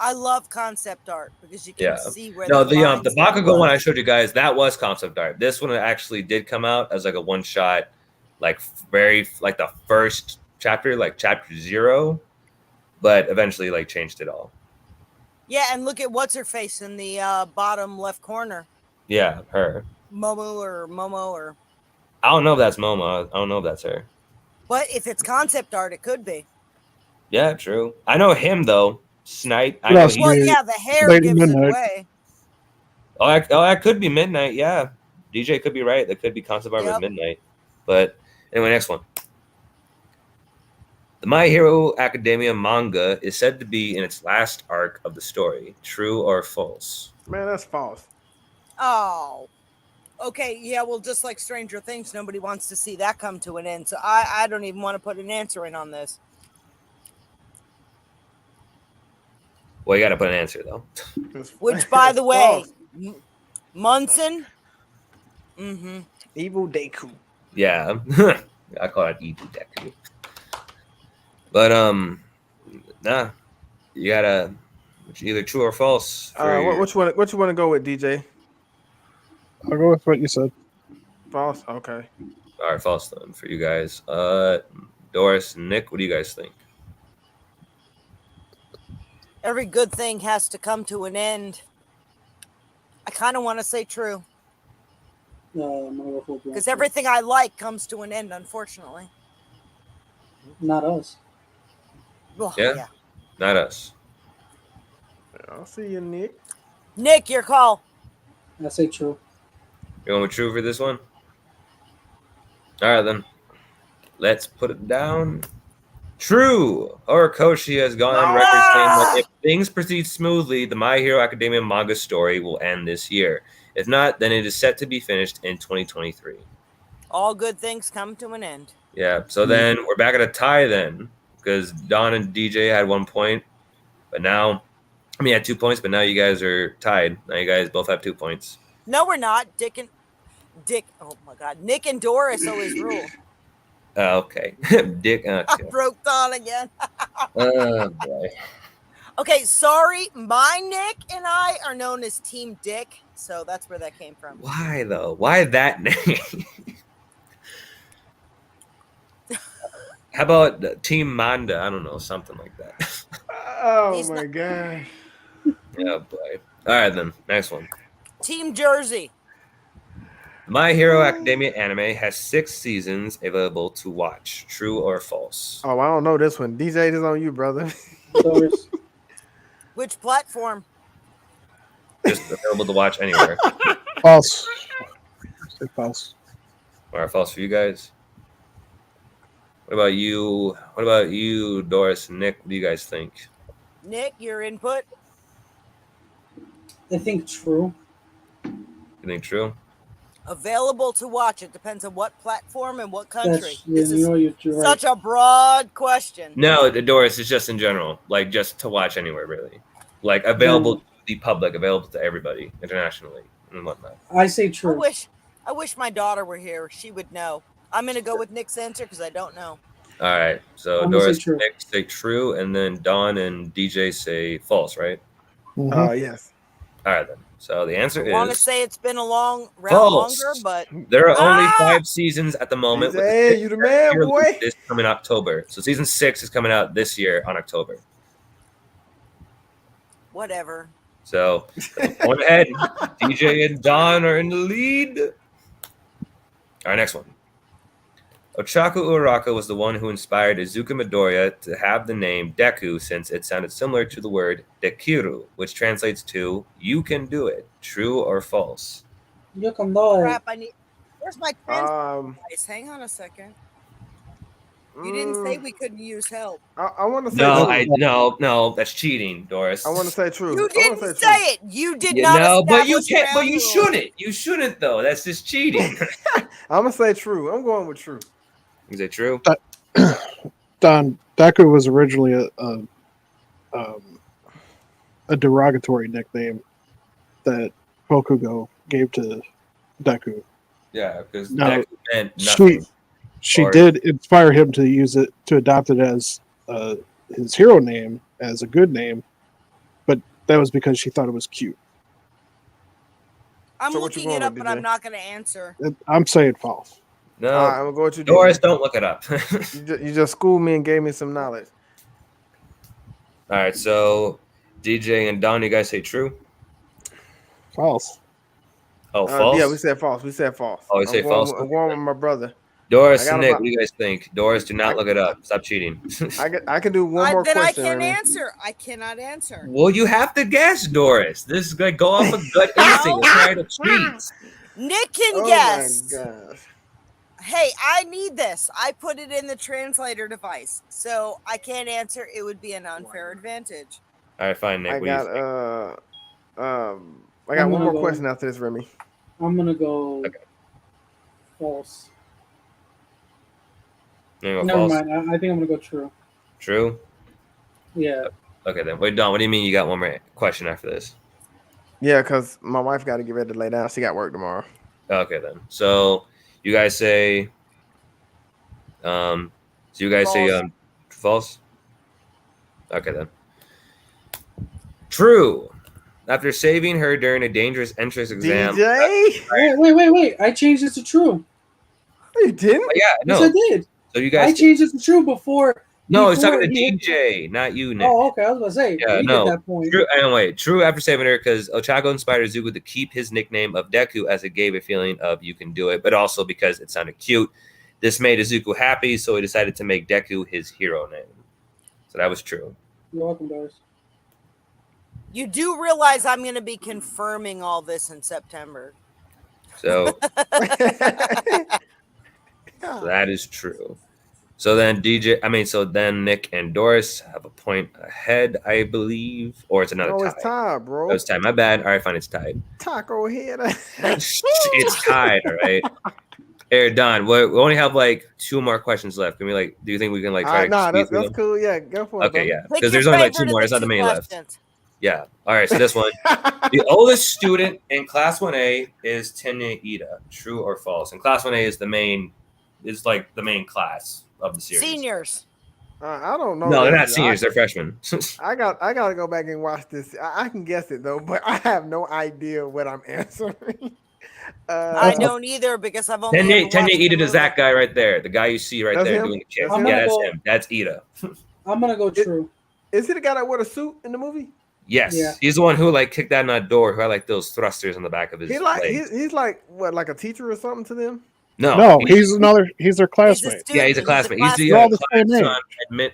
I love concept art because you can Yeah. see where No, the the lines Bakugo go. one I showed you guys, that was concept art. This one actually did come out as like a one shot, like very like the first chapter, like chapter 0, but eventually like changed it all. Yeah, and look at what's her face in the bottom left corner. Yeah, her. Momo or I don't know if that's Momo. I don't know if that's her. but if it's concept art, it could be. Yeah, true. I know him though. Snipe. I Who know else? he, Well, Lady- yeah, the hair Lady gives it Midnight. away. that could be Midnight. Yeah, DJ could be right. That could be concept art with Yep. Midnight. But anyway, next one. The My Hero Academia manga is said to be in its last arc of the story. True or false? Man, that's false. Oh. Okay, yeah, well, just like Stranger Things, nobody wants to see that come to an end. So I don't even want to put an answer in on this. Well, you got to put an answer though. It's- Which, by the it's way, false. Munson. Mm-hmm. Evil Deku. Yeah, I call it Ebu Deku. But nah, you gotta either true or false. For your- Which one you want to go with, DJ? I'll go with what you said. False. Okay. All right, false then for you guys. Doris, Nick, what do you guys think? Every good thing has to come to an end. I kind of want to say true I'm gonna go full blown. because everything I like comes to an end, unfortunately. Not us. Well, Yeah. Not us. I'll see you, Nick. Nick, your call. I say true. You going with true for this one? All right, then. Let's put it down. True. Horikoshi has gone on record saying that if things proceed smoothly, the My Hero Academia manga story will end this year. If not, then it is set to be finished in 2023. All good things come to an end. Yeah, so then we're back at a tie then, because Don and DJ had 1 point, but now, had 2 points, but now you guys are tied. Now you guys both have 2 points. No, we're not. Oh my God. Nick and Doris always rule. Okay. Dick. I Okay. broke Don again. Oh, boy. Okay, sorry. My Nick and I are known as Team Dick, so that's where that came from. Why, though? Why that name? How about Team Manda? I don't know, something like that. Oh He's my not- god. Yeah, boy. All right, then. Next one. Team Jersey. My Hero Academia anime has 6 seasons available to watch. True or false? Oh, I don't know this one. DJ, this is on you, brother. Doris. Which platform? Just available to watch anywhere. False. Say false. All right, false for you guys. What about you? What about you, Doris and Nick? What do you guys think? Nick, your input? I think true. You think true? Available to watch. It depends on what platform and what country. This is you're right. such a broad question. No, the Doris is just in general, like just to watch anywhere, really. Like available to the public, available to everybody internationally and whatnot. I say true. I wish my daughter were here. She would know. I'm gonna go with Nick's answer because I don't know. All right, so I'm gonna Doris say true. and Nick say true, and then Don and DJ say false, right? Mhm. Yes. All right, then. So the answer I want to is say it's been a long round false. longer, but There are only 5 seasons at the moment. with DJ, the you the man, Hero boy. This coming October. So season 6 is coming out this year on October. whatever. So going ahead, DJ and Don are in the lead. All right, next one. Ochaku Uraraka was the one who inspired Izuku Midoriya to have the name Deku since it sounded similar to the word Dekiru, which translates to "you can do it." True or false? You can do it. Crap, I need. Where's my Um, device? Hang on a second. You didn't say we couldn't use help. I want to say No, true. no, that's cheating, Doris. I want to say true. You I wanna didn't true. say it. You did Yeah, not. no, but you establish can't. But ground you rules. shouldn't. You shouldn't though. That's just cheating. I'm gonna say true. I'm going with true. Is it true? Don Deku was originally a derogatory nickname that Bakugo gave to Deku. Yeah, because No, Deku meant nothing. She Or- did inspire him to use it, to adopt it as his hero name, as a good name, but that was because she thought it was cute. I'm So what you looking it going up, with, but I'm DJ? not going to answer. I'm saying false. No, I'm gonna go with you. Doris, DJ. don't look it up. You just schooled me and gave me some knowledge. All right, so DJ and Don, you guys say true? False. Oh, false. Yeah, we said false. We said false. Oh, we say false? I'm going with my brother. Doris I got and Nick, about- what do you guys think? Doris, do not look it up. Stop cheating. I can do one more Then question. I can't Remy. answer. I cannot answer. Well, you have to guess, Doris. This is like go off of gut instinct. It's trying to cheat. Nick can Oh guess. my gosh. Hey, I need this. I put it in the translator device, so I can't answer. It would be an unfair advantage. All right, fine, Nick. I What do you got think? I got I'm one gonna more go- question after this, Remy. I'm gonna go Okay. false. You gonna go Never false? mind. I think I'm gonna go true. True. Yeah. Okay, then. Wait, Don. What do you mean you got one more question after this? Yeah, because my wife got to get ready to lay down. She got work tomorrow. Okay, then. So you guys say, False. false. Okay, then. True. After saving her during a dangerous entrance exam. DJ? Wait. I changed it to true. No, you didn't? Oh, yeah, Yes, no. I did. So you I guys. changed it to true before. No, it's before talking to he- DJ, not you, Nick. Oh, okay. I was gonna say. Yeah, we no. At that point. True. Anyway, true after saving her because Ochako inspired Izuku to keep his nickname of Deku as it gave a feeling of you can do it, but also because it sounded cute. This made Izuku happy, so he decided to make Deku his hero name. So that was true. You're welcome, Doris. You do realize I'm going to be confirming all this in September. So that is true. So then then Nick and Doris have a point ahead, I believe, or it's another No, tie. it's tied, bro. Oh, it's tied. My bad. All right, fine. It's tied. Taco head. It's tied. All right. Here, Don. We only have like 2 more questions left. Can we do you think we can try to? Nah, squeeze that's through cool. Yeah, go for it. them? Okay, yeah. Pick Because your there's only like 2 favorite of more. There's not the that two many left. questions. Yeah. All right. So this one, the oldest student in Class 1A is Tenya Ida. True or false? And Class 1A is the main class of the series. Seniors. I don't know. No, they're not this. seniors. They're freshmen. I got to go back and watch this. I can guess it though, but I have no idea what I'm answering. I don't either because I've only Tenya ever watched Ida the is that movie. guy right there. The guy you see right That's there him? doing the kick. That's Yeah, him? that's him. That's Ida. I'm gonna go true. Is he the guy that wore the suit in the movie? Yes, Yeah. he's the one who like kicked down that door. Who had like those thrusters on the back of his He's like leg. he's like what, like a teacher or something to them? No, he's their He's a classmate. Yeah, he's a classmate. He's the They're all the same class age.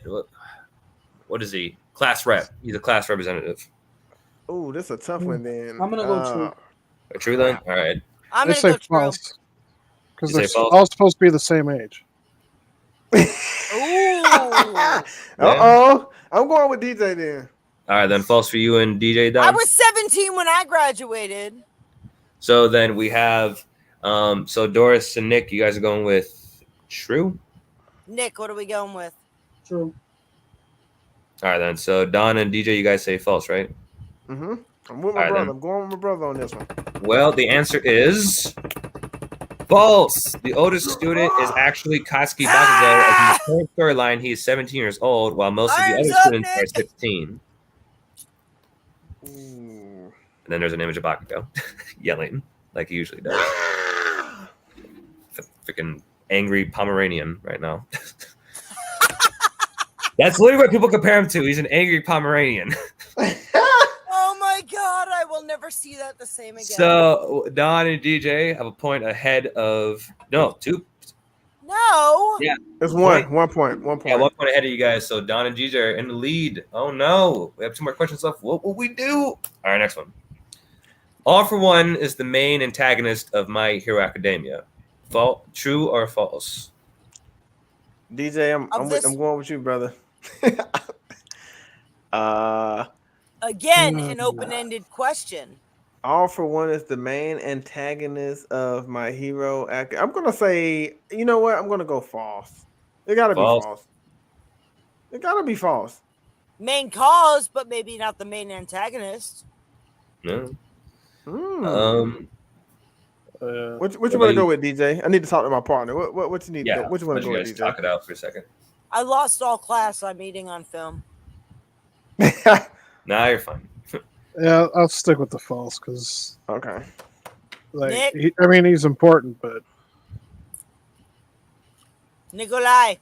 what is he? Class rep. He's a class representative. Oh, this is a tough one then. I'm gonna go true. True then? All right. I'm They gonna say go true. false because You they're say false? all supposed to be the same age. Ooh. I'm going with DJ then. All right, then false for you and DJ Don. I was 17 when I graduated. So then we have so Doris and Nick, you guys are going with true? Nick, what are we going with? True. All right then. So Don and DJ, you guys say false, right? Mm-hmm. I'm with my Alright, brother. then. I'm going with my brother on this one. Well, the answer is false. The oldest student is actually Katsuki Bakugo. As in the current storyline, he is 17 years old, while most of the Irons other up, students are Nick. 16. Ooh. And then there's an image of Bakugo yelling like he usually does. Freaking angry Pomeranian right now. That's literally what people compare him to. He's an angry Pomeranian. Oh my god, I will never see that the same again. So Don and DJ have a point ahead of two. No. Yeah. It's one point. Yeah, 1 point ahead of you guys. So Don and DJ are in the lead. Oh no, we have 2 more questions left. What will we do? All right, next one. All for One is the main antagonist of My Hero Academia. True or false? DJ, I'm going with you, brother. Again, an open-ended question. All for One is the main antagonist of My Hero. I'm gonna say, you know what? I'm gonna go false. It gotta be false. It gotta be false. Main cause, but maybe not the main antagonist. No. What you want to go with, DJ? I need to talk to my partner. What you need? Yeah. What you want to go with, DJ? Talk it out for a second. I lost all class. I'm eating on film. Nah, you're fine. Yeah, I'll stick with the false because, Okay. like, Nick? he's important, but Nikolai.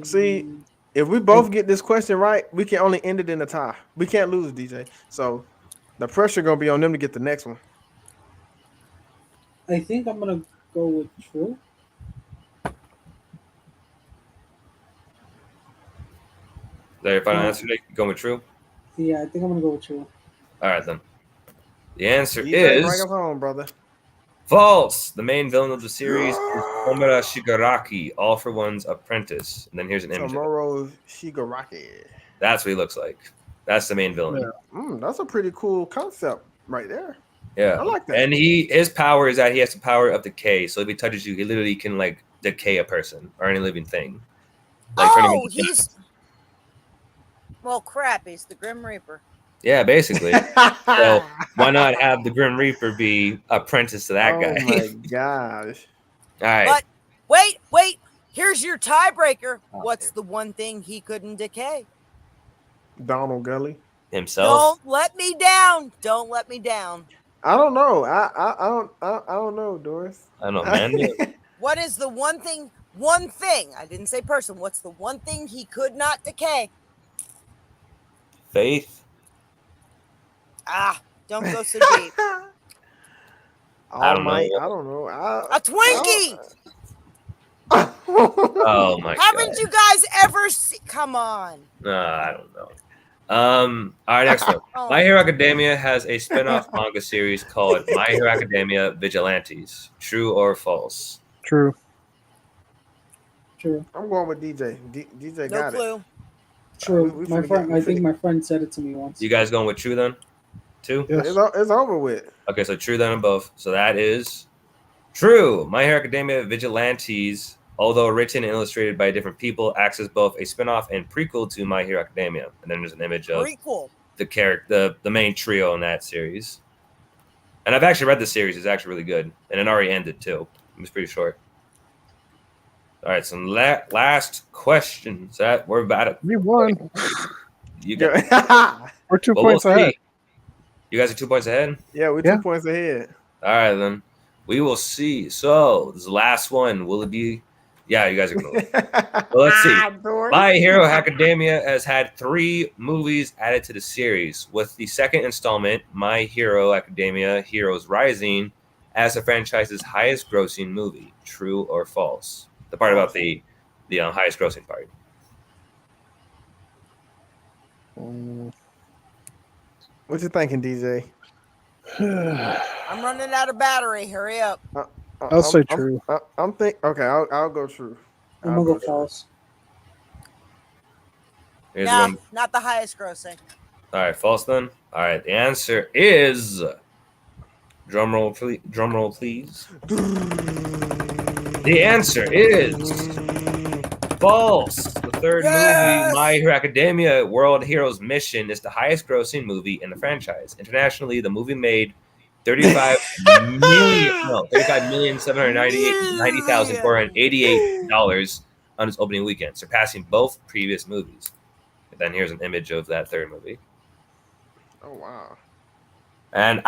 See, if we both get this question right, we can only end it in a tie. We can't lose, DJ. So the pressure gonna be on them to get the next one. I think I'm gonna go with true. Is that your final answer, Nick? You going with true? Yeah, I think I'm gonna go with true. All right, then. The answer DJ, is bring us home, brother. false. The main villain of the series is Omura Shigaraki, All for One's apprentice. And then here's an image. Tomorrow Shigaraki. That's what he looks like. That's the main villain. That's a pretty cool concept right there. Yeah. I like that. And his power is that he has the power of decay. So if he touches you, he literally can like decay a person or any living thing. Like turn him into dust. Well, crap. He's the Grim Reaper. Yeah, basically. So why not have the Grim Reaper be apprentice to that guy? Oh my gosh. All right. But wait. Here's your tiebreaker. What's the one thing he couldn't decay? Donald Gully. Himself. Don't let me down. Don't let me down. I don't know. I don't know, Doris. I don't know, man. What is the one thing? One thing. I didn't say person. What's the one thing he could not decay? Faith. Don't go so deep. I don't know. I don't know. A Twinkie. Oh my god. Haven't you guys ever seen? Come on. I don't know. All right, next one. My Hero Academia has a spin-off manga series called My Hero Academia Vigilantes. True or false? true. True. I'm going with DJ. DJ No got clue. True. we My finna friend. get- I think my friend said it to me once. You guys going with true then? Two? it. Yes. It's over with. Okay, so true then on both. So that is true. My Hero Academia Vigilantes, although written and illustrated by different people, acts as both a spin-off and prequel to My Hero Academia. And then there's an image of Prequel. the character, the main trio in that series. And I've actually read the series; it's actually really good, and it already ended too. It was pretty short. All right, so last question. So that we're about it. We won. You got. Yeah, We're 2 Well, we'll points ahead. see. You guys are 2 points ahead. we're 2 points ahead. All right, then we will see. So this is the last one. Will it be Yeah, you guys are gonna love it. Well, let's see. My Hero Academia has had 3 movies added to the series, with the second installment, My Hero Academia Heroes Rising, as the franchise's highest-grossing movie. True or false? The part about the highest-grossing part. What you thinking, DJ? I'm running out of battery. Hurry up. I'll say true. I'm okay. I'll go true. I'm gonna go false. Here's Nah, one. not the highest grossing. All right, false then. All right, the answer is drum roll, please. The answer is false. The third movie, My Hero Academia: World Heroes Mission, is the highest-grossing movie in the franchise. Internationally, the movie made $35,790,488 on its opening weekend, surpassing both previous movies. And then here's an image of that third movie. Oh wow! And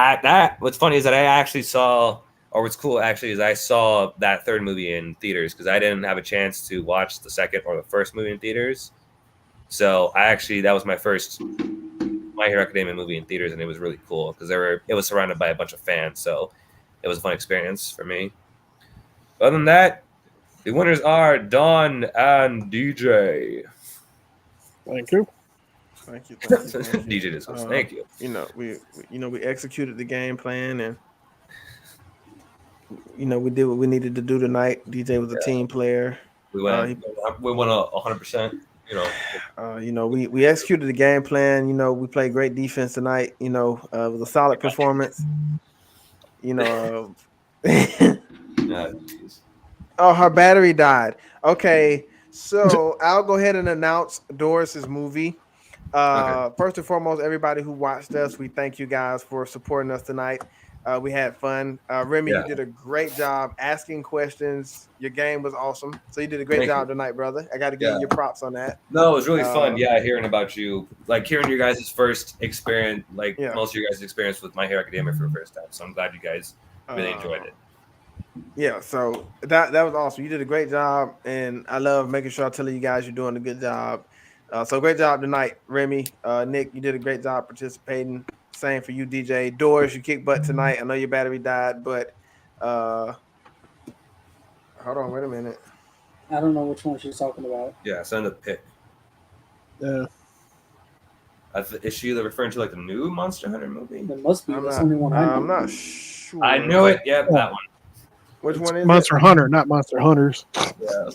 what's funny is that I actually saw, or what's cool actually is I saw that third movie in theaters because I didn't have a chance to watch the second or the first movie in theaters. So that was my first My Hero Academia movie in theaters, and it was really cool because it was surrounded by a bunch of fans, so it was a fun experience for me. Other than that, the winners are Don and DJ. Thank you. Thank you. DJ Discos, thank you. We executed the game plan, and we did what we needed to do tonight. DJ was a team player. We went 100%. We executed the game plan. We played great defense tonight. It was a solid performance. Oh, her battery died. Okay, so I'll go ahead and announce Doris's movie. First and foremost, everybody who watched us, we thank you guys for supporting us tonight. We had fun. Remy, you did a great job asking questions. Your game was awesome. So you did a great job tonight, brother. I got to give you your props on that. No, it was really fun. Yeah, hearing about you, like hearing your guys' first experience, most of your guys' experience with My Hero Academia for the first time. So I'm glad you guys really enjoyed it. Yeah, so that was awesome. You did a great job, and I love making sure I tell you guys you're doing a good job. So great job tonight, Remy. Nick, you did a great job participating. Same for you, DJ. Doris, you kicked butt tonight. I know your battery died, but hold on, wait a minute. I don't know which one she's talking about. Yeah, send a pic. Yeah. Is she referring to like the new Monster Hunter movie? There must be. That's the only one I know. I'm not sure. I knew it. Yep, that one. Which one is Monster Hunter, not Monster Hunters. Yeah.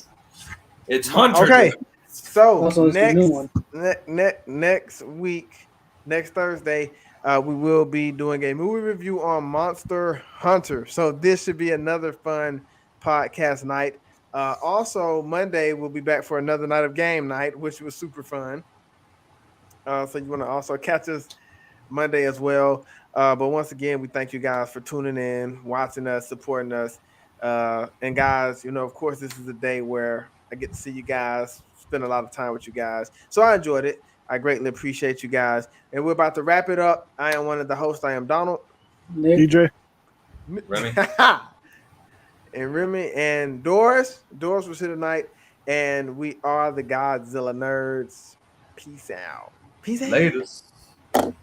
It's Hunter. Okay. So next week, next Thursday, we will be doing a movie review on Monster Hunter. So this should be another fun podcast night. Also, Monday we'll be back for another night of game night, which was super fun. So you want to also catch us Monday as well. But once again, we thank you guys for tuning in, watching us, supporting us. And guys, of course, this is a day where I get to see you guys, spend a lot of time with you guys. So I enjoyed it. I greatly appreciate you guys. And we're about to wrap it up. I am one of the hosts. I am Donald. Nick. DJ. Remy. And Remy and Doris. Doris was here tonight. And we are the GodzillaNerds. Peace out. Peace out. Latest. Later.